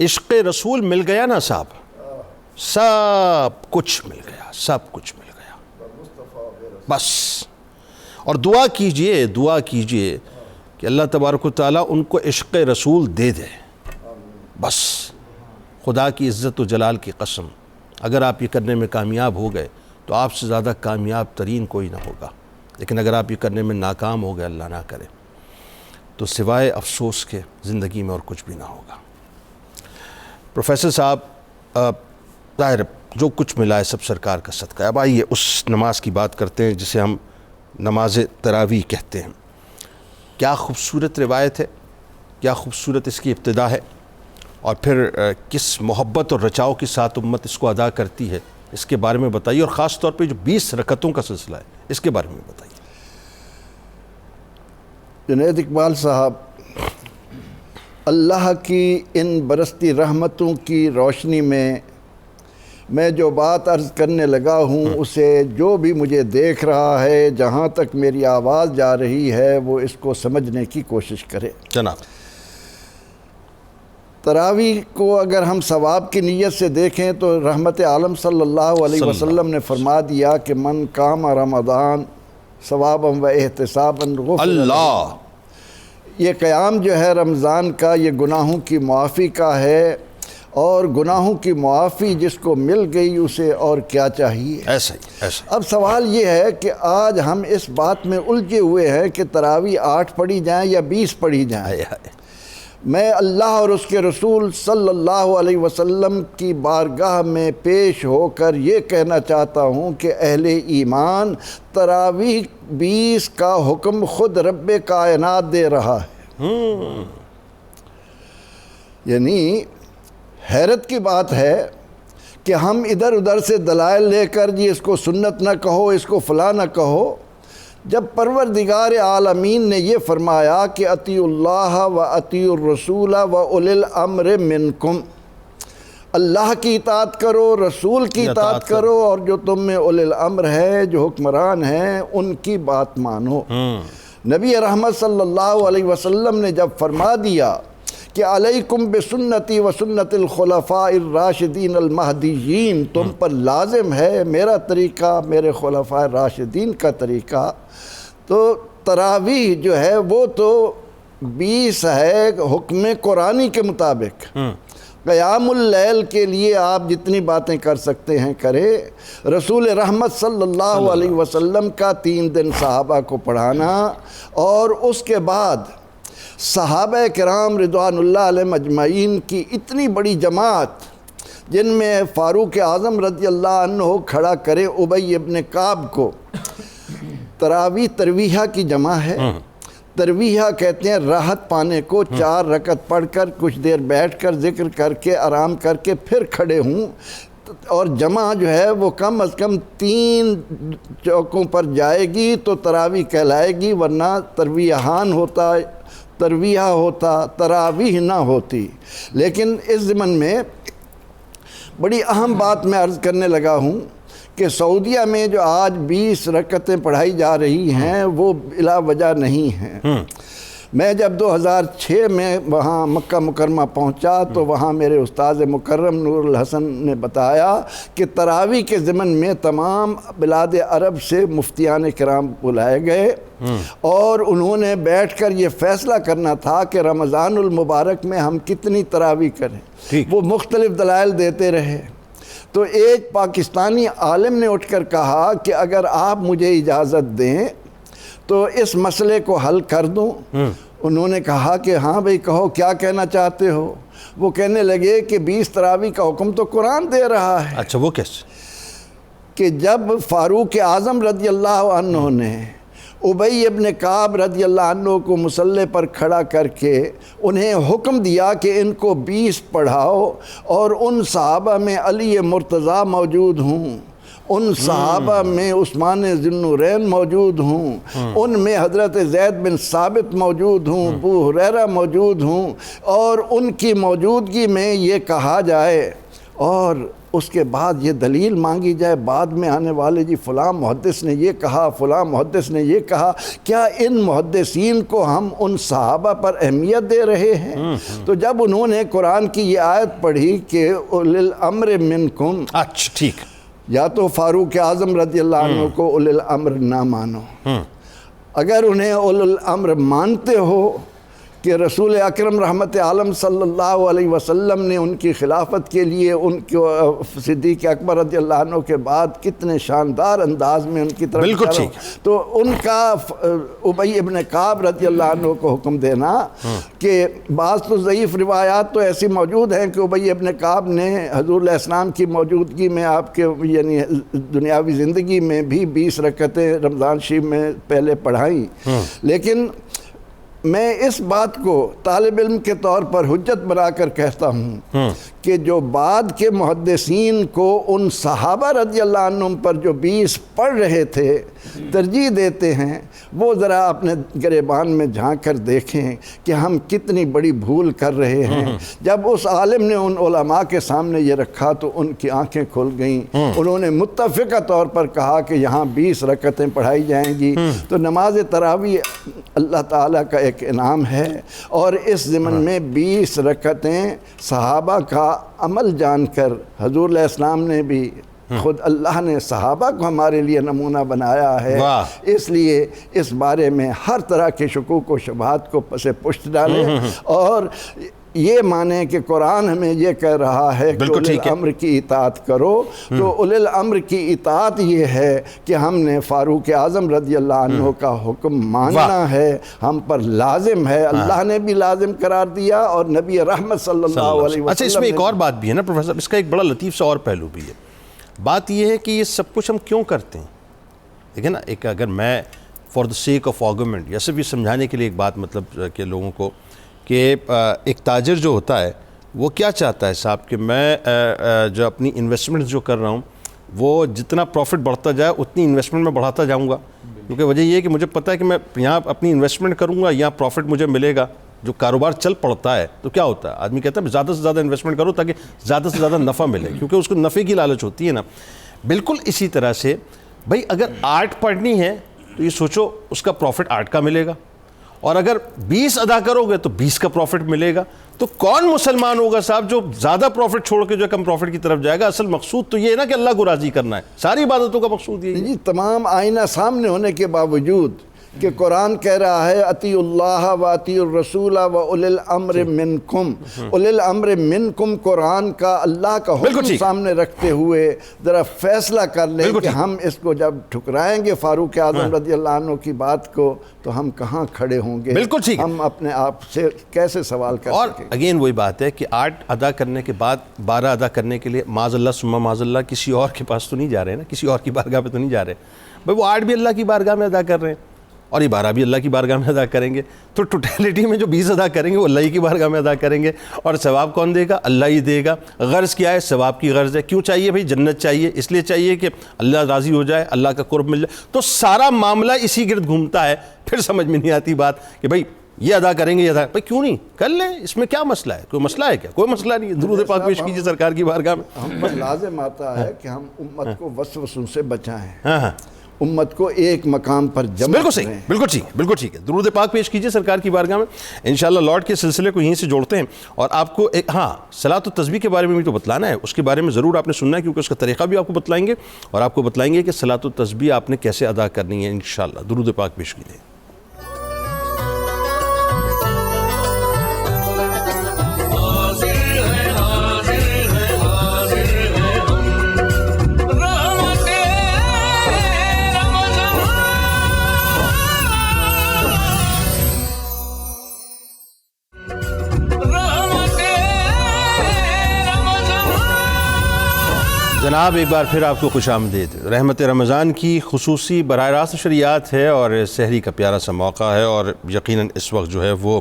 عشق رسول مل گیا نا صاحب، سب کچھ مل گیا، سب کچھ مل گیا. بس. اور دعا کیجئے، دعا کیجئے کہ اللہ تبارک و تعالیٰ ان کو عشق رسول دے دے. بس خدا کی عزت و جلال کی قسم، اگر آپ یہ کرنے میں کامیاب ہو گئے تو آپ سے زیادہ کامیاب ترین کوئی نہ ہوگا. لیکن اگر آپ یہ کرنے میں ناکام ہو گئے، اللہ نہ کرے، تو سوائے افسوس کے زندگی میں اور کچھ بھی نہ ہوگا. پروفیسر صاحب، ظاہر جو کچھ ملا ہے سب سرکار کا صدقہ ہے. اب آئیے اس نماز کی بات کرتے ہیں جسے ہم نماز تراویح کہتے ہیں. کیا خوبصورت روایت ہے، کیا خوبصورت اس کی ابتدا ہے، اور پھر کس محبت اور رچاؤ کے ساتھ امت اس کو ادا کرتی ہے، اس کے بارے میں بتائیے. اور خاص طور پہ جو 20 رکعتوں کا سلسلہ ہے اس کے بارے میں بتائیے. جنید اقبال صاحب، اللہ کی ان برستی رحمتوں کی روشنی میں جو بات عرض کرنے لگا ہوں اسے جو بھی مجھے دیکھ رہا ہے، جہاں تک میری آواز جا رہی ہے، وہ اس کو سمجھنے کی کوشش کرے. جناب، تراویح کو اگر ہم ثواب کی نیت سے دیکھیں تو رحمت عالم صلی اللہ علیہ وسلم نے فرما دیا کہ من قام رمضان ثوابا و احتسابا غفر اللہ، یہ قیام جو ہے رمضان کا، یہ گناہوں کی معافی کا ہے، اور گناہوں کی معافی جس کو مل گئی اسے اور کیا چاہیے. ایسا ہی. اب سوال یہ ہے کہ آج ہم اس بات میں الجھے ہوئے ہیں کہ تراویح 8 پڑھی جائیں یا 20 پڑھی جائیں. میں اللہ اور اس کے رسول صلی اللہ علیہ وسلم کی بارگاہ میں پیش ہو کر یہ کہنا چاہتا ہوں کہ اہل ایمان، تراویح 20 کا حکم خود رب کائنات دے رہا ہے. یعنی حیرت کی بات ہے کہ ہم ادھر ادھر سے دلائل لے کر جی اس کو سنت نہ کہو، اس کو فلاں نہ کہو، جب پروردگار عالمین نے یہ فرمایا کہ اطیعوا اللہ و اطیعوا الرسول و اولی الامر منکم، اللہ کی اطاعت کرو، رسول کی اطاعت کرو، اور جو تم میں اولی الامر ہے، جو حکمران ہیں، ان کی بات مانو. نبی رحمت صلی اللہ علیہ وسلم نے جب فرما دیا کہ علیکم بسنتی و سنت الخلفاء الراشدین المہدیین، تم پر لازم ہے میرا طریقہ، میرے خلفاء راشدین کا طریقہ، تو تراویح جو ہے وہ تو 20 ہے حکم قرآنی کے مطابق. قیام اللیل کے لیے آپ جتنی باتیں کر سکتے ہیں کرے. رسول رحمت صلی اللہ علیہ وسلم کا 3 دن صحابہ کو پڑھانا، اور اس کے بعد صحابہ کرام رضوان اللہ علیہ مجمعین کی اتنی بڑی جماعت، جن میں فاروق اعظم رضی اللہ عنہ کھڑا کرے ابی ابن کعب کو. تراویح ترویحہ کی جمع ہے. ترویحہ کہتے ہیں راحت پانے کو، 4 رکعت پڑھ کر کچھ دیر بیٹھ کر ذکر کر کے آرام کر کے پھر کھڑے ہوں، اور جمع جو ہے وہ کم از کم 3 چوکوں پر جائے گی تو تراویح کہلائے گی، ورنہ ترویحان ہوتا، ترویحہ ہوتا، تراویح نہ ہوتی. لیکن اس ضمن میں بڑی اہم بات میں عرض کرنے لگا ہوں کہ سعودیہ میں جو آج 20 رکعتیں پڑھائی جا رہی ہیں وہ بلا وجہ نہیں ہیں. میں جب 2006 میں وہاں مکہ مکرمہ پہنچا تو وہاں میرے استاذ مکرم نور الحسن نے بتایا کہ تراویح کے ضمن میں تمام بلاد عرب سے مفتیان کرام بلائے گئے، اور انہوں نے بیٹھ کر یہ فیصلہ کرنا تھا کہ رمضان المبارک میں ہم کتنی تراویح کریں. وہ مختلف دلائل دیتے رہے. تو ایک پاکستانی عالم نے اٹھ کر کہا کہ اگر آپ مجھے اجازت دیں تو اس مسئلے کو حل کر دوں. انہوں نے کہا کہ ہاں بھئی کہو، کیا کہنا چاہتے ہو؟ وہ کہنے لگے کہ 20 تراویح کا حکم تو قرآن دے رہا ہے. اچھا، وہ کیسے؟ کہ جب فاروق اعظم رضی اللہ عنہ نے ابی ابن کعب رضی اللہ عنہ کو مصلی پر کھڑا کر کے انہیں حکم دیا کہ ان کو 20 پڑھاؤ، اور ان صحابہ میں علی مرتضیٰ موجود ہوں، ان صحابہ میں عثمان ذی النورین موجود ہوں، ان میں حضرت زید بن ثابت موجود ہوں، ابو ہریرہ موجود ہوں، اور ان کی موجودگی میں یہ کہا جائے اور اس کے بعد یہ دلیل مانگی جائے بعد میں آنے والے، جی فلاں محدث نے یہ کہا، فلاں محدث نے یہ کہا، کیا ان محدثین کو ہم ان صحابہ پر اہمیت دے رہے ہیں؟ تو جب انہوں نے قرآن کی یہ آیت پڑھی کہ اولی الامر منکم، اچھا ٹھیک، یا تو فاروق اعظم رضی اللہ عنہ کو اولی الامر نہ مانو. اگر انہیں اولی الامر مانتے ہو کہ رسول اکرم رحمت عالم صلی اللہ علیہ وسلم نے ان کی خلافت کے لیے ان کو صدیق اکبر رضی اللہ عنہ کے بعد کتنے شاندار انداز میں ان کی طرف بالکل اشارہ، تو ان کا ابی ابن کعب رضی اللہ عنہ کو حکم دینا کہ بعض تو ضعیف روایات تو ایسی موجود ہیں کہ ابی ابن کعب نے حضور علیہ السلام کی موجودگی میں آپ کے یعنی دنیاوی زندگی میں بھی 20 رکعتیں رمضان شریف میں پہلے پڑھائیں، لیکن میں اس بات کو طالب علم کے طور پر حجت بنا کر کہتا ہوں کہ جو بعد کے محدثین کو ان صحابہ رضی اللہ عنہم پر جو 20 پڑھ رہے تھے ترجیح دیتے ہیں، وہ ذرا اپنے گریبان میں جھانک کر دیکھیں کہ ہم کتنی بڑی بھول کر رہے ہیں۔ جب اس عالم نے ان علماء کے سامنے یہ رکھا تو ان کی آنکھیں کھل گئیں، انہوں نے متفقہ طور پر کہا کہ یہاں 20 رکعتیں پڑھائی جائیں گی۔ تو نماز تراویح اللہ تعالیٰ کا ایک انعام ہے، اور اس ضمن میں 20 رکعتیں صحابہ کا عمل جان کر حضور علیہ السلام نے بھی، خود اللہ نے صحابہ کو ہمارے لیے نمونہ بنایا ہے، اس لیے اس بارے میں ہر طرح کے شکوک و شبہات کو پس پشت ڈالیں اور یہ مانیں کہ قرآن ہمیں یہ کہہ رہا ہے کہ اولی الامر کی اطاعت کرو، تو اولی الامر کی اطاعت یہ ہے کہ ہم نے فاروق اعظم رضی اللہ عنہ کا حکم ماننا ہے، ہم پر لازم ہے، اللہ نے بھی لازم قرار دیا اور نبی رحمت صلی اللہ علیہ وسلم۔ اچھا، اس میں ایک اور بات بھی ہے نا پروفیسر، اس کا ایک بڑا لطیف سا اور پہلو بھی ہے۔ بات یہ ہے کہ یہ سب کچھ ہم کیوں کرتے ہیں؟ دیکھیں نا، ایک اگر میں for the sake of argument یا صرف یہ سمجھانے کے لیے ایک بات مطلب کہ لوگوں کو کہ ایک تاجر جو ہوتا ہے وہ کیا چاہتا ہے صاحب کہ میں جو اپنی انویسٹمنٹ جو کر رہا ہوں وہ جتنا پروفٹ بڑھتا جائے اتنی انویسٹمنٹ میں بڑھاتا جاؤں گا، کیونکہ وجہ یہ ہے کہ مجھے پتہ ہے کہ میں یہاں اپنی انویسٹمنٹ کروں گا یہاں پروفٹ مجھے ملے گا۔ جو کاروبار چل پڑتا ہے تو کیا ہوتا ہے، آدمی کہتا ہے زیادہ سے زیادہ انویسٹمنٹ کرو تاکہ زیادہ سے زیادہ نفع ملے، کیونکہ اس کو نفع کی لالچ ہوتی ہے نا۔ بالکل اسی طرح سے بھائی اگر آرٹ پڑھنی ہے تو یہ سوچو اس کا پروفٹ 8 کا ملے گا، اور اگر 20 ادا کرو گے تو 20 کا پروفٹ ملے گا۔ تو کون مسلمان ہوگا صاحب جو زیادہ پروفٹ چھوڑ کے جو کم پروفٹ کی طرف جائے گا؟ اصل مقصود تو یہ ہے نا کہ اللہ کو راضی کرنا ہے، ساری عبادتوں کا مقصود یہ ہے۔ جی، تمام آئینہ سامنے ہونے کے باوجود کہ قرآن کہہ رہا ہے اطیعوا اللہ و اطیعوا الرسول و اولی الامر منکم، اولی الامر منکم قرآن کا اللہ کا حکم سامنے رکھتے ہوئے ذرا فیصلہ کر لیں کہ ہم اس کو جب ٹھکرائیں گے فاروق اعظم رضی اللہ عنہ کی بات کو تو ہم کہاں کھڑے ہوں گے، بالکل ٹھیک، ہم اپنے آپ سے کیسے سوال کر سکیں۔ اور اگین وہی بات ہے کہ 8 ادا کرنے کے بعد 12 ادا کرنے کے لیے معاذ اللہ ثم معاذ اللہ کسی اور کے پاس تو نہیں جا رہے نا، کسی اور کی بارگاہ پہ تو نہیں جا رہے بھائی، وہ 8 بھی اللہ کی بارگاہ میں ادا کر رہے ہیں اور یہ 12 بھی اللہ کی بارگاہ میں ادا کریں گے، تو ٹوٹیلٹی میں جو 20 ادا کریں گے وہ اللہ ہی کی بارگاہ میں ادا کریں گے، اور ثواب کون دے گا؟ اللہ ہی دے گا۔ غرض کیا ہے؟ ثواب کی غرض ہے۔ کیوں چاہیے بھائی؟ جنت چاہیے، اس لیے چاہیے کہ اللہ راضی ہو جائے، اللہ کا قرب مل جائے، تو سارا معاملہ اسی گرد گھومتا ہے۔ پھر سمجھ میں نہیں آتی بات کہ بھائی یہ ادا کریں گے، یہ ادا بھائی کیوں نہیں کر لیں، اس میں کیا مسئلہ ہے؟ کوئی مسئلہ ہے کیا؟ کوئی مسئلہ نہیں ہے، درود پاک پیش کیجیے سرکار کی بارگاہ میں۔ ہم پر لازم آتا ہے کہ ہم امت کو وسوسوں سے بچائیں، امت کو ایک مقام پر جمع بالکل صحیح، بالکل ٹھیک، بالکل ٹھیک ہے۔ درود پاک پیش کیجئے سرکار کی بارگاہ میں۔ انشاءاللہ لارڈ کے سلسلے کو یہیں سے جوڑتے ہیں، اور آپ کو ایک صلاۃ و تسبیح کے بارے میں بھی تو بتلانا ہے، اس کے بارے میں ضرور آپ نے سننا ہے، کیونکہ اس کا طریقہ بھی آپ کو بتلائیں گے، اور آپ کو بتلائیں گے کہ صلاۃ و تسبیح آپ نے کیسے ادا کرنی ہے انشاءاللہ۔ درود پاک پیش کیجئے۔ جناب ایک بار پھر آپ کو خوش آمدید۔ رحمت رمضان کی خصوصی براہ راست شریعت ہے اور سحری کا پیارا سا موقع ہے، اور یقیناً اس وقت جو ہے وہ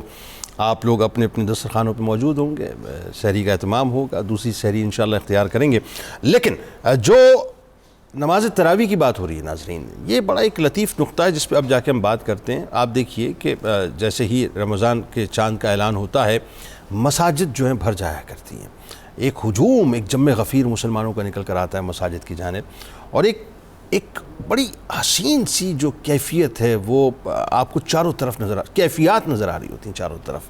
آپ لوگ اپنے اپنے دسترخوانوں پہ موجود ہوں گے، سحری کا اہتمام ہوگا، دوسری سحری انشاءاللہ اختیار کریں گے۔ لیکن جو نماز تراویح کی بات ہو رہی ہے ناظرین، یہ بڑا ایک لطیف نقطہ ہے جس پہ اب جا کے ہم بات کرتے ہیں۔ آپ دیکھیے کہ جیسے ہی رمضان کے چاند کا اعلان ہوتا ہے مساجد جو ہیں بھر جایا کرتی ہیں، ایک ہجوم، ایک جم غفیر مسلمانوں کا نکل کر آتا ہے مساجد کی جانب، اور ایک بڑی حسین سی جو کیفیت ہے وہ آپ کو چاروں طرف کیفیات نظر آ رہی ہوتی ہیں چاروں طرف۔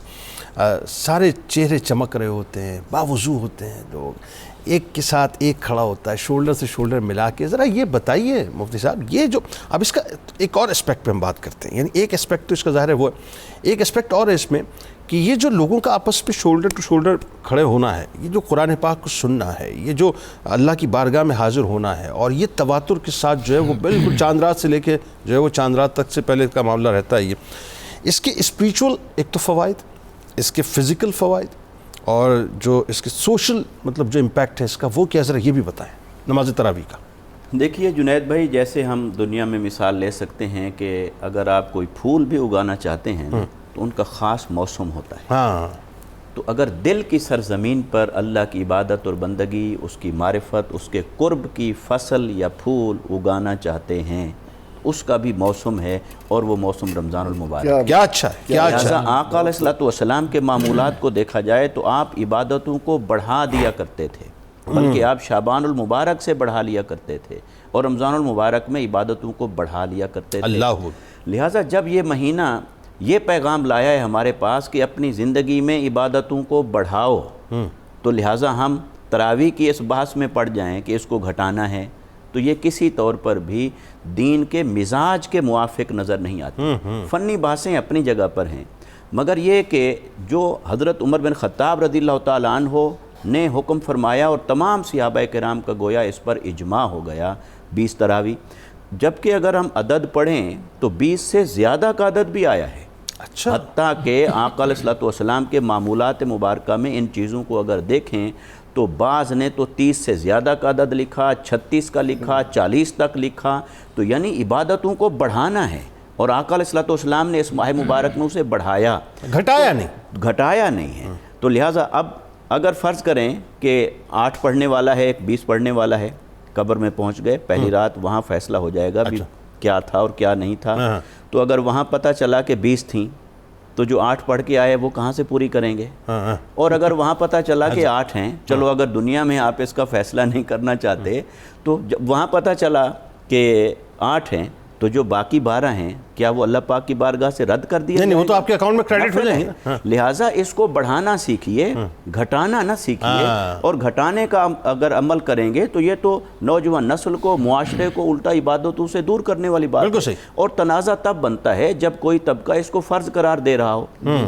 سارے چہرے چمک رہے ہوتے ہیں، باوضو ہوتے ہیں لوگ، ایک کے ساتھ ایک کھڑا ہوتا ہے، شولڈر سے شولڈر ملا کے. ذرا یہ بتائیے مفتی صاحب، یہ جو اب اس کا ایک اور اسپیکٹ پہ ہم بات کرتے ہیں، یعنی ایک اسپیکٹ تو اس کا ظاہر ہے وہ ہے، ایک اسپیکٹ اور ہے اس میں کہ یہ جو لوگوں کا آپس پہ شولڈر ٹو شولڈر کھڑے ہونا ہے، یہ جو قرآن پاک کو سننا ہے، یہ جو اللہ کی بارگاہ میں حاضر ہونا ہے، اور یہ تواتر کے ساتھ جو ہے وہ بالکل چاند رات سے لے کے جو ہے وہ چاند رات تک سے پہلے کا معاملہ رہتا ہے. یہ اس کے اسپریچول ایک تو فوائد، اس کے فزیکل فوائد، اور جو اس کے سوشل مطلب جو امپیکٹ ہے اس کا وہ کیا، ذرا یہ بھی بتائیں نماز تراویح کا. دیکھیے جنید بھائی، جیسے ہم دنیا میں مثال لے سکتے ہیں کہ اگر آپ کوئی پھول بھی اگانا چاہتے ہیں تو ان کا خاص موسم ہوتا ہے. ہاں، تو اگر دل کی سرزمین پر اللہ کی عبادت اور بندگی، اس کی معرفت، اس کے قرب کی فصل یا پھول اگانا چاہتے ہیں، اس کا بھی موسم ہے، اور وہ موسم رمضان المبارک. کیا اچھا ہے، کیا اچھا لہٰذا ہے. آقا علیہ الصلوۃ والسلام کے معمولات کو دیکھا جائے تو آپ عبادتوں کو بڑھا دیا کرتے تھے، بلکہ آپ شعبان المبارک سے بڑھا لیا کرتے تھے، اور رمضان المبارک میں عبادتوں کو بڑھا لیا کرتے تھے. اللہ. لہٰذا جب یہ مہینہ یہ پیغام لایا ہے ہمارے پاس کہ اپنی زندگی میں عبادتوں کو بڑھاؤ، تو لہٰذا ہم تراویح کی اس بحث میں پڑ جائیں کہ اس کو گھٹانا ہے، تو یہ کسی طور پر بھی دین کے مزاج کے موافق نظر نہیں آتی. فنی بحثیں اپنی جگہ پر ہیں، مگر یہ کہ جو حضرت عمر بن خطاب رضی اللہ تعالیٰ عنہ نے حکم فرمایا اور تمام صحابہ کرام کا گویا اس پر اجماع ہو گیا 20 تراویح، جبکہ اگر ہم عدد پڑھیں تو 20 سے زیادہ کا عدد بھی آیا ہے. اچھا. حتیٰ کہ آقا علیہ الصلوۃ والسلام کے معمولات مبارکہ میں ان چیزوں کو اگر دیکھیں تو بعض نے تو 30 سے زیادہ کا عدد لکھا، 36 کا لکھا، 40 تک لکھا. تو یعنی عبادتوں کو بڑھانا ہے، اور آقا علیہ الصلوۃ والسلام نے اس ماہ مبارک میں اسے بڑھایا، گھٹایا نہیں ہے. تو لہٰذا اب اگر فرض کریں کہ 8 پڑھنے والا ہے، ایک 20 پڑھنے والا ہے، قبر میں پہنچ گئے، پہلی رات وہاں فیصلہ ہو جائے گا بھی کیا تھا اور کیا نہیں تھا. تو اگر وہاں پتہ چلا کہ 20 تھیں تو جو 8 پڑھ کے آئے وہ کہاں سے پوری کریں گے؟ اور اگر وہاں پتہ چلا کہ 8 ہیں، چلو اگر دنیا میں آپ اس کا فیصلہ نہیں کرنا چاہتے تو جب وہاں پتہ چلا کہ 8 ہیں تو جو باقی 12 ہیں کیا وہ اللہ پاک کی بارگاہ سے رد کر دیا؟ نہیں، وہ تو آپ کے اکاؤنٹ میں کریڈٹ ہو جائیں گے. لہٰذا اس کو بڑھانا سیکھیے، گھٹانا نہ سیکھیے. اور گھٹانے کا اگر عمل کریں گے تو یہ تو نوجوان نسل کو، معاشرے کو الٹا عبادتوں سے دور کرنے والی بات ہے. بالکل صحیح. اور تنازع تب بنتا ہے جب کوئی طبقہ اس کو فرض قرار دے رہا ہو،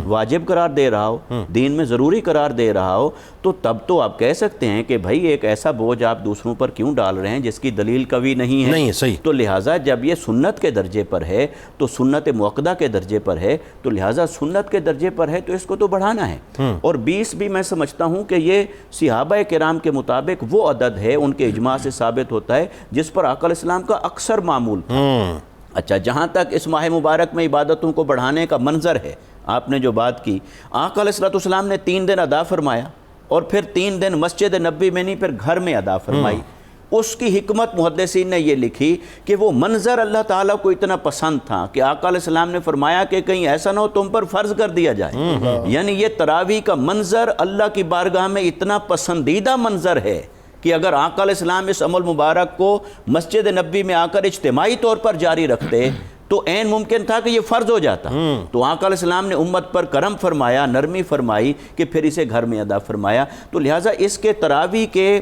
واجب قرار دے رہا ہو، دین میں ضروری قرار دے رہا ہو، تو تب تو آپ کہہ سکتے ہیں کہ بھائی ایک ایسا بوجھ آپ دوسروں پر کیوں ڈال رہے ہیں جس کی دلیل کبھی نہیں ہے. نہیں، صحیح. تو لہٰذا جب یہ سنت کے درجے پر ہے تو سنت موقدہ کے درجے پر ہے، تو لہٰذا سنت کے درجے پر ہے تو اس کو تو بڑھانا ہے. اور 20 بھی میں سمجھتا ہوں کہ یہ صحابہ کرام کے مطابق وہ عدد ہے، ان کے اجماع سے ثابت ہوتا ہے جس پر آقا علیہ السلام کا اکثر معمول تھا. اچھا، جہاں تک اس ماہ مبارک میں عبادتوں کو بڑھانے کا منظر ہے، آپ نے جو بات کی، آقا علیہ السلام نے 3 دن ادا فرمایا، اور پھر 3 دن مسجد نبوی میں نہیں، پھر گھر میں ادا فرمائی. اس کی حکمت محدثین نے یہ لکھی کہ وہ منظر اللہ تعالیٰ کو اتنا پسند تھا کہ آقا علیہ السلام نے فرمایا کہ کہیں ایسا نہ ہو تم پر فرض کر دیا جائے. یعنی یہ تراویح کا منظر اللہ کی بارگاہ میں اتنا پسندیدہ منظر ہے کہ اگر آقا علیہ السلام اس عمل مبارک کو مسجد نبوی میں آ کر اجتماعی طور پر جاری رکھتے تو عین ممکن تھا کہ یہ فرض ہو جاتا. تو آقا علیہ السلام نے امت پر کرم فرمایا، نرمی فرمائی کہ پھر اسے گھر میں ادا فرمایا. تو لہٰذا اس کے تراویح کے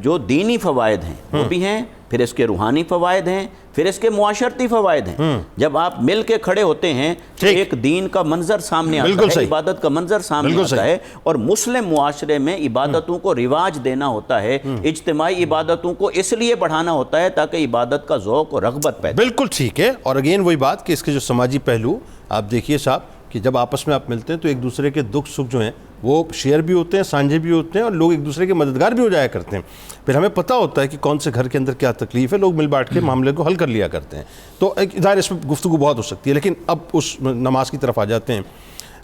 جو دینی فوائد ہیں وہ بھی ہیں، پھر اس کے روحانی فوائد ہیں، پھر اس کے معاشرتی فوائد ہیں. جب آپ مل کے کھڑے ہوتے ہیں تو ایک دین کا منظر سامنے آتا ہے، عبادت کا منظر سامنے آتا ہے، اور مسلم معاشرے میں عبادتوں کو رواج دینا ہوتا ہے، اجتماعی عبادتوں کو اس لیے بڑھانا ہوتا ہے تاکہ عبادت کا ذوق اور رغبت پیدا. بالکل ٹھیک ہے. اور اگین وہی بات کہ اس کے جو سماجی پہلو آپ دیکھیے صاحب کہ جب آپس میں آپ ملتے ہیں تو ایک دوسرے کے دکھ سکھ جو ہیں وہ شیئر بھی ہوتے ہیں، سانجھے بھی ہوتے ہیں، اور لوگ ایک دوسرے کے مددگار بھی ہو جایا کرتے ہیں. پھر ہمیں پتہ ہوتا ہے کہ کون سے گھر کے اندر کیا تکلیف ہے، لوگ مل بیٹھ کے معاملے کو حل کر لیا کرتے ہیں. تو ایک ظاہر اس میں گفتگو بہت ہو سکتی ہے، لیکن اب اس نماز کی طرف آ جاتے ہیں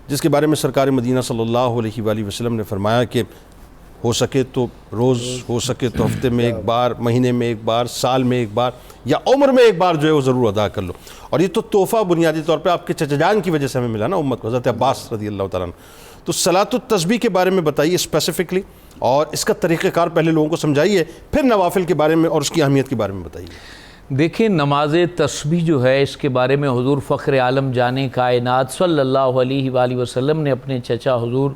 جس کے بارے میں سرکار مدینہ صلی اللہ علیہ وآلہ وسلم نے فرمایا کہ ہو سکے تو روز، ہو سکے تو ہفتے میں ایک بار، مہینے میں ایک بار، سال میں ایک بار، یا عمر میں ایک بار جو ہے وہ ضرور ادا کر لو. اور یہ تو تحفہ بنیادی طور پہ آپ کے چچا جان کی وجہ سے ہمیں ملا نا امت کو، حضرت عباس رضی اللہ تعالیٰ عنہ. تو صلاۃ التسبیح کے بارے میں بتائیے اسپیسیفکلی، اور اس کا طریقہ کار پہلے لوگوں کو سمجھائیے، پھر نوافل کے بارے میں اور اس کی اہمیت کے بارے میں بتائیے. دیکھیں نماز تسبیح جو ہے اس کے بارے میں حضور فخر عالم جانے کائنات صلی اللہ علیہ وآلہ وسلم نے اپنے چچا حضور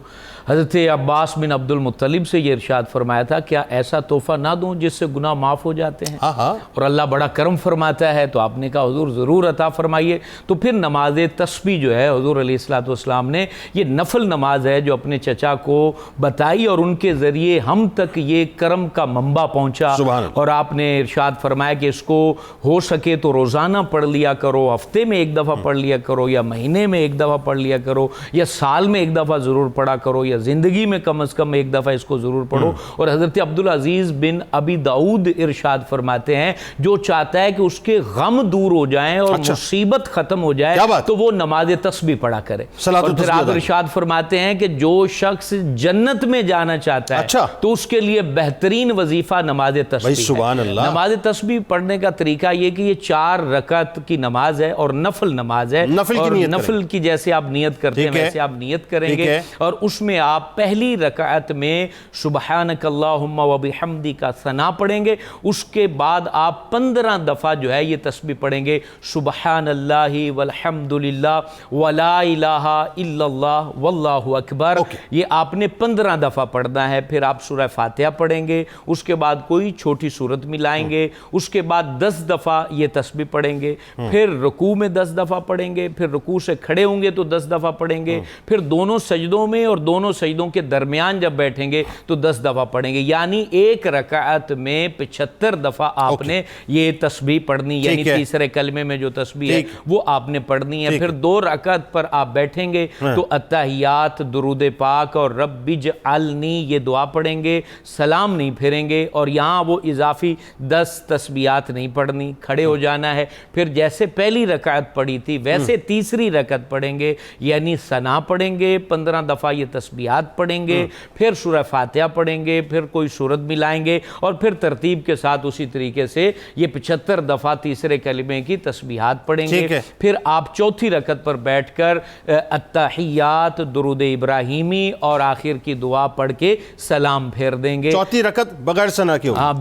حضرت عباس بن عبد المطلب سے یہ ارشاد فرمایا تھا کیا ایسا تحفہ نہ دوں جس سے گناہ معاف ہو جاتے ہیں اور اللہ بڑا کرم فرماتا ہے؟ تو آپ نے کہا حضور ضرور عطا فرمائیے۔ تو پھر نماز تسبیح جو ہے حضور علیہ الصلوۃ نے یہ نفل نماز ہے جو اپنے چچا کو بتائی اور ان کے ذریعے ہم تک یہ کرم کا منبع پہنچا، اور آپ نے ارشاد فرمایا کہ اس کو ہو سکے تو روزانہ پڑھ لیا کرو، ہفتے میں ایک دفعہ پڑھ لیا کرو، یا مہینے میں ایک دفعہ پڑھ لیا کرو، یا سال میں ایک دفعہ ضرور پڑھا کرو، یا زندگی میں کم از کم ایک دفعہ اس کو ضرور پڑھو۔ اور حضرت عبدالعزیز بن ابی داؤد ارشاد فرماتے ہیں جو چاہتا ہے کہ اس کے غم دور ہو جائیں اور مصیبت ختم ہو جائے تو وہ نماز تسبیح پڑھا کرے۔ اور پھر آپ ارشاد فرماتے ہیں کہ جو شخص جنت میں جانا چاہتا ہے تو اس کے لیے بہترین وظیفہ نماز تسبیح ہے۔ نماز تسبیح پڑھنے کا طریقہ یہ کہ یہ 4 رکعت کی نماز ہے اور نفل نماز ہے، اور نفل کی جیسے آپ نیت کرتے ہیں ویسے آپ نیت کریں گے، اور اس میں آپ پہلی رکعت میں سبحانک اللہم و بحمدک کا ثنا پڑھیں گے، اس کے بعد آپ 15 دفعہ جو ہے یہ تسبیح پڑھیں گے، سبحان اللہ والحمدللہ ولا الہ الا اللہ واللہ اکبر۔ یہ آپ نے 15 دفعہ پڑھنا ہے۔ پھر آپ سورہ فاتحہ پڑھیں گے، اس کے بعد کوئی چھوٹی سورت ملائیں گے، اس کے بعد 10 دفعہ یہ تسبیح پڑھیں گے، پھر رکوع میں 10 دفعہ پڑھیں گے، پھر رکوع سے کھڑے ہوں گے تو 10 دفعہ پڑھیں گے، پھر دونوں سجدوں میں اور دونوں سجدوں کے درمیان جب بیٹھیں گے تو 10 دفعہ پڑھیں گے، یعنی ایک رکعت میں 75 دفعہ آپ نے یہ تسبیح پڑھنی، یعنی تیسرے کلمے میں جو تسبیح ہے وہ آپ نے پڑھنی ہے۔ پھر 2 رکعت پر آپ بیٹھیں گے تو اتحیات، درود پاک اور رب اجعلنی یہ دعا پڑھیں گے، سلام نہیں پھیریں گے، اور یہاں وہ اضافی 10 تسبیحات نہیں پڑھنی، کھڑے ہو جانا ہے۔ پھر جیسے پہلی رکعت پڑھی تھی ویسے تیسری رکعت پڑھیں گے، یعنی ثنا پڑھیں گے، 15 دفعہ یہ تسبیحات پڑھیں گے، پھر سورہ فاتحہ پڑھیں گے، پھر کوئی سورت ملائیں گے، اور پھر ترتیب کے ساتھ اسی طریقے سے یہ 75 دفعہ تیسرے کلمے کی تسبیحات پڑھیں گے۔ پھر آپ چوتھی رکعت پر بیٹھ کر التحیات، درود ابراہیمی اور آخر کی دعا پڑھ کے سلام پھیر دیں گے۔ چوتھی رکعت بغیر ثنا کے ہاں،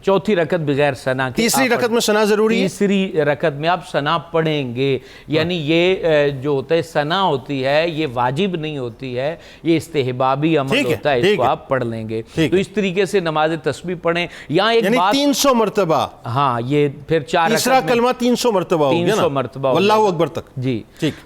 چوتھی رکعت بغیر ثنا کے۔ تیسری رکعت میں ثنا ضروری ہے؟ تیسری رکعت میں آپ ثنا پڑھیں گے، یعنی یہ جو ہوتا ہے ثنا ہوتی ہے یہ واجب نہیں ہوتی ہے، یہ استحبابی عمل ہوتا ہے، اس کو آپ پڑھ لیں گے۔ تو اس طریقے سے نماز تسبیح پڑھیں۔ یہاں ایک بات 300 مرتبہ، ہاں یہ پھر 4 تیسرا کلمہ 300 مرتبہ ہو گیا نا، 300 مرتبہ واللہ اکبر تک۔ جی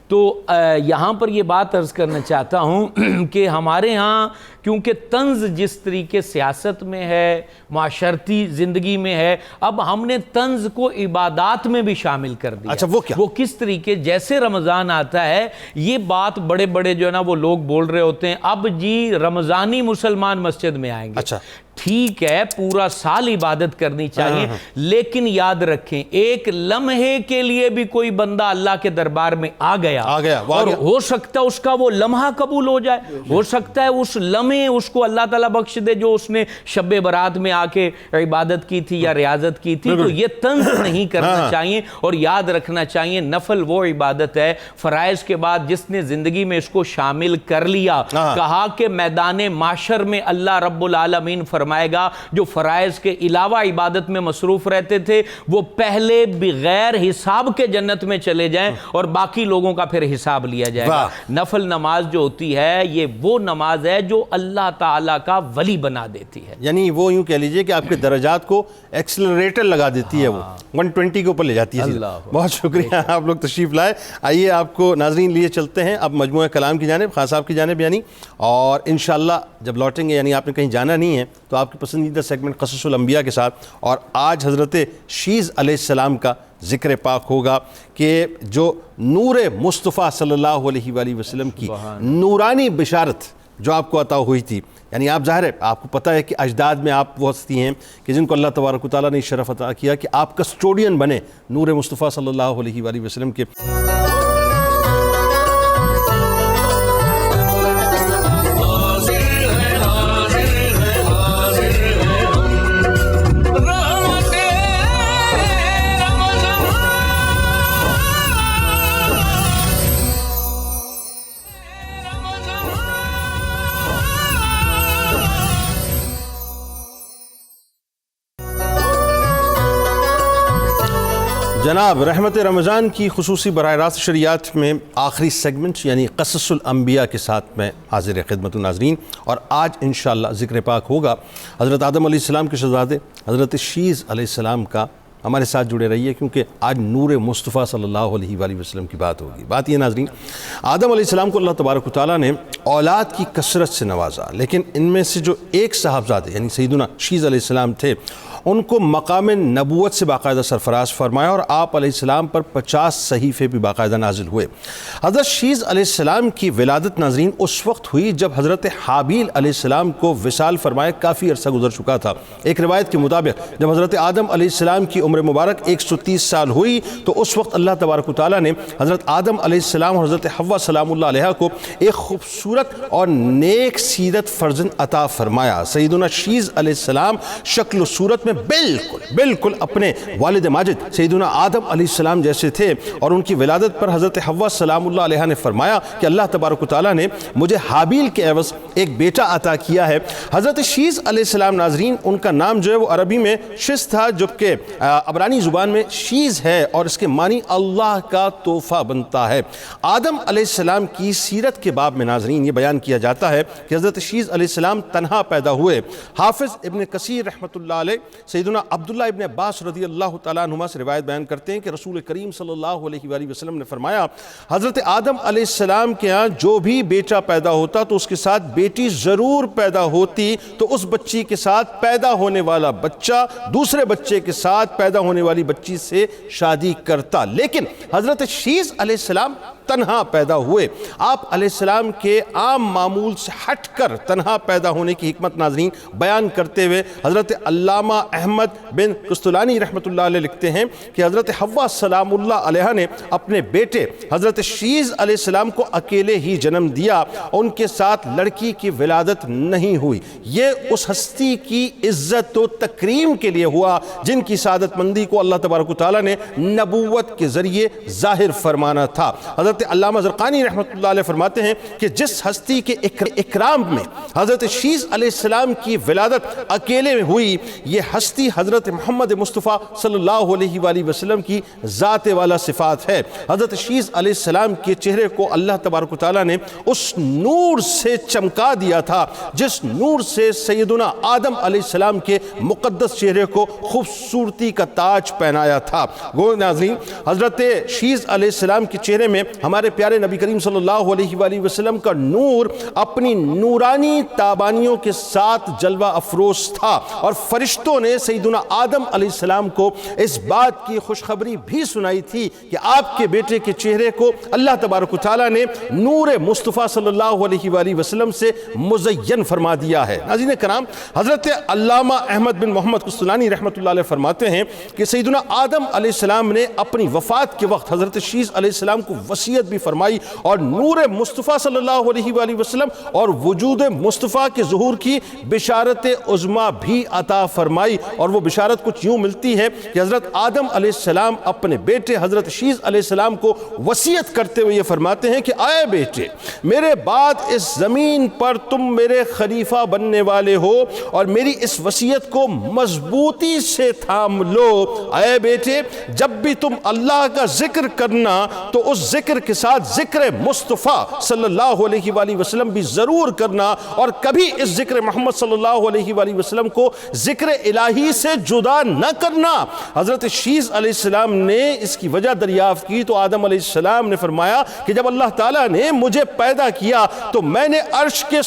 تو یہاں پر یہ بات عرض کرنا چاہتا ہوں کہ ہمارے ہاں کیونکہ طنز جس طریقے سیاست میں ہے، معاشرتی زندگی میں ہے، اب ہم نے طنز کو عبادات میں بھی شامل کر دیا۔ اچھا وہ کیا؟ وہ کس طریقے، جیسے رمضان آتا ہے یہ بات بڑے بڑے جو ہے نا وہ لوگ بول رہے ہوتے ہیں اب جی رمضانی مسلمان مسجد میں آئیں گے۔ اچھا ٹھیک ہے، پورا سال عبادت کرنی چاہیے، لیکن یاد رکھیں ایک لمحے کے لیے بھی کوئی بندہ اللہ کے دربار میں آ گیا اور ہو سکتا ہے اس کا وہ لمحہ قبول ہو جائے، ہو سکتا ہے اس لمحے اس کو اللہ تعالیٰ بخش دے جو اس نے شب برات میں آ کے عبادت کی تھی یا ریاضت کی تھی۔ تو یہ طنز نہیں کرنا چاہیے، اور یاد رکھنا چاہیے نفل وہ عبادت ہے فرائض کے بعد جس نے زندگی میں اس کو شامل کر لیا، کہا کہ میدان معاشر میں اللہ رب العالمین فرمائے گا جو فرائض کے علاوہ عبادت میں مصروف رہتے تھے وہ پہلے بغیر حساب کے جنت میں چلے جائیں اور باقی لوگوں کا پھر حساب لیا جائے گا۔ نفل نماز جو ہوتی ہے یہ وہ نماز ہے جو اللہ تعالیٰ کا ولی بنا دیتی ہے، یعنی وہ یوں کہہ لیجئے کہ آپ کے درجات کو ایکسلریٹر لگا دیتی ہے، وہ 120 کے اوپر لے جاتی ہے۔ بہت شکریہ، آپ لوگ تشریف لائے۔ آئیے آپ کو ناظرین لیے چلتے ہیں اب مجموعہ کلام کی جانب، خان صاحب کی جانب، یعنی اور انشاءاللہ جب لوٹیں گے، یعنی آپ نے کہیں جانا نہیں ہے تو آپ کی پسندیدہ سیگمنٹ قصص الانبیاء کے ساتھ، اور آج حضرت شیز علیہ السلام کا ذکر پاک ہوگا کہ جو نور مصطفیٰ صلی اللہ علیہ وآلہ وسلم کی نورانی بشارت جو آپ کو عطا ہوئی تھی، یعنی آپ ظاہر ہے آپ کو پتہ ہے کہ اجداد میں آپ وہ ہستی ہیں کہ جن کو اللہ تبارک و تعالیٰ نے شرف عطا کیا کہ آپ کسٹوڈین بنے نور مصطفیٰ صلی اللہ علیہ وآلہ وسلم کے۔ جناب رحمت رمضان کی خصوصی براہ راست شریعت میں آخری سیگمنٹ یعنی قصص الانبیاء کے ساتھ میں حاضر خدمت ناظرین، اور آج انشاءاللہ ذکر پاک ہوگا حضرت آدم علیہ السلام کے شہزادے حضرت شیز علیہ السلام کا۔ ہمارے ساتھ جڑے رہیے کیونکہ آج نور مصطفیٰ صلی اللہ علیہ وآلہ وسلم کی بات ہوگی۔ بات یہ ناظرین، آدم علیہ السلام کو اللہ تبارک و تعالیٰ نے اولاد کی کثرت سے نوازا، لیکن ان میں سے جو ایک صاحبزادے یعنی سیدنا شیز علیہ السلام تھے، ان کو مقام نبوت سے باقاعدہ سرفراز فرمایا اور آپ علیہ السلام پر 50 صحیفے بھی باقاعدہ نازل ہوئے۔ حضرت شیز علیہ السلام کی ولادت ناظرین اس وقت ہوئی جب حضرت حابیل علیہ السلام کو وصال فرمائے کافی عرصہ گزر چکا تھا۔ ایک روایت کے مطابق جب حضرت آدم علیہ السلام کی عمر مبارک 130 سال ہوئی تو اس وقت اللہ تبارک و تعالیٰ نے حضرت آدم علیہ السلام اور حضرت حوا سلام اللہ علیہ کو ایک خوبصورت اور نیک سیرت فرزند عطا فرمایا۔ سیدنا شیز علیہ السلام شکل و صورت میں بالکل اپنے والد ماجد سیدنا آدم علیہ السلام جیسے تھے، اور ان کی ولادت پر حضرت حوا سلام اللہ علیہ نے فرمایا کہ اللہ تبارک و تعالیٰ نے مجھے حابیل کے عوض ایک بیٹا عطا کیا ہے۔ حضرت شیز علیہ السلام ناظرین، ان کا نام جو ہے وہ عربی میں شیز تھا، جبکہ عبرانی زبان میں شیز ہے اور اس کے معنی اللہ کا تحفہ بنتا ہے۔ آدم علیہ السلام کی سیرت کے باب میں ناظرین یہ بیان کیا جاتا ہے کہ حضرت شیز علیہ السلام تنہا پیدا ہوئے۔ حافظ ابن کثیر رحمۃ اللہ علیہ سیدنا عبداللہ ابن عباس رضی اللہ تعالیٰ عنہما سے روایت بیان کرتے ہیں کہ رسول کریم صلی اللہ علیہ وآلہ وسلم نے فرمایا حضرت آدم علیہ السلام کے ہاں جو بھی بیٹا پیدا ہوتا تو اس کے ساتھ بیٹی ضرور پیدا ہوتی، تو اس بچی کے ساتھ پیدا ہونے والا بچہ دوسرے بچے کے ساتھ پیدا ہونے والی بچی سے شادی کرتا، لیکن حضرت شیز علیہ السلام تنہا پیدا ہوئے۔ آپ علیہ السلام کے عام معمول سے ہٹ کر تنہا پیدا ہونے کی حکمت ناظرین بیان کرتے ہوئے حضرت علامہ احمد بن قسطلانی رحمۃ اللہ علیہ لکھتے ہیں کہ حضرت حوا سلام اللہ علیہ نے اپنے بیٹے حضرت شیز علیہ السلام کو اکیلے ہی جنم دیا، ان کے ساتھ لڑکی کی ولادت نہیں ہوئی۔ یہ اس ہستی کی عزت و تکریم کے لیے ہوا جن کی سعادت مندی کو اللہ تبارک و تعالیٰ نے نبوت کے ذریعے ظاہر فرمانا تھا۔ حضرت علامہ زرقانی رحمۃ اللہ علیہ فرماتے ہیں کہ جس ہستی کے اکرام میں حضرت شیز علیہ السلام کی ولادت اکیلے میں ہوئی، یہ ہستی حضرت محمد مصطفیٰ صلی اللہ علیہ وآلہ وسلم کی ذات والا صفات ہے۔ حضرت شیز علیہ السلام کے چہرے کو اللہ تبارک و تعالیٰ نے اس نور سے چمکا دیا تھا جس نور سے سیدنا آدم علیہ السلام کے مقدس چہرے کو خوبصورتی کا تاج پہنایا تھا۔ گو ناظرین، حضرت شیز علیہ السلام کے چہرے میں ہمارے پیارے نبی کریم صلی اللہ علیہ وآلہ وسلم کا نور اپنی نورانی تابانیوں کے ساتھ جلوہ افروز تھا، اور فرشتوں نے سیدنا آدم علیہ السلام کو اس بات کی خوشخبری بھی سنائی تھی کہ آپ کے بیٹے کے چہرے کو اللہ تبارک و تعالیٰ نے نور مصطفیٰ صلی اللہ علیہ وآلہ وسلم سے مزین فرما دیا ہے۔ ناظرین کرام، حضرت علامہ احمد بن محمد قسطلانی رحمۃ اللہ علیہ فرماتے ہیں کہ سیدنا آدم علیہ السلام نے اپنی وفات کے وقت حضرت شیز علیہ السلام کو وصیت بھی فرمائی اور نور مصطفیٰ صلی اللہ علیہ وآلہ وسلم اور وجود مصطفیٰ کے ظہور کی بشارت عظمیٰ بھی عطا فرمائی، اور وہ بشارت کچھ یوں ملتی ہے کہ حضرت آدم علیہ السلام اپنے بیٹے حضرت شیز علیہ السلام کو وصیت کرتے ہوئے یہ فرماتے ہیں کہ اے بیٹے، میرے بعد اس زمین پر تم میرے خلیفہ بننے والے ہو اور میری اس وصیت کو مضبوطی سے تھام لو۔ اے بیٹے، جب بھی تم اللہ کا ذکر کرنا تو اس ذکر کے ساتھ ذکر مصطفیٰ صلی اللہ علیہ وآلہ وسلم بھی ضرور کرنا، اور کبھی اس ذکر محمد صلی اللہ علیہ وآلہ وسلم کو ذکر الہی سے جدا نہ کرنا۔ حضرت شیز علیہ السلام نے اس کی وجہ دریافت کی تو آدم علیہ السلام نے فرمایا کہ جب اللہ تعالیٰ نے مجھے پیدا کیا تو میں نے عرش کے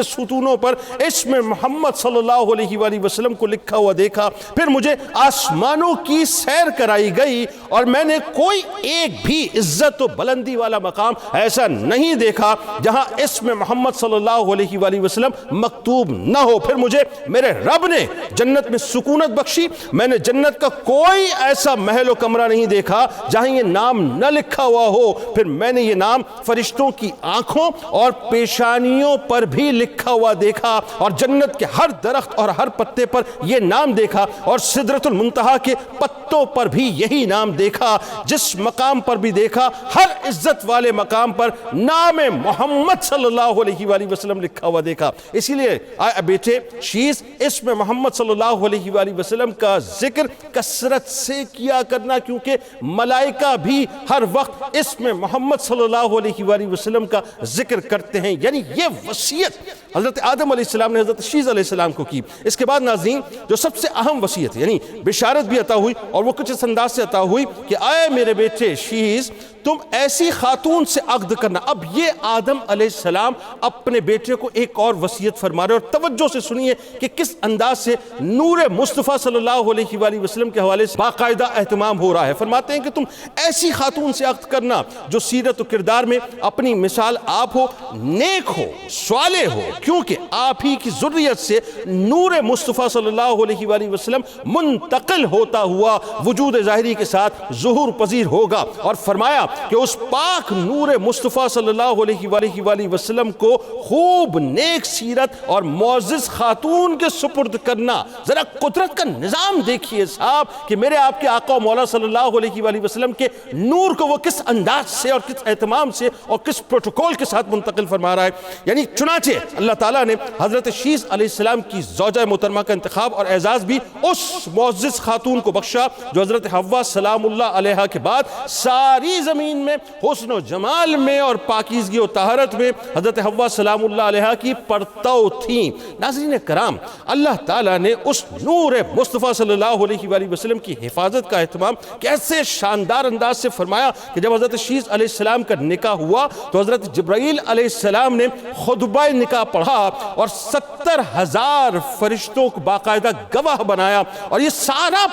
ستونوں پر اسم محمد صلی اللہ علیہ وآلہ وسلم کو لکھا ہوا دیکھا، پھر مجھے آسمانوں کی سیر کرائی گئی اور میں نے کوئی ایک بھی عزت و بلندی والا مقام ایسا نہیں دیکھا جہاں اسم محمد صلی اللہ علیہ وآلہ وسلم مکتوب نہ ہو۔ پھر مجھے میرے رب نے جنت میں سکونت بخشی، میں نے جنت کا کوئی ایسا محل و کمرہ نہیں دیکھا جہاں یہ نام نہ لکھا ہوا ہو، پھر میں نے یہ نام فرشتوں کی آنکھوں اور پیشانیوں پر بھی لکھا ہوا دیکھا، اور جنت کے ہر درخت اور ہر پتے پر یہ نام دیکھا، اور سدرۃ المنتہا کے پتوں پر بھی یہی نام دیکھا، جس مقام پر بھی دیکھا دیکھا ہر عزت والے مقام پر نام محمد صلی اللہ علیہ وآلہ وسلم لکھا ہوا دیکھا. اسی لیے بیٹے شیز اسم محمد صلی اللہ علیہ وآلہ وسلم کا ذکر کثرت سے کیا کرنا، کیونکہ ملائکہ بھی ہر وقت اسم محمد صلی اللہ علیہ وآلہ وسلم کا ذکر کرتے ہیں. یعنی یہ وصیت حضرت آدم علیہ السلام نے حضرت شیز علیہ السلام کو کی. اس کے بعد ناظرین جو سب سے اہم وصیت یعنی بشارت بھی عطا ہوئی، اور وہ کچھ اس انداز سے عطا ہوئی کہ اے میرے بیٹے شیز تم ایسی خاتون سے عقد کرنا. اب یہ آدم علیہ السلام اپنے بیٹے کو ایک اور وصیت فرما رہے، اور توجہ سے سنیے کہ کس انداز سے نور مصطفیٰ صلی اللہ علیہ وآلہ وسلم کے حوالے سے باقاعدہ اہتمام ہو رہا ہے. فرماتے ہیں کہ تم ایسی خاتون سے عقد کرنا جو سیرت و کردار میں اپنی مثال آپ ہو، نیک ہو، صالح ہو، کیونکہ آپ ہی کی ذریت سے نور مصطفیٰ صلی اللہ علیہ وآلہ وسلم منتقل ہوتا ہوا وجود ظاہری کے ساتھ ظہور پذیر ہوگا. اور فرمایا کہ اس پاک نور مصطفیٰ صلی اللہ علیہ وآلہ وسلم کو خوب نیک سیرت اور معزز خاتون کے سپرد کرنا. ذرا قدرت کا نظام دیکھیے صاحب کہ میرے آپ کے آقا و مولا صلی اللہ علیہ وآلہ وسلم کے نور کو وہ کس انداز سے اور کس اہتمام سے اور کس پروٹوکول کے ساتھ منتقل فرما رہا ہے. یعنی چنانچہ اللہ تعالیٰ نے حضرت شیز علیہ السلام کی زوجہ محترمہ کا انتخاب اور اعزاز بھی اس معزز خاتون کو بخشا جو حضرت حوا سلام اللہ علیہا کے بعد ساری زمین میں حسن و جمال میں اور پاکیزگی و طہارت میں حضرت حوا سلام اللہ علیہا کی پرتو تھیں. ناظرین کرام، اللہ تعالیٰ نے اس نور مصطفیٰ صلی اللہ علیہ وآلہ وسلم کی حفاظت کا اہتمام کیسے شاندار انداز سے فرمایا کہ جب حضرت شیز علیہ السلام کا نکاح ہوا تو حضرت جبرائیل علیہ السلام نے خطبہ نکاح پڑھا اور 70,000 فرشتوں کو باقاعدہ گواہ بنایا. اور یہ سارا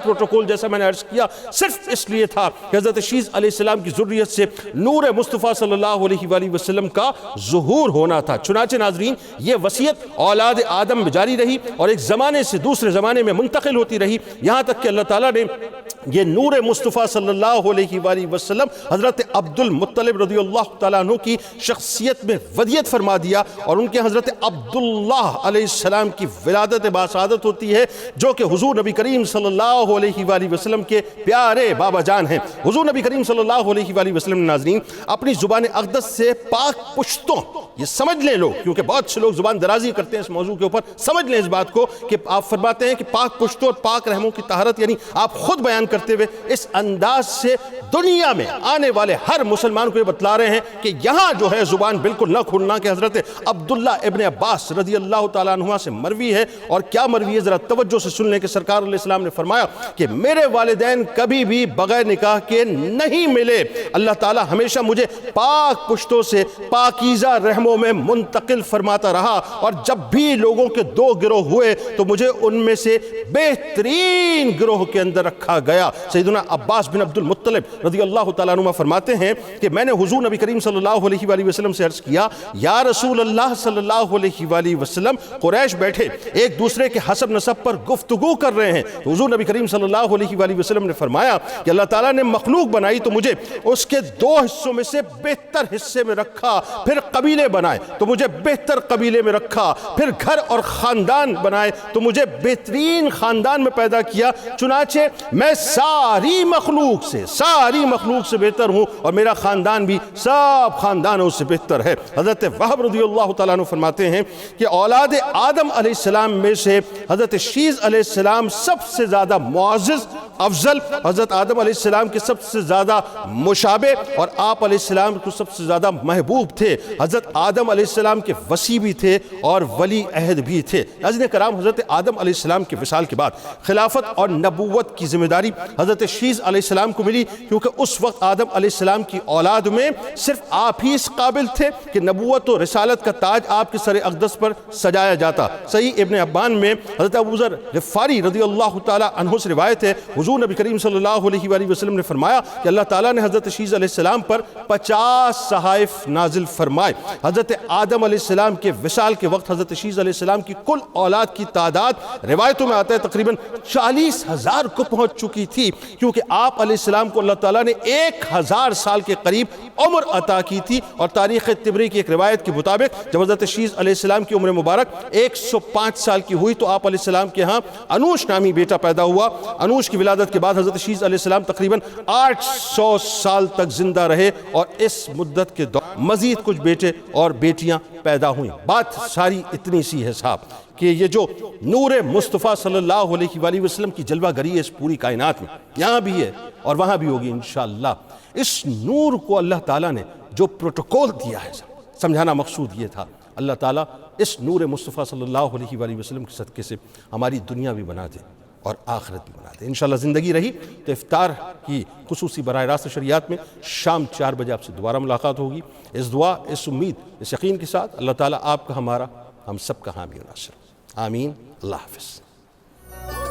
پروٹوکول جیسا میں نے عرض کیا صرف اس لیے تھا کہ حضرت شیز علیہ السلام کی ذریت سے نور مصطفیٰ صلی اللہ علیہ وآلہ وسلم کا ظہور ہونا تھا. چنانچہ ناظرین یہ وصیت اولاد آدم میں جاری رہی اور ایک زمانے سے دوسرے زمانے میں منتقل ہوتی رہی، یہاں تک کہ اللہ تعالیٰ نے یہ نور مصطفیٰ صلی اللہ علیہ وآلہ وسلم حضرت عبد المطلب رضی اللہ تعالیٰ عنہ کی شخصیت میں ودیت فرما دیا، اور ان کے حضرت عبداللہ علیہ السلام کی ولادت باسعادت ہوتی ہے جو کہ حضور نبی کریم صلی اللہ علیہ وآلہ وسلم کے پیارے بابا جان ہیں. حضور نبی کریم صلی اللہ علیہ وآلہ وسلم نے ناظرین اپنی زبان اقدس سے پاک پشتوں، یہ سمجھ لیں لوگ کیونکہ بہت سے لوگ زبان درازی کرتے ہیں اس موضوع کے اوپر، سمجھ لیں اس بات کو کہ آپ فرماتے ہیں کہ پاک پشتوں اور پاک رحموں کی طہارت یعنی آپ خود بیان کرتے ہوئے اس انداز سے دنیا میں آنے والے ہر مسلمان کو یہ بتلا رہے ہیں کہ یہاں جو ہے زبان بالکل نہ کھولنا، کہ حضرت عبداللہ ابن عباس رضی اللہ تعالیٰ عنہ سے مروی ہے. اور کیا مروی ہے ذرا توجہ سے سن لیں کہ سرکار علیہ السلام نے فرمایا کہ میرے والدین کبھی بھی بغیر نکاح کے نہیں ملے، اللہ تعالیٰ ہمیشہ مجھے پاک پشتوں سے پاکیزہ رحموں میں منتقل فرماتا رہا، اور جب بھی لوگوں کے دو گروہ ہوئے تو مجھے ان میں سے بہترین گروہ کے اندر رکھا گیا. سیدنا عباس بن عبد المطلب رضی اللہ تعالیٰ عنہ فرماتے ہیں کہ میں نے حضور نبی کریم صلی اللہ علیہ وآلہ وسلم سے عرض کیا یا رسول اللہ صلی اللہ علیہ وآلہ وسلم، قریش بیٹھے ایک دوسرے کے حسب نسب پر گفتگو کر رہے ہیں. حضور نبی کریم صلی اللہ علیہ وآلہ وسلم نے فرمایا کہ اللہ تعالیٰ نے مخلوق بنائی تو مجھے اس کے دو حصوں میں سے بہتر حصے میں رکھا، پھر قبیلے بنائے تو مجھے بہتر قبیلے میں رکھا، پھر گھر اور خاندان بنائے تو مجھے بہترین خاندان میں پیدا کیا. چنانچہ میں ساری مخلوق سے بہتر ہوں اور میرا خاندان بھی سب خاندانوں سے بہتر ہے. حضرت وہب رضی اللہ تعالیٰ عنہ فرماتے ہیں کہ اولاد آدم علیہ السلام میں سے حضرت شیز علیہ السلام سب سے زیادہ معزز، افضل، حضرت آدم علیہ السلام کے سب سے زیادہ مشابہ اور آپ علیہ السلام کو سب سے زیادہ محبوب تھے. حضرت آدم علیہ السلام کے وصی بھی تھے اور ولی عہد بھی تھے. ناظرین کرام، حضرت آدم علیہ السلام کے وصال کے بعد خلافت اور نبوت کی ذمہ داری حضرت شیز علیہ السلام کو ملی، کیونکہ اس وقت آدم علیہ السلام کی اولاد میں صرف آپ ہی اس قابل تھے کہ نبوت و رسالت کا تاج آپ کے سر اقدس پر سجایا جاتا. صحیح ابن حبان میں حضرت ابو ذر غفاری رضی اللہ تعالیٰ عنہ سے روایت ہے، حضور نبی کریم صلی اللہ علیہ وآلہ وسلم نے فرمایا کہ اللہ تعالیٰ نے حضرت شیز علیہ السلام پر 50 صحائف نازل فرمائے. حضرت آدم علیہ السلام کے وصال کے وقت حضرت شیز علیہ السلام کی کل اولاد کی تعداد روایتوں میں آتا ہے تقریباً 40,000 کو پہنچ چکی تھی، کیونکہ آپ علیہ السلام کو اللہ تعالیٰ نے 1000 سال کے قریب عمر عطا کی تھی. اور تاریخ طبری کی ایک روایت کے مطابق جب حضرت شیز علیہ السلام کی عمر مبارک 105 سال کی ہوئی تو آپ علیہ السلام کے ہاں انوش نامی بیٹا پیدا ہوا. انوش کی ولادت کے بعد حضرت شیز علیہ السلام تقریباً 800 سال تک زندہ رہے اور اس مدت کے دوران مزید کچھ بیٹے اور بیٹیاں پیدا ہوئیں۔ بات ساری اتنی سی ہے صاحب کہ یہ جو نور مصطفیٰ صلی اللہ علیہ وآلہ وسلم کی جلوہ گری ہے اس پوری کائنات میں، یہاں بھی ہے اور وہاں بھی ہوگی انشاءاللہ، اس نور کو اللہ تعالیٰ نے جو پروٹوکول دیا ہے، سمجھانا مقصود یہ تھا، اللہ تعالیٰ اس نور مصطفیٰ صلی اللہ علیہ وآلہ وسلم کے صدقے سے ہماری دنیا بھی بنا دے اور آخرت بھی بنا دے۔ انشاءاللہ زندگی رہی تو افطار کی خصوصی براہ راست شریعت میں شام 4 بجے آپ سے دوبارہ ملاقات ہوگی۔ اس دعا، اس امید، اس یقین کے ساتھ اللہ تعالیٰ آپ کا، ہمارا، ہم سب کا حامی و ناصر۔ آمین۔ اللہ حافظ۔